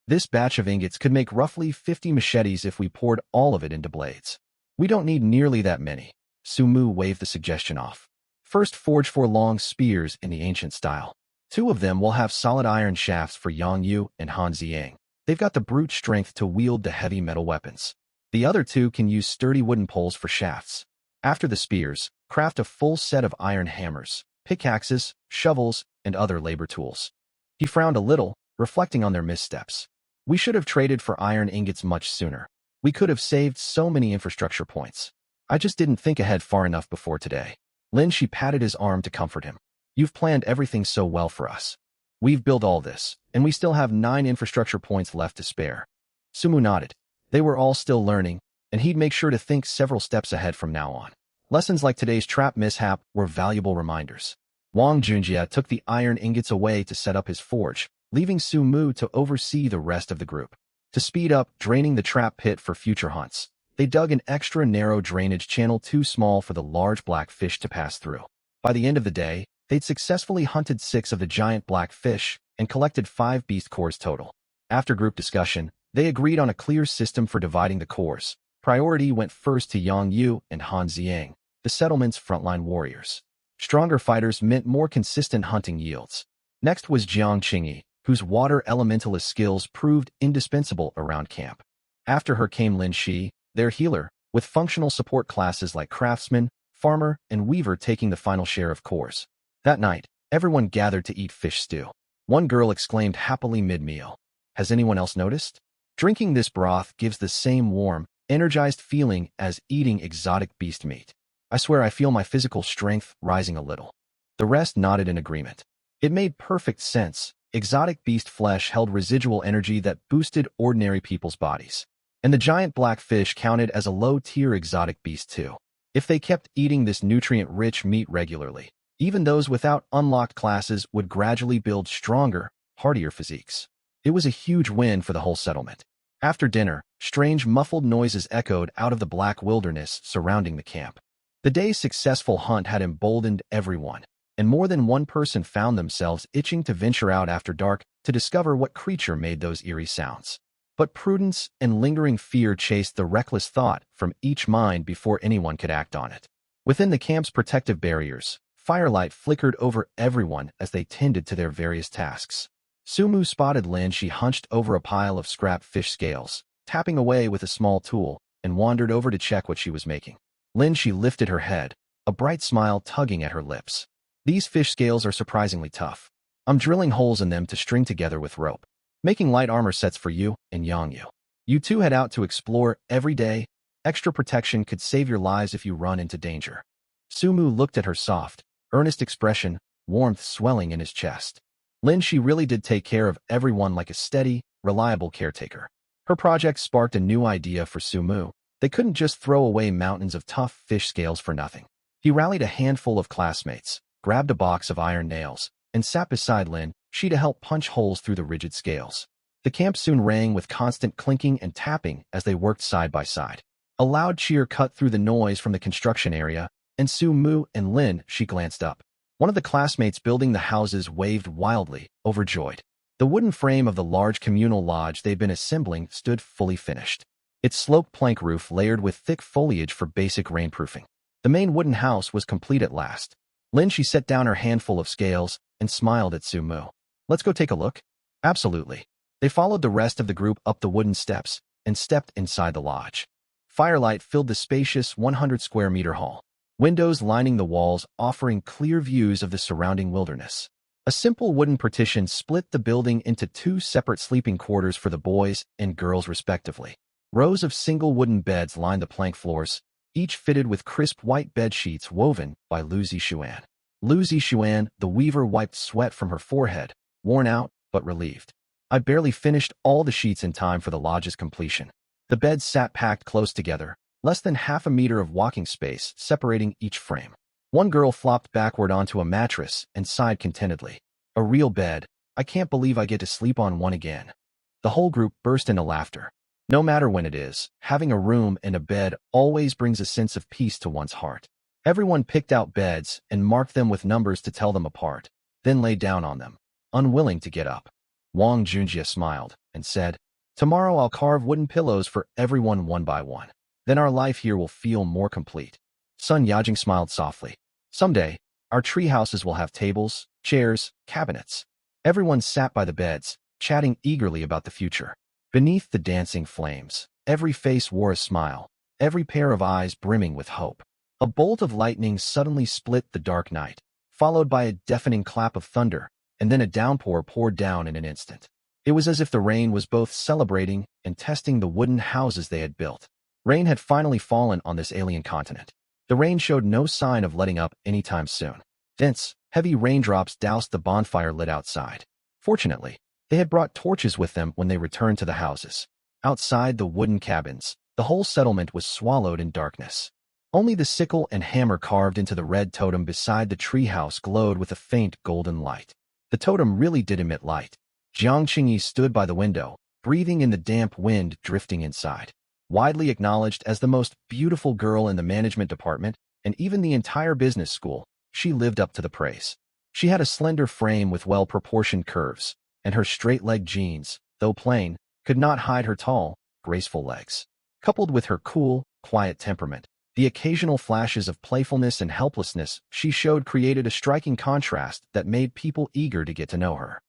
S1: This batch of ingots could make roughly 50 machetes if we poured all of it into blades. We don't need nearly that many. Su Mu waved the suggestion off. First, forge 4 long spears in the ancient style. 2 of them will have solid iron shafts for Yang Yu and Han Xiang. They've got the brute strength to wield the heavy metal weapons. The other 2 can use sturdy wooden poles for shafts. After the spears, craft a full set of iron hammers, pickaxes, shovels, and other labor tools. He frowned a little, reflecting on their missteps. We should have traded for iron ingots much sooner. We could have saved so many infrastructure points. I just didn't think ahead far enough before today. Lin Shi patted his arm to comfort him. You've planned everything so well for us. We've built all this, and we still have 9 infrastructure points left to spare. Su Mu nodded. They were all still learning, and he'd make sure to think several steps ahead from now on. Lessons like today's trap mishap were valuable reminders. Wang Junjie took the iron ingots away to set up his forge, leaving Su Mu to oversee the rest of the group. To speed up draining the trap pit for future hunts, they dug an extra narrow drainage channel too small for the large black fish to pass through. By the end of the day, they'd successfully hunted 6 of the giant black fish and collected 5 beast cores total. After group discussion, they agreed on a clear system for dividing the cores. Priority went first to Yang Yu and Han Ziang, the settlement's frontline warriors. Stronger fighters meant more consistent hunting yields. Next was Jiang Qingyi, whose water elementalist skills proved indispensable around camp. After her came Lin Shi, their healer, with functional support classes like craftsman, farmer, and weaver taking the final share of cores. That night, everyone gathered to eat fish stew. One girl exclaimed happily mid-meal. Has anyone else noticed? Drinking this broth gives the same warm, energized feeling as eating exotic beast meat. I swear I feel my physical strength rising a little. The rest nodded in agreement. It made perfect sense. Exotic beast flesh held residual energy that boosted ordinary people's bodies. And the giant black fish counted as a low-tier exotic beast too. If they kept eating this nutrient-rich meat regularly, even those without unlocked classes would gradually build stronger, hardier physiques. It was a huge win for the whole settlement. After dinner, strange muffled noises echoed out of the black wilderness surrounding the camp. The day's successful hunt had emboldened everyone, and more than one person found themselves itching to venture out after dark to discover what creature made those eerie sounds. But prudence and lingering fear chased the reckless thought from each mind before anyone could act on it. Within the camp's protective barriers, firelight flickered over everyone as they tended to their various tasks. Sumu spotted Lin. She hunched over a pile of scrap fish scales, tapping away with a small tool, and wandered over to check what she was making. Lin. She lifted her head, a bright smile tugging at her lips. These fish scales are surprisingly tough. I'm drilling holes in them to string together with rope. Making light armor sets for you and Yang Yu. You two head out to explore every day. Extra protection could save your lives if you run into danger. Sumu looked at her soft, earnest expression, warmth swelling in his chest. Lin. She really did take care of everyone like a steady, reliable caretaker. Her project sparked a new idea for Sumu. They couldn't just throw away mountains of tough fish scales for nothing. He rallied a handful of classmates, grabbed a box of iron nails, and sat beside Lin. She to help punch holes through the rigid scales. The camp soon rang with constant clinking and tapping as they worked side by side. A loud cheer cut through the noise from the construction area, and Sumu and Lin. She glanced up. One of the classmates building the houses waved wildly, overjoyed. The wooden frame of the large communal lodge they'd been assembling stood fully finished. Its sloped plank roof layered with thick foliage for basic rainproofing. The main wooden house was complete at last. Lin. She set down her handful of scales and smiled at Sumu. Let's go take a look? Absolutely. They followed the rest of the group up the wooden steps and stepped inside the lodge. Firelight filled the spacious 100-square-meter hall. Windows lining the walls offering clear views of the surrounding wilderness. A simple wooden partition split the building into 2 separate sleeping quarters for the boys and girls respectively. Rows of single wooden beds lined the plank floors, each fitted with crisp white bed sheets woven by Lu Zixuan. Lu Zixuan, the weaver, wiped sweat from her forehead, worn out but relieved. I barely finished all the sheets in time for the lodge's completion. The beds sat packed close together, less than half a meter of walking space separating each frame. One girl flopped backward onto a mattress and sighed contentedly. A real bed. I can't believe I get to sleep on one again. The whole group burst into laughter. No matter when it is, having a room and a bed always brings a sense of peace to one's heart. Everyone picked out beds and marked them with numbers to tell them apart, then lay down on them, unwilling to get up. Wang Junjie smiled and said, "Tomorrow I'll carve wooden pillows for everyone one by one. Then our life here will feel more complete." Sun Yajing smiled softly. "Someday, our tree houses will have tables, chairs, cabinets." Everyone sat by the beds, chatting eagerly about the future. Beneath the dancing flames, every face wore a smile, every pair of eyes brimming with hope. A bolt of lightning suddenly split the dark night, followed by a deafening clap of thunder, and then a downpour poured down in an instant. It was as if the rain was both celebrating and testing the wooden houses they had built. Rain had finally fallen on this alien continent. The rain showed no sign of letting up anytime soon. Dense, heavy raindrops doused the bonfire lit outside. Fortunately, they had brought torches with them when they returned to the houses. Outside the wooden cabins, the whole settlement was swallowed in darkness. Only the sickle and hammer carved into the red totem beside the treehouse glowed with a faint golden light. The totem really did emit light. Jiang Qingyi stood by the window, breathing in the damp wind drifting inside. Widely acknowledged as the most beautiful girl in the management department and even the entire business school, she lived up to the praise. She had a slender frame with well-proportioned curves, and her straight-legged jeans, though plain, could not hide her tall, graceful legs. Coupled with her cool, quiet temperament, the occasional flashes of playfulness and helplessness she showed created a striking contrast that made people eager to get to know her.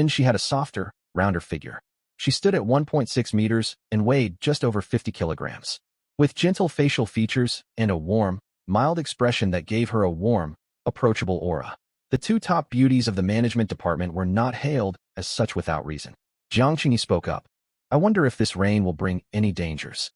S1: She had a softer, rounder figure. She stood at 1.6 meters and weighed just over 50 kilograms. With gentle facial features and a warm, mild expression that gave her a warm, approachable aura. The two top beauties of the management department were not hailed as such without reason. Jiang Qingyi spoke up. I wonder if this rain will bring any dangers.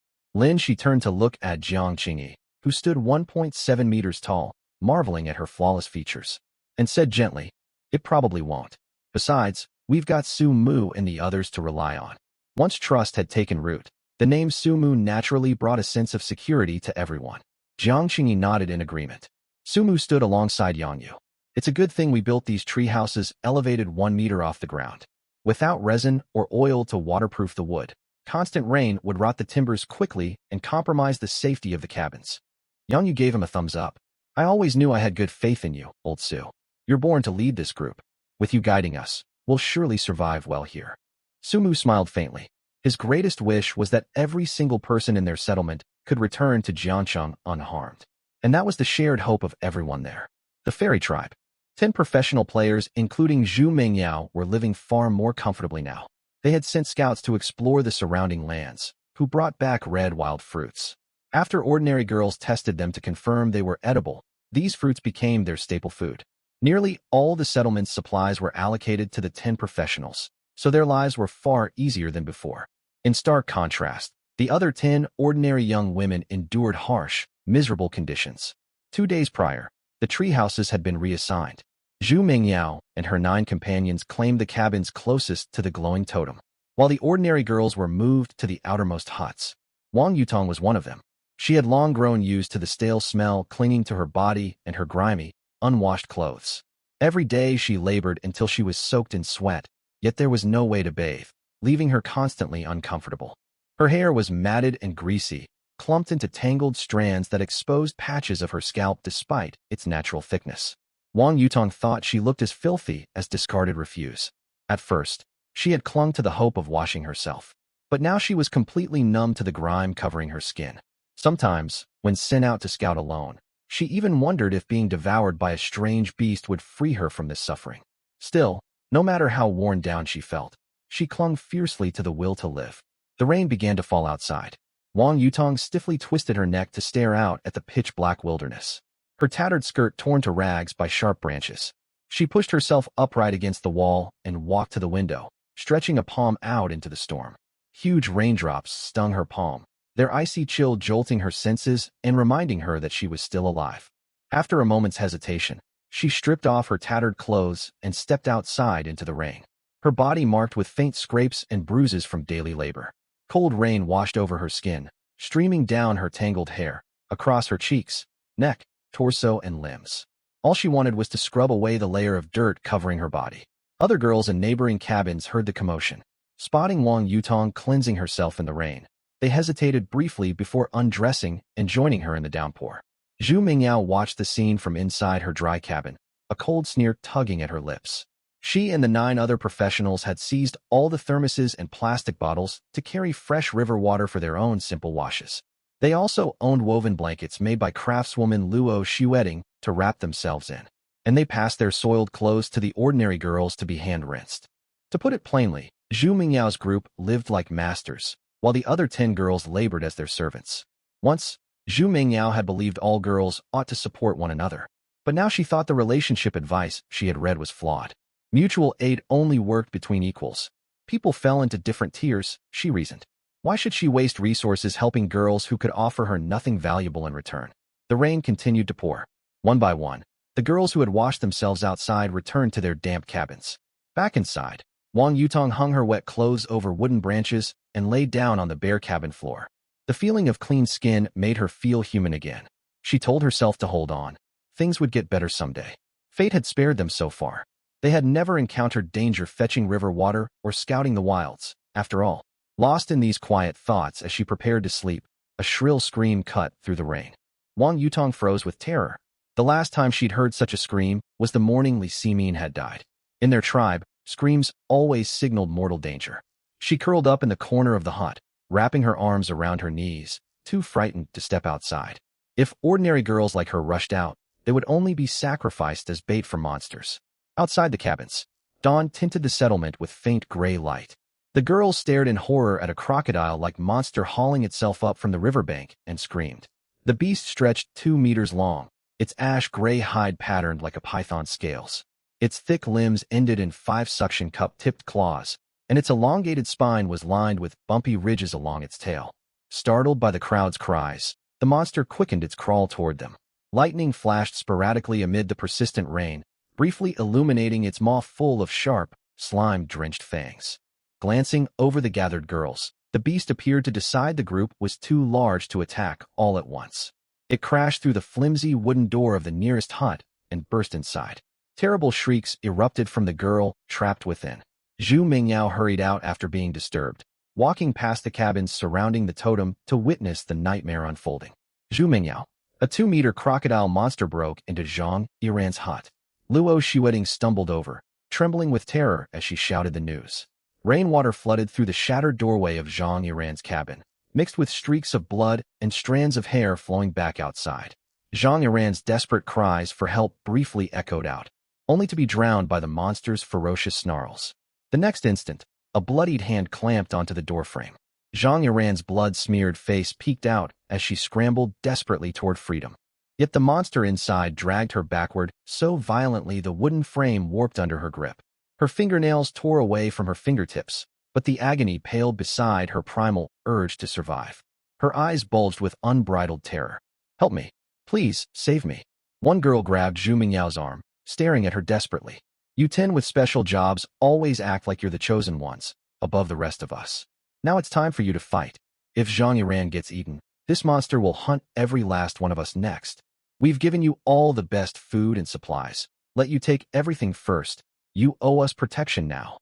S1: She turned to look at Jiang Qingyi, who stood 1.7 meters tall, marveling at her flawless features, and said gently, it probably won't. Besides, we've got Su Mu and the others to rely on. Once trust had taken root, the name Su Mu naturally brought a sense of security to everyone. Jiang Qingyi nodded in agreement. Su Mu stood alongside Yang Yu. It's a good thing we built these tree houses elevated 1 meter off the ground. Without resin or oil to waterproof the wood, constant rain would rot the timbers quickly and compromise the safety of the cabins. Yang Yu gave him a thumbs up. I always knew I had good faith in you, old Su. You're born to lead this group. With you guiding us, we'll surely survive well here. Su Mu smiled faintly. His greatest wish was that every single person in their settlement could return to Jiancheng unharmed. And that was the shared hope of everyone there. The fairy tribe. 10 professional players, including Zhu Mingyao, were living far more comfortably now. They had sent scouts to explore the surrounding lands, who brought back red wild fruits. After ordinary girls tested them to confirm they were edible, these fruits became their staple food. Nearly all the settlement's supplies were allocated to the 10 professionals, so their lives were far easier than before. In stark contrast, the other 10 ordinary young women endured harsh, miserable conditions. 2 days prior, the tree houses had been reassigned. Zhu Mingyao and her 9 companions claimed the cabins closest to the glowing totem, while the ordinary girls were moved to the outermost huts. Wang Yutong was one of them. She had long grown used to the stale smell clinging to her body and her grimy, unwashed clothes. Every day she labored until she was soaked in sweat, yet there was no way to bathe, leaving her constantly uncomfortable. Her hair was matted and greasy, clumped into tangled strands that exposed patches of her scalp despite its natural thickness. Wang Yutong thought she looked as filthy as discarded refuse. At first, she had clung to the hope of washing herself, but now she was completely numb to the grime covering her skin. Sometimes, when sent out to scout alone, she even wondered if being devoured by a strange beast would free her from this suffering. Still, no matter how worn down she felt, she clung fiercely to the will to live. The rain began to fall outside. Wang Yutong stiffly twisted her neck to stare out at the pitch-black wilderness, her tattered skirt torn to rags by sharp branches. She pushed herself upright against the wall and walked to the window, stretching a palm out into the storm. Huge raindrops stung her palm, their icy chill jolting her senses and reminding her that she was still alive. After a moment's hesitation, she stripped off her tattered clothes and stepped outside into the rain, her body marked with faint scrapes and bruises from daily labor. Cold rain washed over her skin, streaming down her tangled hair, across her cheeks, neck, torso, and limbs. All she wanted was to scrub away the layer of dirt covering her body. Other girls in neighboring cabins heard the commotion. Spotting Wang Yutong cleansing herself in the rain, they hesitated briefly before undressing and joining her in the downpour. Zhu Mingyao watched the scene from inside her dry cabin, a cold sneer tugging at her lips. She and the 9 other professionals had seized all the thermoses and plastic bottles to carry fresh river water for their own simple washes. They also owned woven blankets made by craftswoman Luo Xueding to wrap themselves in, and they passed their soiled clothes to the ordinary girls to be hand-rinsed. To put it plainly, Zhu Mingyao's group lived like masters, while the other 10 girls labored as their servants. Once, Zhu Mingyao had believed all girls ought to support one another, but now she thought the relationship advice she had read was flawed. Mutual aid only worked between equals. People fell into different tiers, she reasoned. Why should she waste resources helping girls who could offer her nothing valuable in return? The rain continued to pour. One by one, the girls who had washed themselves outside returned to their damp cabins. Back inside, Wang Yutong hung her wet clothes over wooden branches and lay down on the bare cabin floor. The feeling of clean skin made her feel human again. She told herself to hold on. Things would get better someday. Fate had spared them so far. They had never encountered danger fetching river water or scouting the wilds, after all. Lost in these quiet thoughts as she prepared to sleep, a shrill scream cut through the rain. Wang Yutong froze with terror. The last time she'd heard such a scream was the morning Li Simin had died. In their tribe, screams always signaled mortal danger. She curled up in the corner of the hut, wrapping her arms around her knees, too frightened to step outside. If ordinary girls like her rushed out, they would only be sacrificed as bait for monsters. Outside the cabins, dawn tinted the settlement with faint gray light. The girls stared in horror at a crocodile-like monster hauling itself up from the riverbank and screamed. The beast stretched 2 meters long, its ash-gray hide patterned like a python's scales. Its thick limbs ended in 5 suction cup-tipped claws, and its elongated spine was lined with bumpy ridges along its tail. Startled by the crowd's cries, the monster quickened its crawl toward them. Lightning flashed sporadically amid the persistent rain, briefly illuminating its maw full of sharp, slime-drenched fangs. Glancing over the gathered girls, the beast appeared to decide the group was too large to attack all at once. It crashed through the flimsy wooden door of the nearest hut and burst inside. Terrible shrieks erupted from the girl trapped within. Zhu Mingyao hurried out after being disturbed, walking past the cabins surrounding the totem to witness the nightmare unfolding. Zhu Mingyao, a 2-meter crocodile monster, broke into Zhang Yiran's hut. Luo Shiweting stumbled over, trembling with terror as she shouted the news. Rainwater flooded through the shattered doorway of Zhang Yiran's cabin, mixed with streaks of blood and strands of hair flowing back outside. Zhang Yiran's desperate cries for help briefly echoed out, only to be drowned by the monster's ferocious snarls. The next instant, a bloodied hand clamped onto the doorframe. Zhang Yiran's blood-smeared face peeked out as she scrambled desperately toward freedom. Yet the monster inside dragged her backward so violently the wooden frame warped under her grip. Her fingernails tore away from her fingertips, but the agony paled beside her primal urge to survive. Her eyes bulged with unbridled terror. "Help me. Please, save me." One girl grabbed Zhu Mingyao's arm, staring at her desperately. "You 10 with special jobs always act like you're the chosen ones, above the rest of us. Now it's time for you to fight. If Zhang Yiran gets eaten, this monster will hunt every last one of us next. We've given you all the best food and supplies. Let you take everything first. You owe us protection now."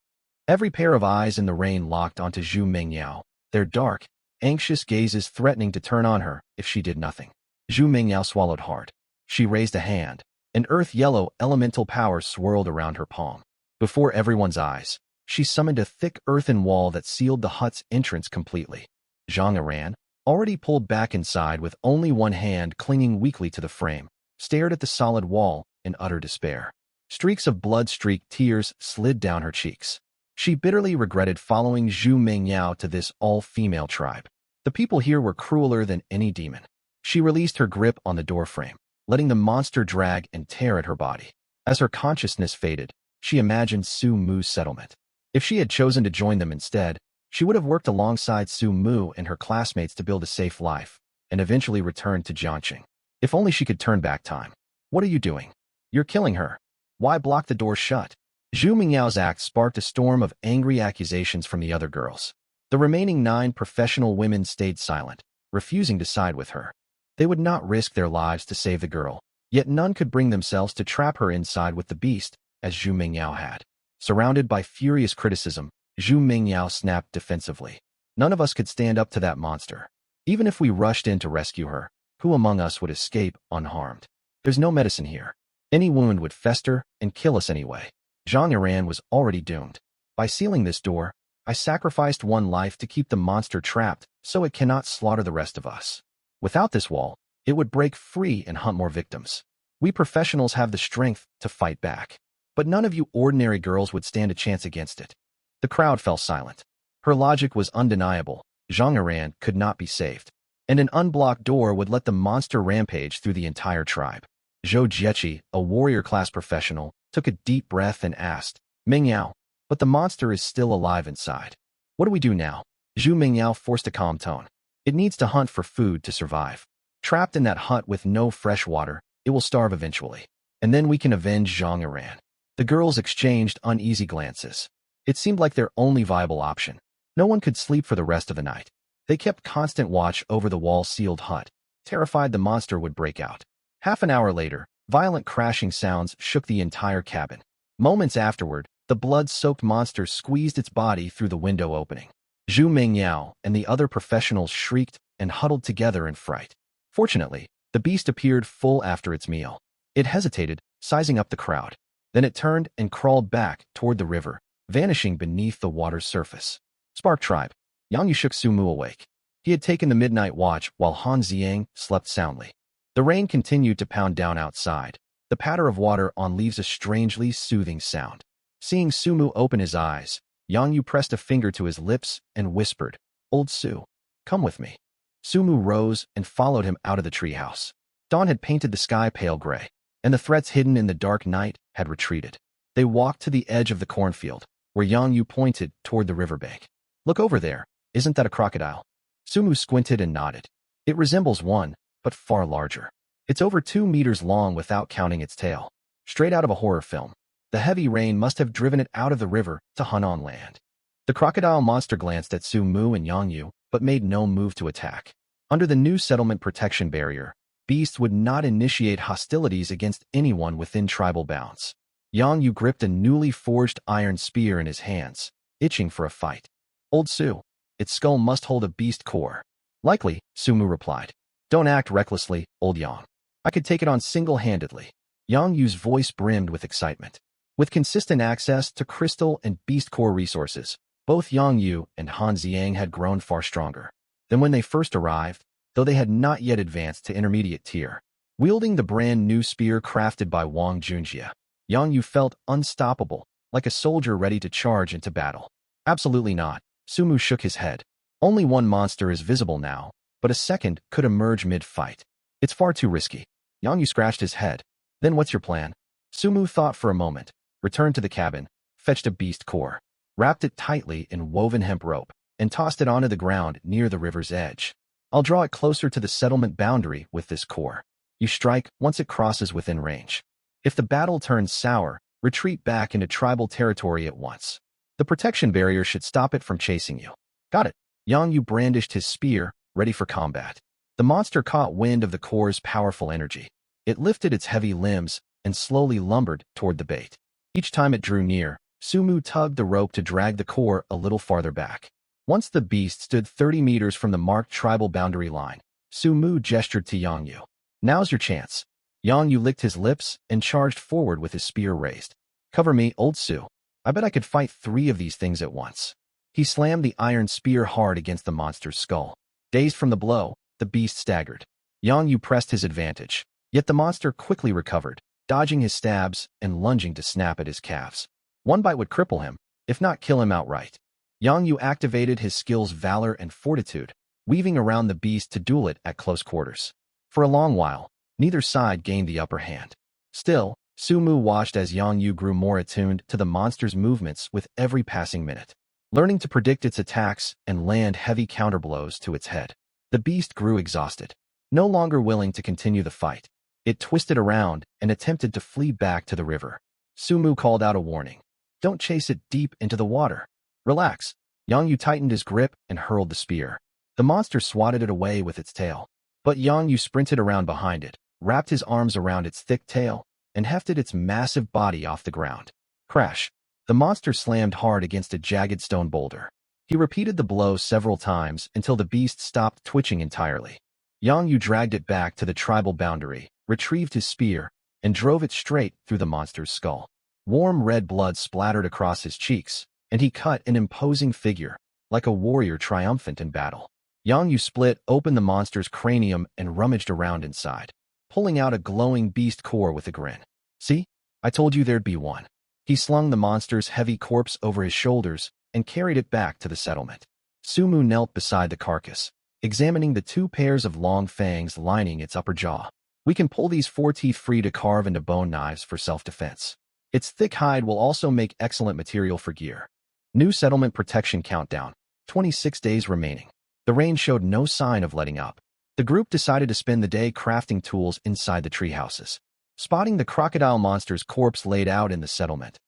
S1: Every pair of eyes in the rain locked onto Zhu Mingyao, their dark, anxious gazes threatening to turn on her if she did nothing. Zhu Mingyao swallowed hard. She raised a hand. An earth-yellow elemental power swirled around her palm. Before everyone's eyes, she summoned a thick earthen wall that sealed the hut's entrance completely. Zhang Yiran, already pulled back inside with only one hand clinging weakly to the frame, stared at the solid wall in utter despair. Streaks of blood-streaked tears slid down her cheeks. She bitterly regretted following Zhu Mingyao to this all-female tribe. The people here were crueler than any demon. She released her grip on the doorframe, letting the monster drag and tear at her body. As her consciousness faded, she imagined Su Mu's settlement. If she had chosen to join them instead, she would have worked alongside Su Mu and her classmates to build a safe life, and eventually returned to Jiangqing. If only she could turn back time. "What are you doing? You're killing her. Why block the door shut?" Zhu Mingyao's act sparked a storm of angry accusations from the other girls. The remaining 9 professional women stayed silent, refusing to side with her. They would not risk their lives to save the girl, yet none could bring themselves to trap her inside with the beast, as Zhu Mingyao had. Surrounded by furious criticism, Zhu Mingyao snapped defensively. "None of us could stand up to that monster. Even if we rushed in to rescue her, who among us would escape unharmed? There's no medicine here. Any wound would fester and kill us anyway." Zhang Yiran was already doomed. "By sealing this door, I sacrificed one life to keep the monster trapped so it cannot slaughter the rest of us. Without this wall, it would break free and hunt more victims. We professionals have the strength to fight back. But none of you ordinary girls would stand a chance against it." The crowd fell silent. Her logic was undeniable. Zhang Yiran could not be saved, and an unblocked door would let the monster rampage through the entire tribe. Zhou Jiechi, a warrior-class professional, took a deep breath and asked, "Mingyao, but the monster is still alive inside. What do we do now?" Zhu Mingyao forced a calm tone. "It needs to hunt for food to survive. Trapped in that hut with no fresh water, it will starve eventually. And then we can avenge Zhang Yiran." The girls exchanged uneasy glances. It seemed like their only viable option. No one could sleep for the rest of the night. They kept constant watch over the wall-sealed hut, terrified the monster would break out. Half an hour later, violent crashing sounds shook the entire cabin. Moments afterward, the blood-soaked monster squeezed its body through the window opening. Zhu Mingyao and the other professionals shrieked and huddled together in fright. Fortunately, the beast appeared full after its meal. It hesitated, sizing up the crowd. Then it turned and crawled back toward the river, vanishing beneath the water's surface. Spark Tribe. Yang Yu shook Sumu awake. He had taken the midnight watch while Han Ziang slept soundly. The rain continued to pound down outside, the patter of water on leaves a strangely soothing sound. Seeing Sumu open his eyes, Yang Yu pressed a finger to his lips and whispered, "Old Su, come with me." Sumu rose and followed him out of the treehouse. Dawn had painted the sky pale gray, and the threats hidden in the dark night had retreated. They walked to the edge of the cornfield, where Yang Yu pointed toward the riverbank. "Look over there. Isn't that a crocodile?" Sumu squinted and nodded. "It resembles one, but far larger. It's over 2 meters long without counting its tail. Straight out of a horror film. The heavy rain must have driven it out of the river to hunt on land." The crocodile monster glanced at Sumu and Yang Yu, but made no move to attack. Under the new settlement protection barrier, beasts would not initiate hostilities against anyone within tribal bounds. Yang Yu gripped a newly forged iron spear in his hands, itching for a fight. "Old Su, its skull must hold a beast core." "Likely," Sumu replied. "Don't act recklessly, old Yang. I could take it on single-handedly." Yang Yu's voice brimmed with excitement. With consistent access to crystal and beast core resources, both Yang Yu and Han Ziang had grown far stronger than when they first arrived, though they had not yet advanced to intermediate tier. Wielding the brand new spear crafted by Wang Junjie, Yang Yu felt unstoppable, like a soldier ready to charge into battle. "Absolutely not," Sumu shook his head. "Only one monster is visible now, but a second could emerge mid-fight. It's far too risky." Yang Yu scratched his head. "Then what's your plan?" Sumu thought for a moment, returned to the cabin, fetched a beast core, wrapped it tightly in woven hemp rope, and tossed it onto the ground near the river's edge. "I'll draw it closer to the settlement boundary with this core. You strike once it crosses within range. If the battle turns sour, retreat back into tribal territory at once. The protection barrier should stop it from chasing you." "Got it." Yang Yu brandished his spear, ready for combat. The monster caught wind of the core's powerful energy. It lifted its heavy limbs and slowly lumbered toward the bait. Each time it drew near, Sumu tugged the rope to drag the core a little farther back. Once the beast stood 30 meters from the marked tribal boundary line, Sumu gestured to Yang Yu. "Now's your chance." Yang Yu licked his lips and charged forward with his spear raised. "Cover me, old Su. I bet I could fight 3 of these things at once." He slammed the iron spear hard against the monster's skull. Dazed from the blow, the beast staggered. Yang Yu pressed his advantage, yet the monster quickly recovered, dodging his stabs and lunging to snap at his calves. One bite would cripple him, if not kill him outright. Yang Yu activated his skills Valor and Fortitude, weaving around the beast to duel it at close quarters. For a long while, neither side gained the upper hand. Still, Sumu watched as Yang Yu grew more attuned to the monster's movements with every passing minute, learning to predict its attacks and land heavy counterblows to its head. The beast grew exhausted, no longer willing to continue the fight. It twisted around and attempted to flee back to the river. Sumu called out a warning. "Don't chase it deep into the water. Relax." Yang Yu tightened his grip and hurled the spear. The monster swatted it away with its tail. But Yang Yu sprinted around behind it, wrapped his arms around its thick tail, and hefted its massive body off the ground. Crash! The monster slammed hard against a jagged stone boulder. He repeated the blow several times until the beast stopped twitching entirely. Yang Yu dragged it back to the tribal boundary, retrieved his spear, and drove it straight through the monster's skull. Warm red blood splattered across his cheeks, and he cut an imposing figure, like a warrior triumphant in battle. Yang Yu split open the monster's cranium and rummaged around inside, pulling out a glowing beast core with a grin. "See? I told you there'd be one." He slung the monster's heavy corpse over his shoulders and carried it back to the settlement. Sumu knelt beside the carcass, examining the 2 pairs of long fangs lining its upper jaw. "We can pull these 4 teeth free to carve into bone knives for self-defense. Its thick hide will also make excellent material for gear." New settlement protection countdown. 26 days remaining. The rain showed no sign of letting up. The group decided to spend the day crafting tools inside the treehouses. Spotting the crocodile monster's corpse laid out in the settlement,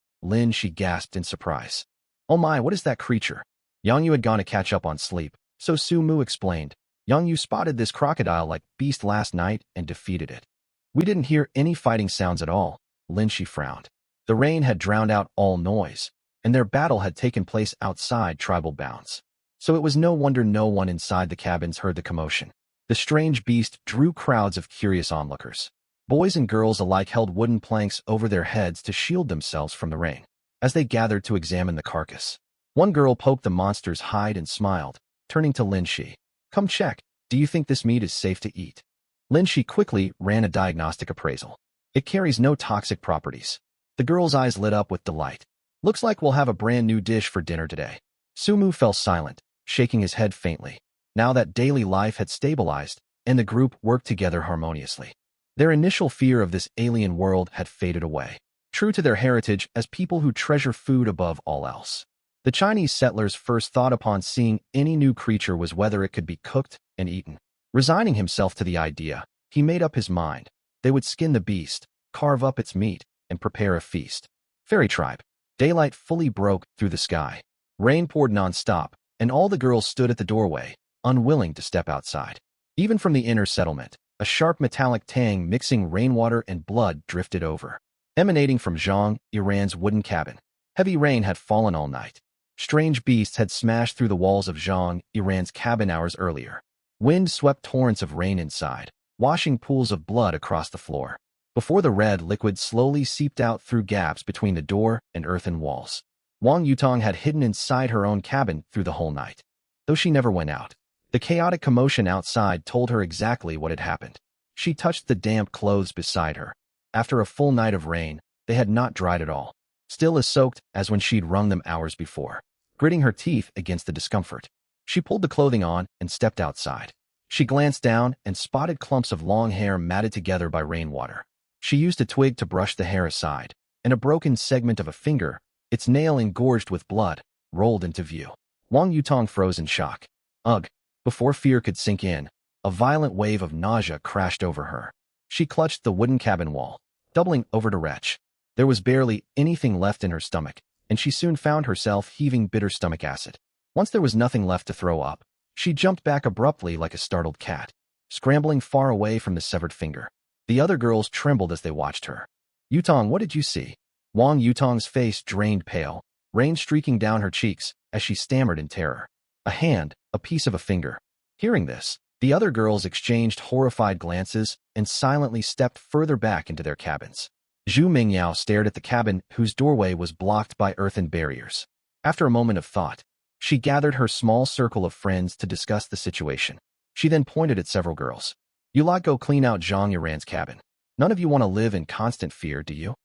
S1: she gasped in surprise. "Oh my, what is that creature?" Yang Yu had gone to catch up on sleep, so Sumu explained. "Yang Yu spotted this crocodile-like beast last night and defeated it." "We didn't hear any fighting sounds at all," she frowned. The rain had drowned out all noise, and their battle had taken place outside tribal bounds. So it was no wonder no one inside the cabins heard the commotion. The strange beast drew crowds of curious onlookers. Boys and girls alike held wooden planks over their heads to shield themselves from the rain. As they gathered to examine the carcass, one girl poked the monster's hide and smiled, turning to Lin Shi. "Come check. Do you think this meat is safe to eat?" Lin Shi quickly ran a diagnostic appraisal. "It carries no toxic properties." The girl's eyes lit up with delight. "Looks like we'll have a brand new dish for dinner today." Sumu fell silent, shaking his head faintly. Now that daily life had stabilized, and the group worked together harmoniously. Their initial fear of this alien world had faded away. True to their heritage as people who treasure food above all else, the Chinese settlers' first thought upon seeing any new creature was whether it could be cooked and eaten. Resigning himself to the idea, he made up his mind. They would skin the beast, carve up its meat, and prepare a feast. Fairy tribe. Daylight fully broke through the sky. Rain poured non-stop, and all the girls stood at the doorway, unwilling to step outside. Even from the inner settlement, a sharp metallic tang mixing rainwater and blood drifted over, emanating from Zhang Yiran's wooden cabin. Heavy rain had fallen all night. Strange beasts had smashed through the walls of Zhang Yiran's cabin hours earlier. Wind swept torrents of rain inside, washing pools of blood across the floor, before the red liquid slowly seeped out through gaps between the door and earthen walls. Wang Yutong had hidden inside her own cabin through the whole night, though she never went out. The chaotic commotion outside told her exactly what had happened. She touched the damp clothes beside her. After a full night of rain, they had not dried at all, still as soaked as when she'd wrung them hours before. Gritting her teeth against the discomfort, she pulled the clothing on and stepped outside. She glanced down and spotted clumps of long hair matted together by rainwater. She used a twig to brush the hair aside, and a broken segment of a finger, its nail engorged with blood, rolled into view. Wang Yutong froze in shock. Ugh! Before fear could sink in, a violent wave of nausea crashed over her. She clutched the wooden cabin wall, doubling over to retch. There was barely anything left in her stomach, and she soon found herself heaving bitter stomach acid. Once there was nothing left to throw up, she jumped back abruptly like a startled cat, scrambling far away from the severed finger. The other girls trembled as they watched her. "Yutong, what did you see?" Wang Yutong's face drained pale, rain streaking down her cheeks as she stammered in terror. "A hand, a piece of a finger." Hearing this, the other girls exchanged horrified glances and silently stepped further back into their cabins. Zhu Mingyao stared at the cabin whose doorway was blocked by earthen barriers. After a moment of thought, she gathered her small circle of friends to discuss the situation. She then pointed at several girls. "You lot go clean out Zhang Yiran's cabin. None of you want to live in constant fear, do you?"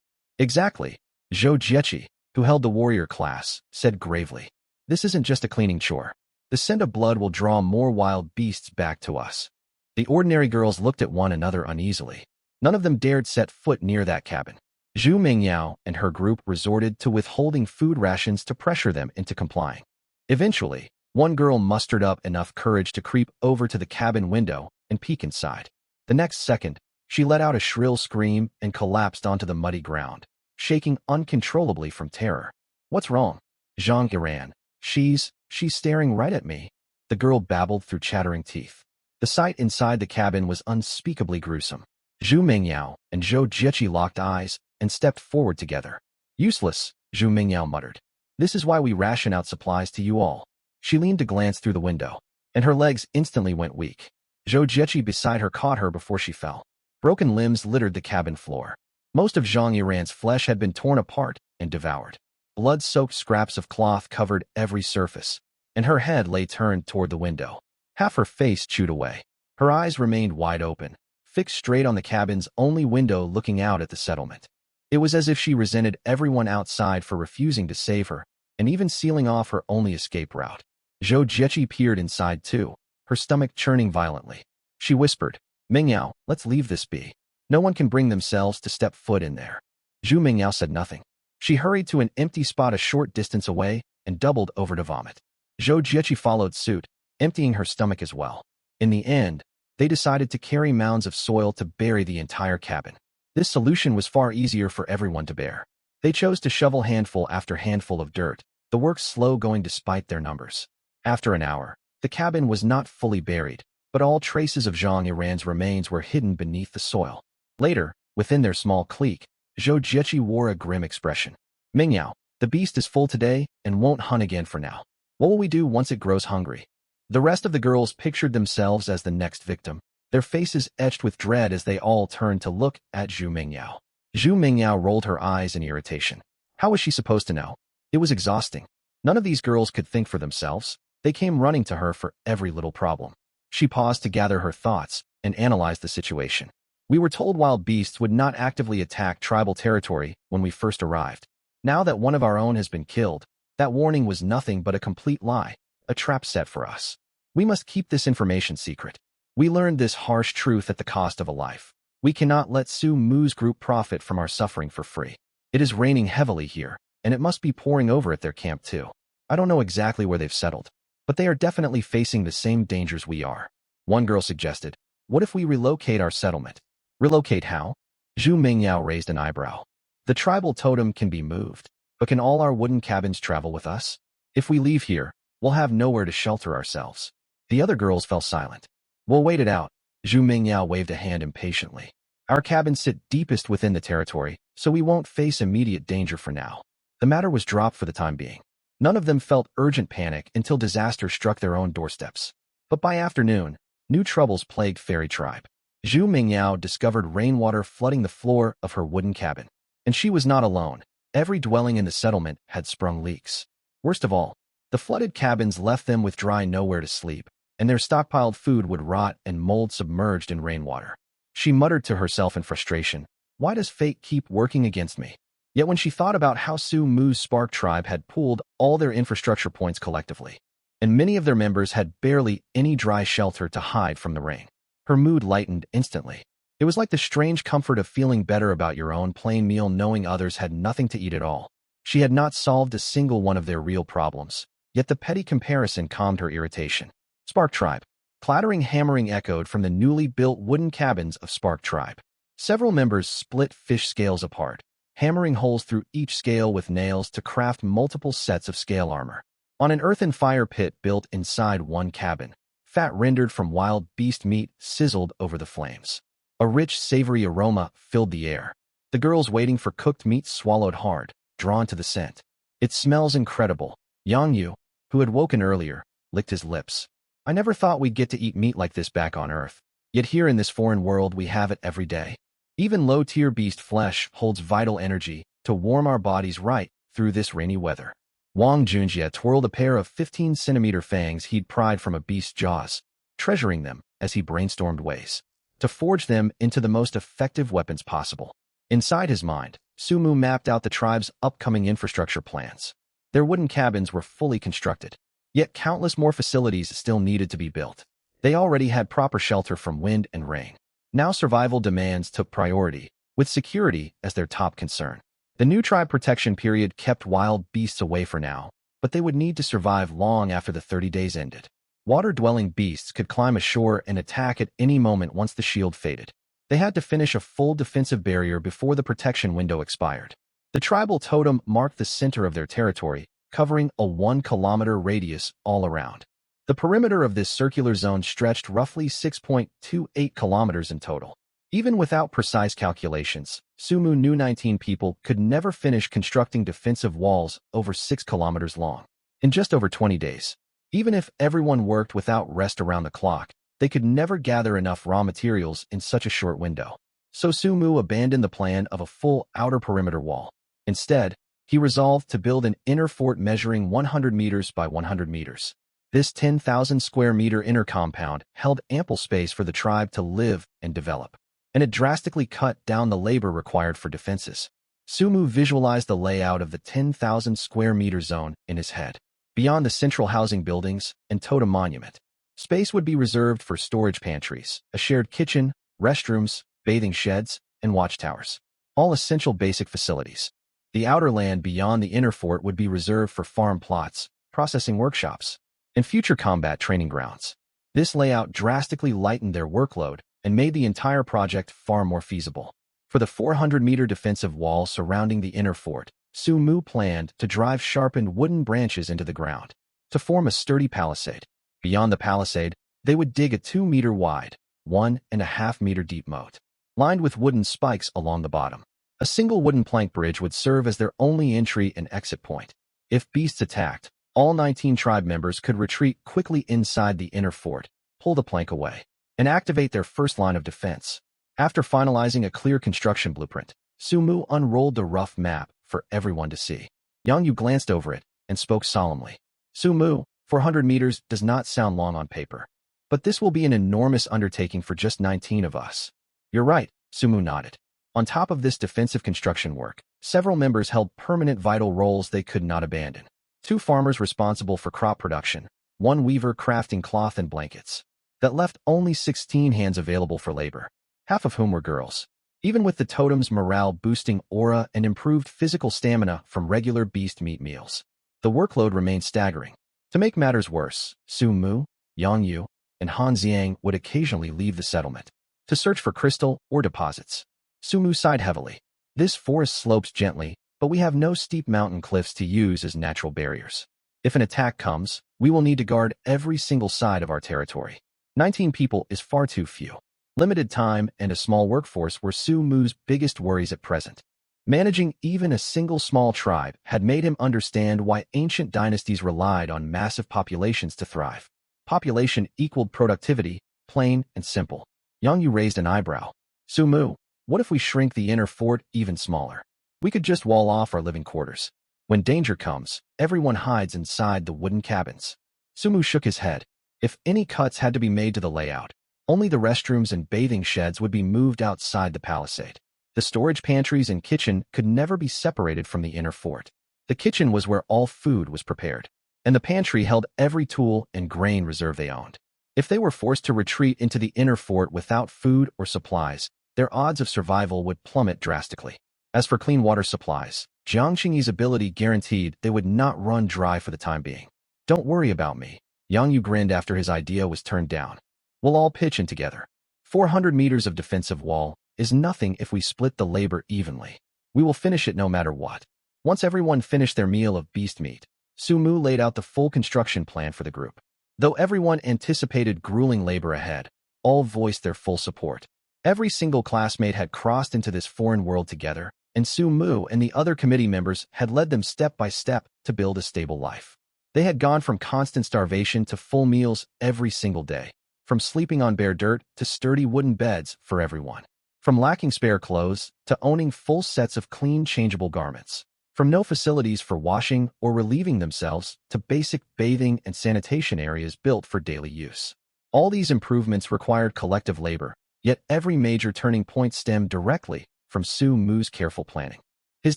S1: "Exactly," Zhou Jiechi, who held the warrior class, said gravely. "This isn't just a cleaning chore. The scent of blood will draw more wild beasts back to us." The ordinary girls looked at one another uneasily. None of them dared set foot near that cabin. Zhu Mingyao and her group resorted to withholding food rations to pressure them into complying. Eventually, one girl mustered up enough courage to creep over to the cabin window and peek inside. The next second, she let out a shrill scream and collapsed onto the muddy ground, shaking uncontrollably from terror. "What's wrong?" Zhang Yiran. She's staring right at me," the girl babbled through chattering teeth. The sight inside the cabin was unspeakably gruesome. Zhu Mingyao and Zhou Jiechi locked eyes and stepped forward together. "Useless," Zhu Mingyao muttered. "This is why we ration out supplies to you all." She leaned to glance through the window, and her legs instantly went weak. Zhou Jiechi beside her caught her before she fell. Broken limbs littered the cabin floor. Most of Zhang Yiran's flesh had been torn apart and devoured. Blood-soaked scraps of cloth covered every surface, and her head lay turned toward the window. Half her face chewed away. Her eyes remained wide open, fixed straight on the cabin's only window looking out at the settlement. It was as if she resented everyone outside for refusing to save her, and even sealing off her only escape route. Zhou Jiechi peered inside too, her stomach churning violently. She whispered, "Mingyao, let's leave this be. No one can bring themselves to step foot in there." Zhu Mingyao said nothing. She hurried to an empty spot a short distance away and doubled over to vomit. Zhou Jiechi followed suit, emptying her stomach as well. In the end, they decided to carry mounds of soil to bury the entire cabin. This solution was far easier for everyone to bear. They chose to shovel handful after handful of dirt, the work slow going despite their numbers. After an hour, the cabin was not fully buried, but all traces of Zhang Yiran's remains were hidden beneath the soil. Later, within their small clique, Zhou Jiechi wore a grim expression. "Mingyao, the beast is full today and won't hunt again for now. What will we do once it grows hungry?" The rest of the girls pictured themselves as the next victim. their faces etched with dread as they all turned to look at Zhu Mingyao. Zhu Mingyao rolled her eyes in irritation. How was she supposed to know? It was exhausting. None of these girls could think for themselves. They came running to her for every little problem. She paused to gather her thoughts and analyze the situation. We were told wild beasts would not actively attack tribal territory when we first arrived. Now that one of our own has been killed, that warning was nothing but a complete lie, a trap set for us. We must keep this information secret. We learned this harsh truth at the cost of a life. We cannot let Su Mu's group profit from our suffering for free. It is raining heavily here, and it must be pouring over at their camp too. I don't know exactly where they've settled, but they are definitely facing the same dangers we are. One girl suggested, what if we relocate our settlement? Relocate how? Zhu Mingyao raised an eyebrow. The tribal totem can be moved, but can all our wooden cabins travel with us? If we leave here, we'll have nowhere to shelter ourselves. The other girls fell silent. We'll wait it out. Zhu Mingyao waved a hand impatiently. Our cabins sit deepest within the territory, so we won't face immediate danger for now. The matter was dropped for the time being. None of them felt urgent panic until disaster struck their own doorsteps. But by afternoon, new troubles plagued Fairy Tribe. Zhu Mingyao discovered rainwater flooding the floor of her wooden cabin. And she was not alone. Every dwelling in the settlement had sprung leaks. Worst of all, the flooded cabins left them with dry nowhere to sleep, and their stockpiled food would rot and mold submerged in rainwater. She muttered to herself in frustration, why does fate keep working against me? Yet when she thought about how Su Mu's Spark Tribe had pooled all their infrastructure points collectively, and many of their members had barely any dry shelter to hide from the rain, her mood lightened instantly. It was like the strange comfort of feeling better about your own plain meal knowing others had nothing to eat at all. She had not solved a single one of their real problems, yet the petty comparison calmed her irritation. Spark Tribe. Clattering hammering echoed from the newly built wooden cabins of Spark Tribe. Several members split fish scales apart, hammering holes through each scale with nails to craft multiple sets of scale armor. On an earthen fire pit built inside one cabin, fat rendered from wild beast meat sizzled over the flames. A rich, savory aroma filled the air. The girls waiting for cooked meat swallowed hard, drawn to the scent. It smells incredible. Yang Yu, who had woken earlier, licked his lips. I never thought we'd get to eat meat like this back on Earth. Yet here in this foreign world we have it every day. Even low-tier beast flesh holds vital energy to warm our bodies right through this rainy weather. Wang Junjie twirled a pair of 15-centimeter fangs he'd pried from a beast's jaws, treasuring them as he brainstormed ways to forge them into the most effective weapons possible. Inside his mind, Su Mu mapped out the tribe's upcoming infrastructure plans. Their wooden cabins were fully constructed, yet countless more facilities still needed to be built. They already had proper shelter from wind and rain. Now survival demands took priority, with security as their top concern. The new tribe protection period kept wild beasts away for now, but they would need to survive long after the 30 days ended. Water-dwelling beasts could climb ashore and attack at any moment once the shield faded. They had to finish a full defensive barrier before the protection window expired. The tribal totem marked the center of their territory, covering a 1-kilometer radius all around. The perimeter of this circular zone stretched roughly 6.28 kilometers in total. Even without precise calculations, Su Mu knew 19 people could never finish constructing defensive walls over 6 kilometers long in just over 20 days. Even if everyone worked without rest around the clock, they could never gather enough raw materials in such a short window. So Su Mu abandoned the plan of a full outer perimeter wall. Instead, he resolved to build an inner fort measuring 100 meters by 100 meters. This 10,000 square meter inner compound held ample space for the tribe to live and develop, and it drastically cut down the labor required for defenses. Su Mu visualized the layout of the 10,000 square meter zone in his head. Beyond the central housing buildings and totem monument, space would be reserved for storage pantries, a shared kitchen, restrooms, bathing sheds, and watchtowers. All essential basic facilities. The outer land beyond the inner fort would be reserved for farm plots, processing workshops, and future combat training grounds. This layout drastically lightened their workload and made the entire project far more feasible. For the 400-meter defensive wall surrounding the inner fort, Su Mu planned to drive sharpened wooden branches into the ground to form a sturdy palisade. Beyond the palisade, they would dig a 2-meter wide, 1.5-meter deep moat, lined with wooden spikes along the bottom. A single wooden plank bridge would serve as their only entry and exit point. If beasts attacked, all 19 tribe members could retreat quickly inside the inner fort, pull the plank away, and activate their first line of defense. After finalizing a clear construction blueprint, Sumu unrolled the rough map for everyone to see. Yang Yu glanced over it and spoke solemnly. Sumu, 400 meters does not sound long on paper. But this will be an enormous undertaking for just 19 of us. You're right, Sumu nodded. On top of this defensive construction work, several members held permanent vital roles they could not abandon. 2 farmers responsible for crop production, 1 weaver crafting cloth and blankets. That left only 16 hands available for labor, half of whom were girls. Even with the totem's morale-boosting aura and improved physical stamina from regular beast meat meals, the workload remained staggering. To make matters worse, Sumu, Yang Yu, and Han Xiang would occasionally leave the settlement to search for crystal or deposits. Sumu sighed heavily. This forest slopes gently, but we have no steep mountain cliffs to use as natural barriers. If an attack comes, we will need to guard every single side of our territory. 19 people is far too few. Limited time and a small workforce were Sumu's biggest worries at present. Managing even a single small tribe had made him understand why ancient dynasties relied on massive populations to thrive. Population equaled productivity, plain and simple. Yang Yu raised an eyebrow. Sumu, what if we shrink the inner fort even smaller? We could just wall off our living quarters. When danger comes, everyone hides inside the wooden cabins. Sumu shook his head. If any cuts had to be made to the layout, only the restrooms and bathing sheds would be moved outside the palisade. The storage pantries and kitchen could never be separated from the inner fort. The kitchen was where all food was prepared, and the pantry held every tool and grain reserve they owned. If they were forced to retreat into the inner fort without food or supplies, their odds of survival would plummet drastically. As for clean water supplies, Jiang Qingyi's ability guaranteed they would not run dry for the time being. Don't worry about me. Yang Yu grinned after his idea was turned down. We'll all pitch in together. 400 meters of defensive wall is nothing if we split the labor evenly. We will finish it no matter what. Once everyone finished their meal of beast meat, Sumu laid out the full construction plan for the group. Though everyone anticipated grueling labor ahead, all voiced their full support. Every single classmate had crossed into this foreign world together, and Sumu and the other committee members had led them step by step to build a stable life. They had gone from constant starvation to full meals every single day, from sleeping on bare dirt to sturdy wooden beds for everyone, from lacking spare clothes to owning full sets of clean, changeable garments, from no facilities for washing or relieving themselves to basic bathing and sanitation areas built for daily use. All these improvements required collective labor, yet every major turning point stemmed directly from Sumu's careful planning. His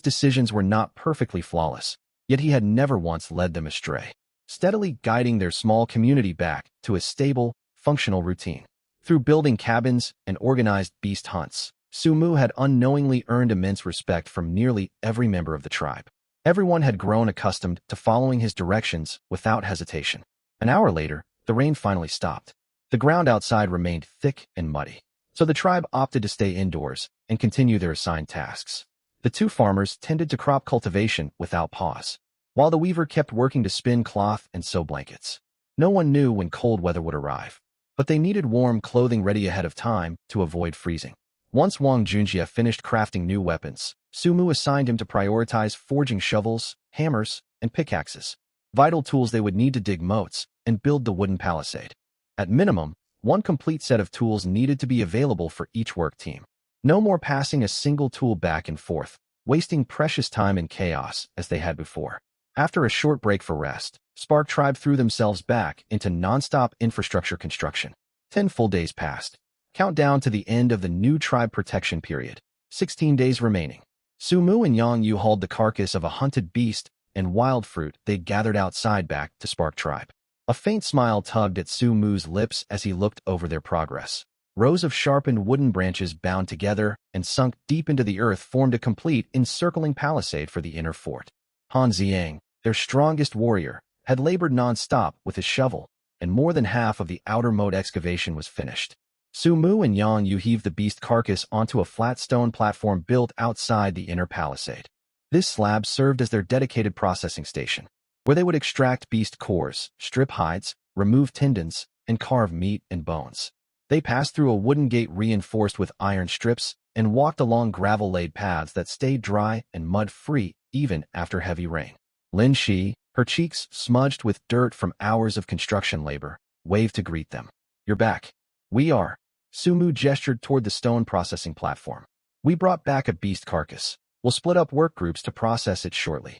S1: decisions were not perfectly flawless, yet he had never once led them astray, steadily guiding their small community back to a stable, functional routine. Through building cabins and organized beast hunts, Sumu had unknowingly earned immense respect from nearly every member of the tribe. Everyone had grown accustomed to following his directions without hesitation. An hour later, the rain finally stopped. The ground outside remained thick and muddy, so the tribe opted to stay indoors and continue their assigned tasks. The 2 farmers tended to crop cultivation without pause, while the weaver kept working to spin cloth and sew blankets. No one knew when cold weather would arrive, but they needed warm clothing ready ahead of time to avoid freezing. Once Wang Junjie finished crafting new weapons, Sumu assigned him to prioritize forging shovels, hammers, and pickaxes, vital tools they would need to dig moats and build the wooden palisade. At minimum, 1 complete set of tools needed to be available for each work team. No more passing a single tool back and forth, wasting precious time in chaos as they had before. After a short break for rest, Spark Tribe threw themselves back into non-stop infrastructure construction. 10 full days passed. Countdown to the end of the new tribe protection period. 16 days remaining. Sumu and Yang Yu hauled the carcass of a hunted beast and wild fruit they'd gathered outside back to Spark Tribe. A faint smile tugged at Sumu's lips as he looked over their progress. Rows of sharpened wooden branches bound together and sunk deep into the earth formed a complete encircling palisade for the inner fort. Han Xiang, their strongest warrior, had labored non-stop with his shovel, and more than half of the outer moat excavation was finished. Sumu and Yang Yu heaved the beast carcass onto a flat stone platform built outside the inner palisade. This slab served as their dedicated processing station, where they would extract beast cores, strip hides, remove tendons, and carve meat and bones. They passed through a wooden gate reinforced with iron strips and walked along gravel-laid paths that stayed dry and mud-free even after heavy rain. Lin Shi, her cheeks smudged with dirt from hours of construction labor, waved to greet them. You're back. We are. Sumu gestured toward the stone processing platform. We brought back a beast carcass. We'll split up work groups to process it shortly.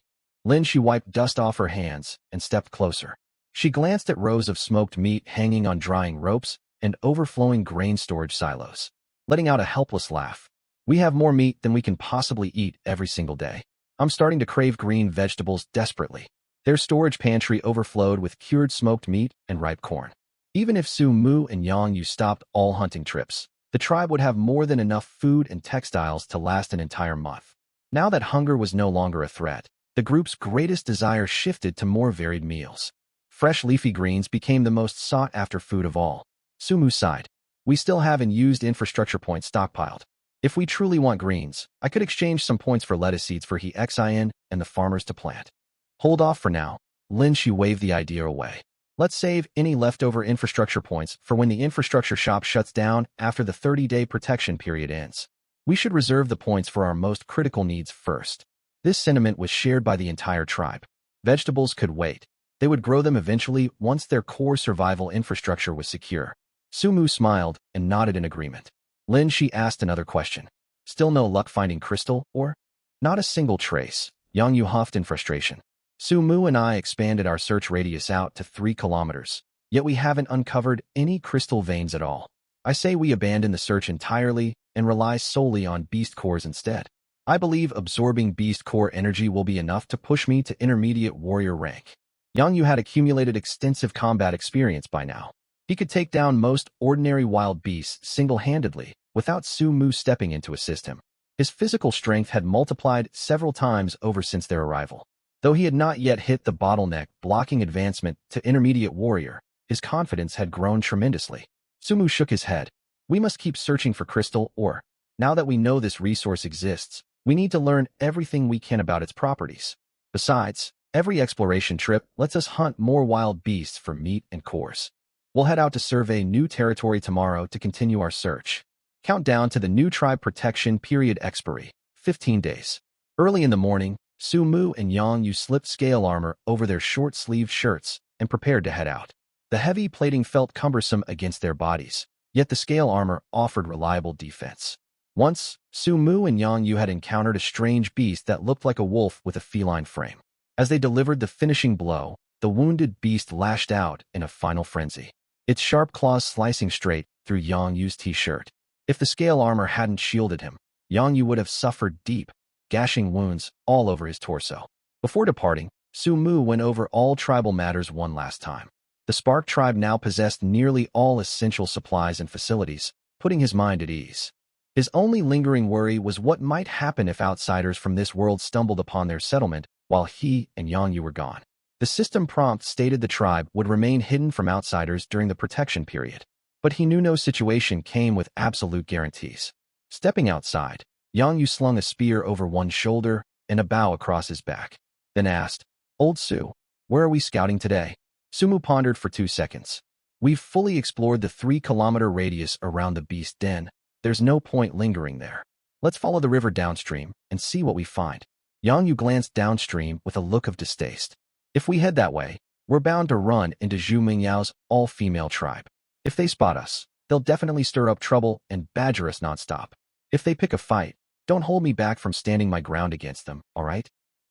S1: She wiped dust off her hands and stepped closer. She glanced at rows of smoked meat hanging on drying ropes and overflowing grain storage silos, letting out a helpless laugh. We have more meat than we can possibly eat every single day. I'm starting to crave green vegetables desperately. Their storage pantry overflowed with cured smoked meat and ripe corn. Even if Su Mu and Yang Yu stopped all hunting trips, the tribe would have more than enough food and textiles to last an entire month. Now that hunger was no longer a threat, the group's greatest desire shifted to more varied meals. Fresh leafy greens became the most sought-after food of all. Sumu sighed. We still have unused infrastructure points stockpiled. If we truly want greens, I could exchange some points for lettuce seeds for Hexin and the farmers to plant. Hold off for now. Shi waved the idea away. Let's save any leftover infrastructure points for when the infrastructure shop shuts down after the 30-day protection period ends. We should reserve the points for our most critical needs first. This sentiment was shared by the entire tribe. Vegetables could wait. They would grow them eventually once their core survival infrastructure was secure. Sumu smiled and nodded in agreement. Shi asked another question. Still no luck finding crystal, or? Not a single trace. Yang Yu huffed in frustration. Sumu and I expanded our search radius out to 3 kilometers, yet we haven't uncovered any crystal veins at all. I say we abandon the search entirely and rely solely on beast cores instead. I believe absorbing beast core energy will be enough to push me to intermediate warrior rank. Yang Yu had accumulated extensive combat experience by now. He could take down most ordinary wild beasts single-handedly without Su Mu stepping in to assist him. His physical strength had multiplied several times over since their arrival. Though he had not yet hit the bottleneck blocking advancement to intermediate warrior, his confidence had grown tremendously. Sumu shook his head. We must keep searching for crystal ore. Now that we know this resource exists, we need to learn everything we can about its properties. Besides, every exploration trip lets us hunt more wild beasts for meat and cores. We'll head out to survey new territory tomorrow to continue our search. Countdown to the new tribe protection period expiry, 15 days. Early in the morning, Su Mu and Yang Yu slipped scale armor over their short-sleeved shirts and prepared to head out. The heavy plating felt cumbersome against their bodies, yet the scale armor offered reliable defense. Once, Su Mu and Yang Yu had encountered a strange beast that looked like a wolf with a feline frame. As they delivered the finishing blow, the wounded beast lashed out in a final frenzy, its sharp claws slicing straight through Yang Yu's t-shirt. If the scale armor hadn't shielded him, Yang Yu would have suffered deep, gashing wounds all over his torso. Before departing, Su Mu went over all tribal matters one last time. The Spark tribe now possessed nearly all essential supplies and facilities, putting his mind at ease. His only lingering worry was what might happen if outsiders from this world stumbled upon their settlement while he and Yang Yu were gone. The system prompt stated the tribe would remain hidden from outsiders during the protection period, but he knew no situation came with absolute guarantees. Stepping outside, Yang Yu slung a spear over one shoulder and a bow across his back, then asked, Old Su, where are we scouting today? Sumu pondered for 2 seconds. We've fully explored the 3-kilometer radius around the beast den. There's no point lingering there. Let's follow the river downstream and see what we find. Yang Yu glanced downstream with a look of distaste. If we head that way, we're bound to run into Zhu Mingyao's all-female tribe. If they spot us, they'll definitely stir up trouble and badger us nonstop. If they pick a fight, don't hold me back from standing my ground against them, all right?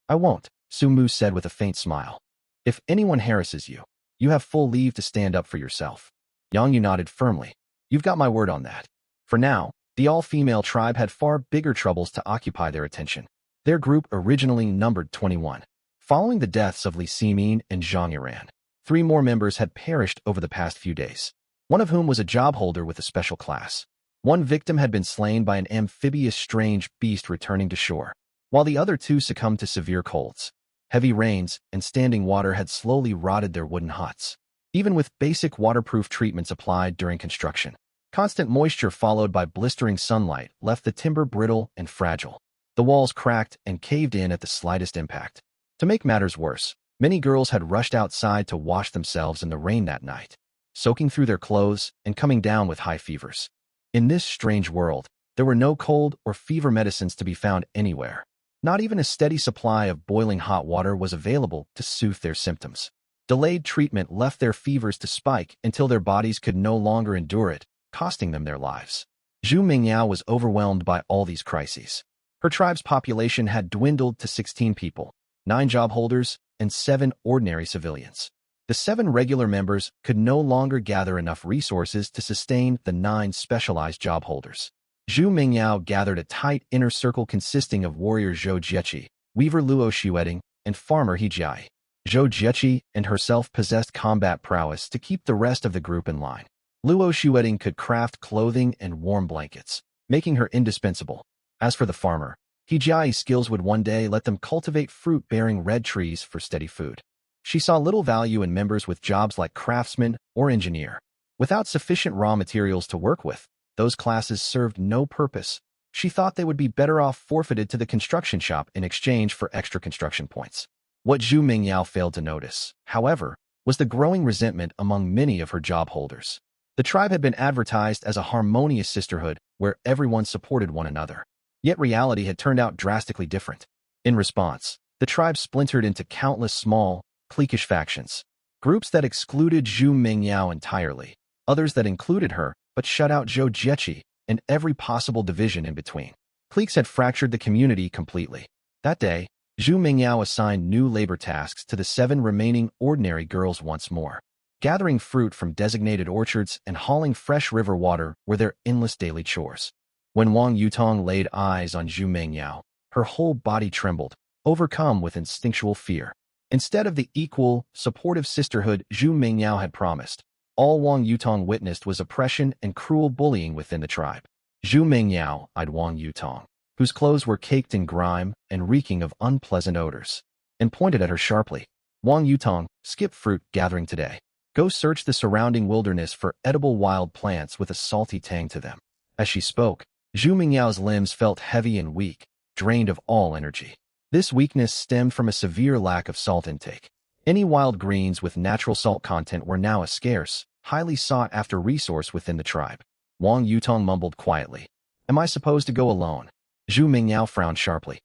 S1: I won't, Su Mu said with a faint smile. If anyone harasses you, you have full leave to stand up for yourself. Yang Yu nodded firmly. You've got my word on that. For now, the all-female tribe had far bigger troubles to occupy their attention. Their group originally numbered 21. Following the deaths of Li Simin and Zhang Yiran, 3 more members had perished over the past few days, one of whom was a job holder with a special class. One victim had been slain by an amphibious strange beast returning to shore, while the other 2 succumbed to severe colds. Heavy rains and standing water had slowly rotted their wooden huts, even with basic waterproof treatments applied during construction. Constant moisture followed by blistering sunlight left the timber brittle and fragile. The walls cracked and caved in at the slightest impact. To make matters worse, many girls had rushed outside to wash themselves in the rain that night, soaking through their clothes and coming down with high fevers. In this strange world, there were no cold or fever medicines to be found anywhere. Not even a steady supply of boiling hot water was available to soothe their symptoms. Delayed treatment left their fevers to spike until their bodies could no longer endure it, costing them their lives. Zhu Mingyao was overwhelmed by all these crises. Her tribe's population had dwindled to 16 people, 9 job holders, and 7 ordinary civilians. The 7 regular members could no longer gather enough resources to sustain the 9 specialized job holders. Zhu Mingyao gathered a tight inner circle consisting of warrior Zhou Jieqi, weaver Luo Xueding, and farmer He Jiai. Zhou Jieqi and herself possessed combat prowess to keep the rest of the group in line. Luo Xueding could craft clothing and warm blankets, making her indispensable. As for the farmer, He Jiai's skills would one day let them cultivate fruit-bearing red trees for steady food. She saw little value in members with jobs like craftsman or engineer. Without sufficient raw materials to work with, those classes served no purpose. She thought they would be better off forfeited to the construction shop in exchange for extra construction points. What Zhu Mingyao failed to notice, however, was the growing resentment among many of her job holders. The tribe had been advertised as a harmonious sisterhood where everyone supported one another. Yet reality had turned out drastically different. In response, the tribe splintered into countless small, cliquish factions. Groups that excluded Zhu Mingyao entirely, others that included her but shut out Zhou Jieqi, and every possible division in between. Cliques had fractured the community completely. That day, Zhu Mingyao assigned new labor tasks to the 7 remaining ordinary girls once more. Gathering fruit from designated orchards and hauling fresh river water were their endless daily chores. When Wang Yutong laid eyes on Zhu Mingyao, her whole body trembled, overcome with instinctual fear. Instead of the equal, supportive sisterhood Zhu Mingyao had promised, all Wang Yutong witnessed was oppression and cruel bullying within the tribe. Zhu Mingyao eyed Wang Yutong, whose clothes were caked in grime and reeking of unpleasant odors, and pointed at her sharply. Wang Yutong, skip fruit gathering today. Go search the surrounding wilderness for edible wild plants with a salty tang to them. As she spoke, Zhu Mingyao's limbs felt heavy and weak, drained of all energy. This weakness stemmed from a severe lack of salt intake. Any wild greens with natural salt content were now a scarce, highly sought-after resource within the tribe. Wang Yutong mumbled quietly. Am I supposed to go alone? Zhu Mingyao frowned sharply.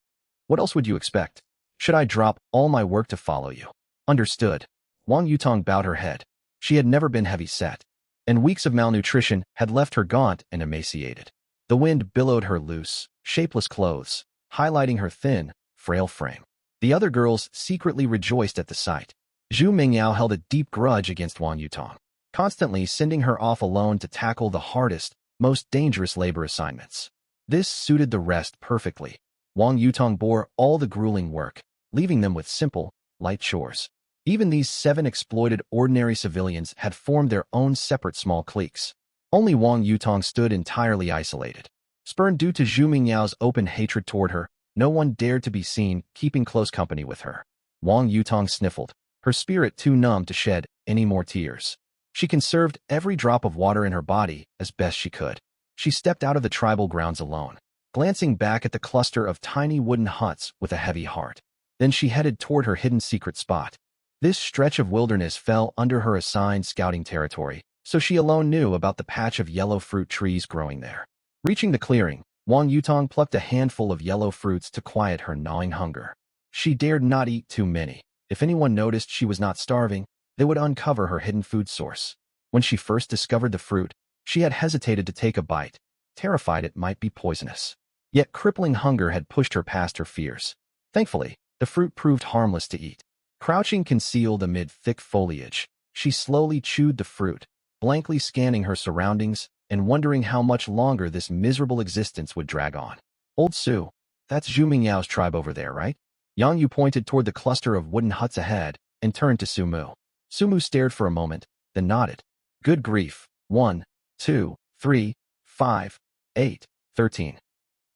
S1: What else would you expect? Should I drop all my work to follow you? Understood. Wang Yutong bowed her head. She had never been heavy-set, and weeks of malnutrition had left her gaunt and emaciated. The wind billowed her loose, shapeless clothes, highlighting her thin, frail frame. The other girls secretly rejoiced at the sight. Zhu Mingyao held a deep grudge against Wang Yutong, constantly sending her off alone to tackle the hardest, most dangerous labor assignments. This suited the rest perfectly. Wang Yutong bore all the grueling work, leaving them with simple, light chores. Even these 7 exploited ordinary civilians had formed their own separate small cliques. Only Wang Yutong stood entirely isolated. Spurned due to Zhu Mingyao's open hatred toward her, no one dared to be seen keeping close company with her. Wang Yutong sniffled, her spirit too numb to shed any more tears. She conserved every drop of water in her body as best she could. She stepped out of the tribal grounds alone, glancing back at the cluster of tiny wooden huts with a heavy heart. Then she headed toward her hidden secret spot. This stretch of wilderness fell under her assigned scouting territory, so she alone knew about the patch of yellow fruit trees growing there. Reaching the clearing, Wang Yutong plucked a handful of yellow fruits to quiet her gnawing hunger. She dared not eat too many. If anyone noticed she was not starving, they would uncover her hidden food source. When she first discovered the fruit, she had hesitated to take a bite, terrified it might be poisonous. Yet crippling hunger had pushed her past her fears. Thankfully, the fruit proved harmless to eat. Crouching concealed amid thick foliage, she slowly chewed the fruit, blankly scanning her surroundings and wondering how much longer this miserable existence would drag on. Old Su, that's Zhu Mingyao's tribe over there, right? Yang Yu pointed toward the cluster of wooden huts ahead and turned to Sumu. Sumu stared for a moment, then nodded. Good grief. 1, 2, 3, 5, 8, 13.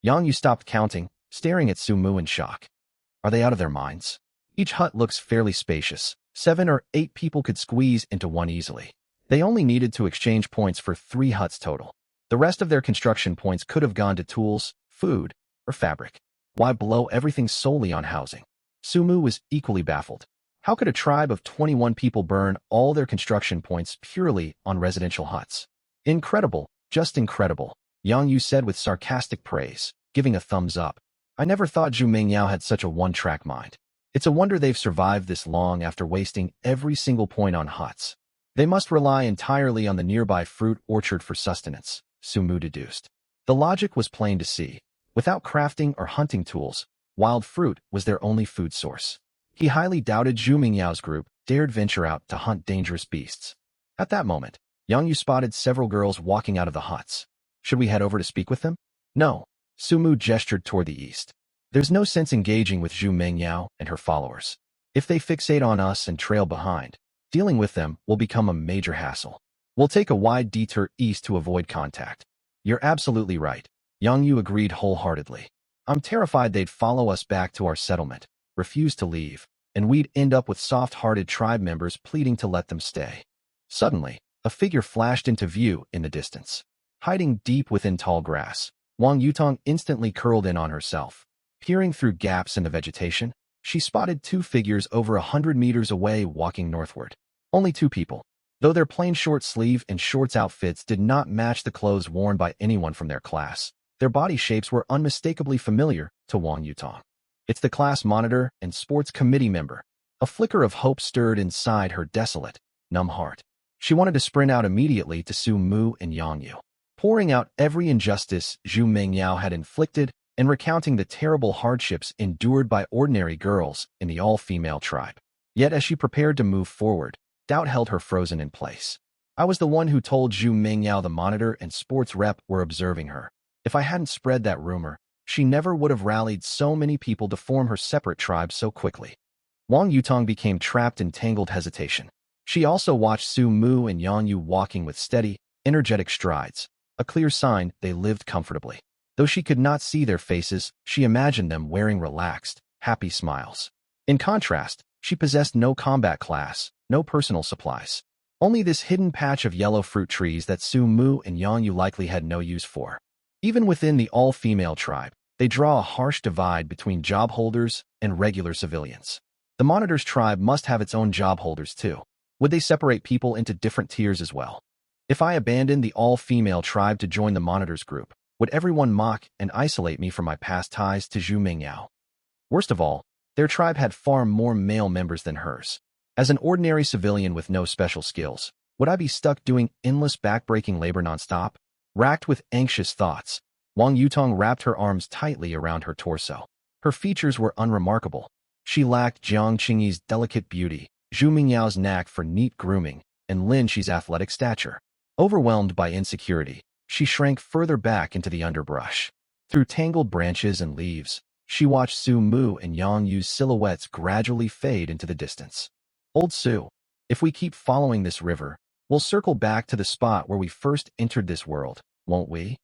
S1: Yang Yu stopped counting, staring at Sumu in shock. Are they out of their minds? Each hut looks fairly spacious. 7 or 8 people could squeeze into one easily. They only needed to exchange points for 3 huts total. The rest of their construction points could have gone to tools, food, or fabric. Why blow everything solely on housing? Sumu was equally baffled. How could a tribe of 21 people burn all their construction points purely on residential huts? Incredible, just incredible, Yang Yu said with sarcastic praise, giving a thumbs up. I never thought Zhu Mingyao had such a one-track mind. It's a wonder they've survived this long after wasting every single point on huts. They must rely entirely on the nearby fruit orchard for sustenance, Sumu deduced. The logic was plain to see. Without crafting or hunting tools, wild fruit was their only food source. He highly doubted Zhu Mingyao's group dared venture out to hunt dangerous beasts. At that moment, Yang Yu spotted several girls walking out of the huts. Should we head over to speak with them? No. Sumu gestured toward the east. There's no sense engaging with Zhu Mingyao and her followers. If they fixate on us and trail behind, dealing with them will become a major hassle. We'll take a wide detour east to avoid contact. You're absolutely right. Yang Yu agreed wholeheartedly. I'm terrified they'd follow us back to our settlement, refuse to leave, and we'd end up with soft-hearted tribe members pleading to let them stay. Suddenly, a figure flashed into view in the distance. Hiding deep within tall grass, Wang Yutong instantly curled in on herself. Peering through gaps in the vegetation, she spotted two figures over 100 meters away walking northward. Only two people. Though their plain short-sleeve and shorts outfits did not match the clothes worn by anyone from their class, their body shapes were unmistakably familiar to Wang Yutong. It's the class monitor and sports committee member. A flicker of hope stirred inside her desolate, numb heart. She wanted to sprint out immediately to Su Mu and Yang Yu, pouring out every injustice Zhu Mingyao had inflicted and recounting the terrible hardships endured by ordinary girls in the all-female tribe. Yet as she prepared to move forward, doubt held her frozen in place. I was the one who told Zhu Mingyao the monitor and sports rep were observing her. If I hadn't spread that rumor, she never would have rallied so many people to form her separate tribe so quickly. Wang Yutong became trapped in tangled hesitation. She also watched Su Mu and Yang Yu walking with steady, energetic strides, a clear sign they lived comfortably. Though she could not see their faces, she imagined them wearing relaxed, happy smiles. In contrast, she possessed no combat class, no personal supplies. Only this hidden patch of yellow fruit trees that Su Mu and Yang Yu likely had no use for. Even within the all-female tribe, they draw a harsh divide between job holders and regular civilians. The monitor's tribe must have its own job holders too. Would they separate people into different tiers as well? If I abandoned the all-female tribe to join the monitor's group, would everyone mock and isolate me from my past ties to Zhu Mingyao? Worst of all, their tribe had far more male members than hers. As an ordinary civilian with no special skills, would I be stuck doing endless back-breaking labor nonstop? Racked with anxious thoughts, Wang Yutong wrapped her arms tightly around her torso. Her features were unremarkable. She lacked Jiang Qingyi's delicate beauty, Zhu Mingyao's knack for neat grooming, and Lin Shi's athletic stature. Overwhelmed by insecurity, she shrank further back into the underbrush. Through tangled branches and leaves, she watched Su Mu and Yang Yu's silhouettes gradually fade into the distance. Old Su, if we keep following this river, we'll circle back to the spot where we first entered this world, won't we?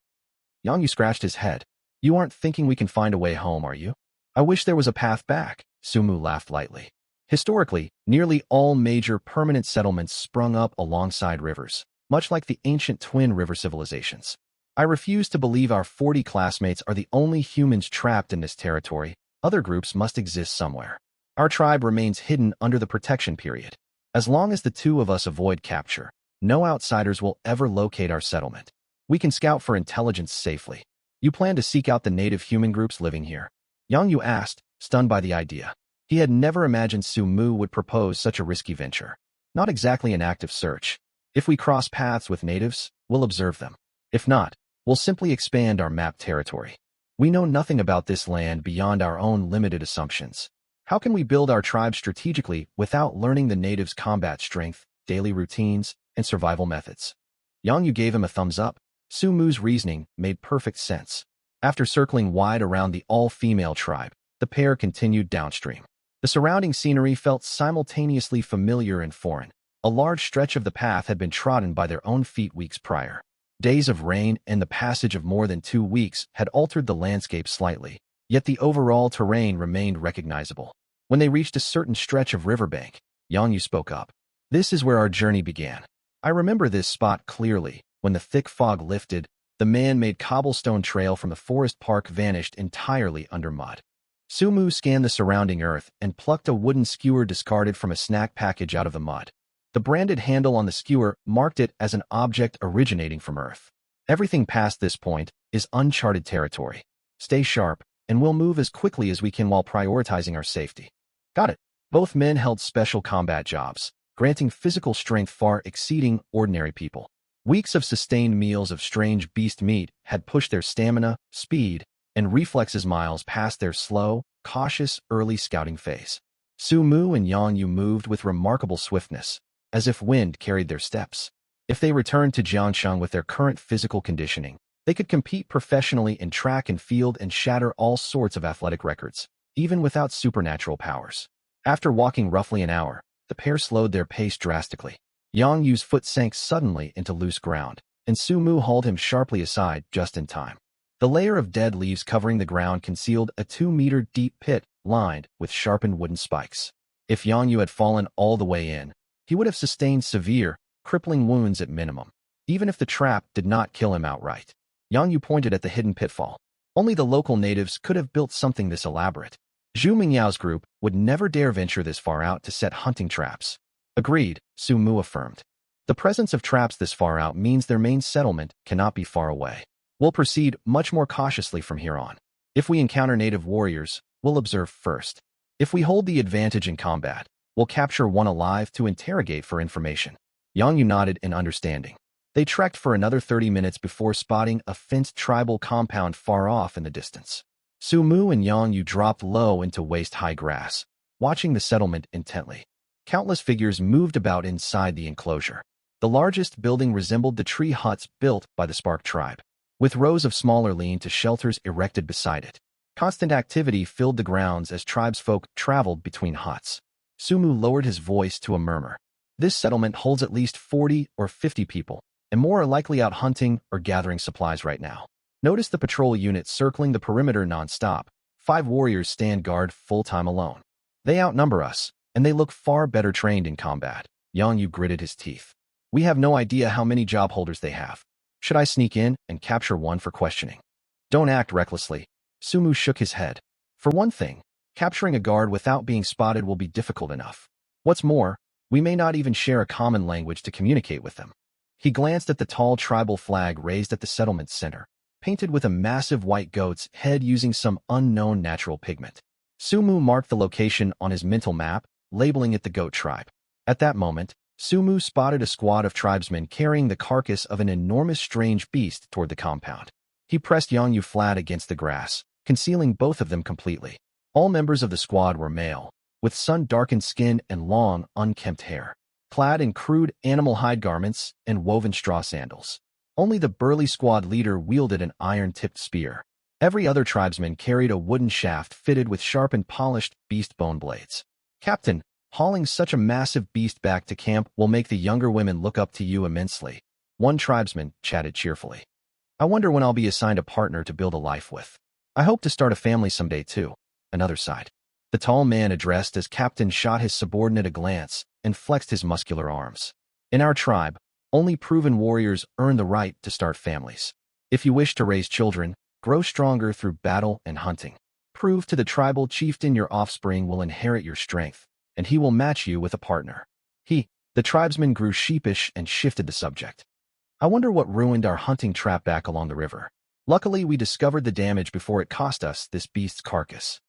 S1: Yang Yu scratched his head. You aren't thinking we can find a way home, are you? I wish there was a path back, Su Mu laughed lightly. Historically, nearly all major permanent settlements sprung up alongside rivers, much like the ancient twin river civilizations. I refuse to believe our 40 classmates are the only humans trapped in this territory. Other groups must exist somewhere. Our tribe remains hidden under the protection period. As long as the two of us avoid capture, no outsiders will ever locate our settlement. We can scout for intelligence safely. You plan to seek out the native human groups living here? Yang Yu asked, stunned by the idea. He had never imagined Su Mu would propose such a risky venture. Not exactly an active search. If we cross paths with natives, we'll observe them. If not, we'll simply expand our mapped territory. We know nothing about this land beyond our own limited assumptions. How can we build our tribe strategically without learning the natives' combat strength, daily routines, and survival methods? Yang Yu gave him a thumbs up. Su Mu's reasoning made perfect sense. After circling wide around the all-female tribe, the pair continued downstream. The surrounding scenery felt simultaneously familiar and foreign. A large stretch of the path had been trodden by their own feet weeks prior. Days of rain and the passage of more than 2 weeks had altered the landscape slightly, yet the overall terrain remained recognizable. When they reached a certain stretch of riverbank, Yang Yu spoke up. This is where our journey began. I remember this spot clearly. When the thick fog lifted, the man-made cobblestone trail from the forest park vanished entirely under mud. Su Mu scanned the surrounding earth and plucked a wooden skewer discarded from a snack package out of the mud. The branded handle on the skewer marked it as an object originating from Earth. Everything past this point is uncharted territory. Stay sharp, and we'll move as quickly as we can while prioritizing our safety. Got it. Both men held special combat jobs, granting physical strength far exceeding ordinary people. Weeks of sustained meals of strange beast meat had pushed their stamina, speed, and reflexes miles past their slow, cautious, early scouting phase. Su Mu and Yang Yu moved with remarkable swiftness, as if wind carried their steps. If they returned to Jiangsheng with their current physical conditioning, they could compete professionally in track and field and shatter all sorts of athletic records, even without supernatural powers. After walking roughly an hour, the pair slowed their pace drastically. Yang Yu's foot sank suddenly into loose ground, and Su Mu hauled him sharply aside just in time. The layer of dead leaves covering the ground concealed a 2-meter-deep pit lined with sharpened wooden spikes. If Yang Yu had fallen all the way in, he would have sustained severe, crippling wounds at minimum, even if the trap did not kill him outright. Yang Yu pointed at the hidden pitfall. Only the local natives could have built something this elaborate. Zhu Mingyao's group would never dare venture this far out to set hunting traps. Agreed, Su Mu affirmed. The presence of traps this far out means their main settlement cannot be far away. We'll proceed much more cautiously from here on. If we encounter native warriors, we'll observe first. If we hold the advantage in combat, we'll capture one alive to interrogate for information. Yang Yu nodded in understanding. They trekked for another 30 minutes before spotting a fenced tribal compound far off in the distance. Su Mu and Yang Yu dropped low into waist-high grass, watching the settlement intently. Countless figures moved about inside the enclosure. The largest building resembled the tree huts built by the Spark tribe, with rows of smaller lean-to shelters erected beside it. Constant activity filled the grounds as tribesfolk traveled between huts. Su Mu lowered his voice to a murmur. This settlement holds at least 40 or 50 people, and more are likely out hunting or gathering supplies right now. Notice the patrol unit circling the perimeter non-stop. 5 warriors stand guard full-time alone. They outnumber us, and they look far better trained in combat. Yang Yu gritted his teeth. We have no idea how many job holders they have. Should I sneak in and capture one for questioning? Don't act recklessly. Su Mu shook his head. For one thing, capturing a guard without being spotted will be difficult enough. What's more, we may not even share a common language to communicate with them. He glanced at the tall tribal flag raised at the settlement's center, painted with a massive white goat's head using some unknown natural pigment. Su Mu marked the location on his mental map, labeling it the goat tribe. At that moment, Su Mu spotted a squad of tribesmen carrying the carcass of an enormous strange beast toward the compound. He pressed Yang Yu flat against the grass, concealing both of them completely. All members of the squad were male, with sun-darkened skin and long, unkempt hair, clad in crude animal hide garments and woven straw sandals. Only the burly squad leader wielded an iron-tipped spear. Every other tribesman carried a wooden shaft fitted with sharp and polished beast bone blades. Captain, hauling such a massive beast back to camp will make the younger women look up to you immensely. One tribesman chatted cheerfully. I wonder when I'll be assigned a partner to build a life with. I hope to start a family someday too. Another sighed. The tall man addressed as Captain shot his subordinate a glance and flexed his muscular arms. In our tribe, only proven warriors earn the right to start families. If you wish to raise children, grow stronger through battle and hunting. Prove to the tribal chieftain your offspring will inherit your strength, and he will match you with a partner. The tribesman grew sheepish and shifted the subject. I wonder what ruined our hunting trap back along the river. Luckily, we discovered the damage before it cost us this beast's carcass.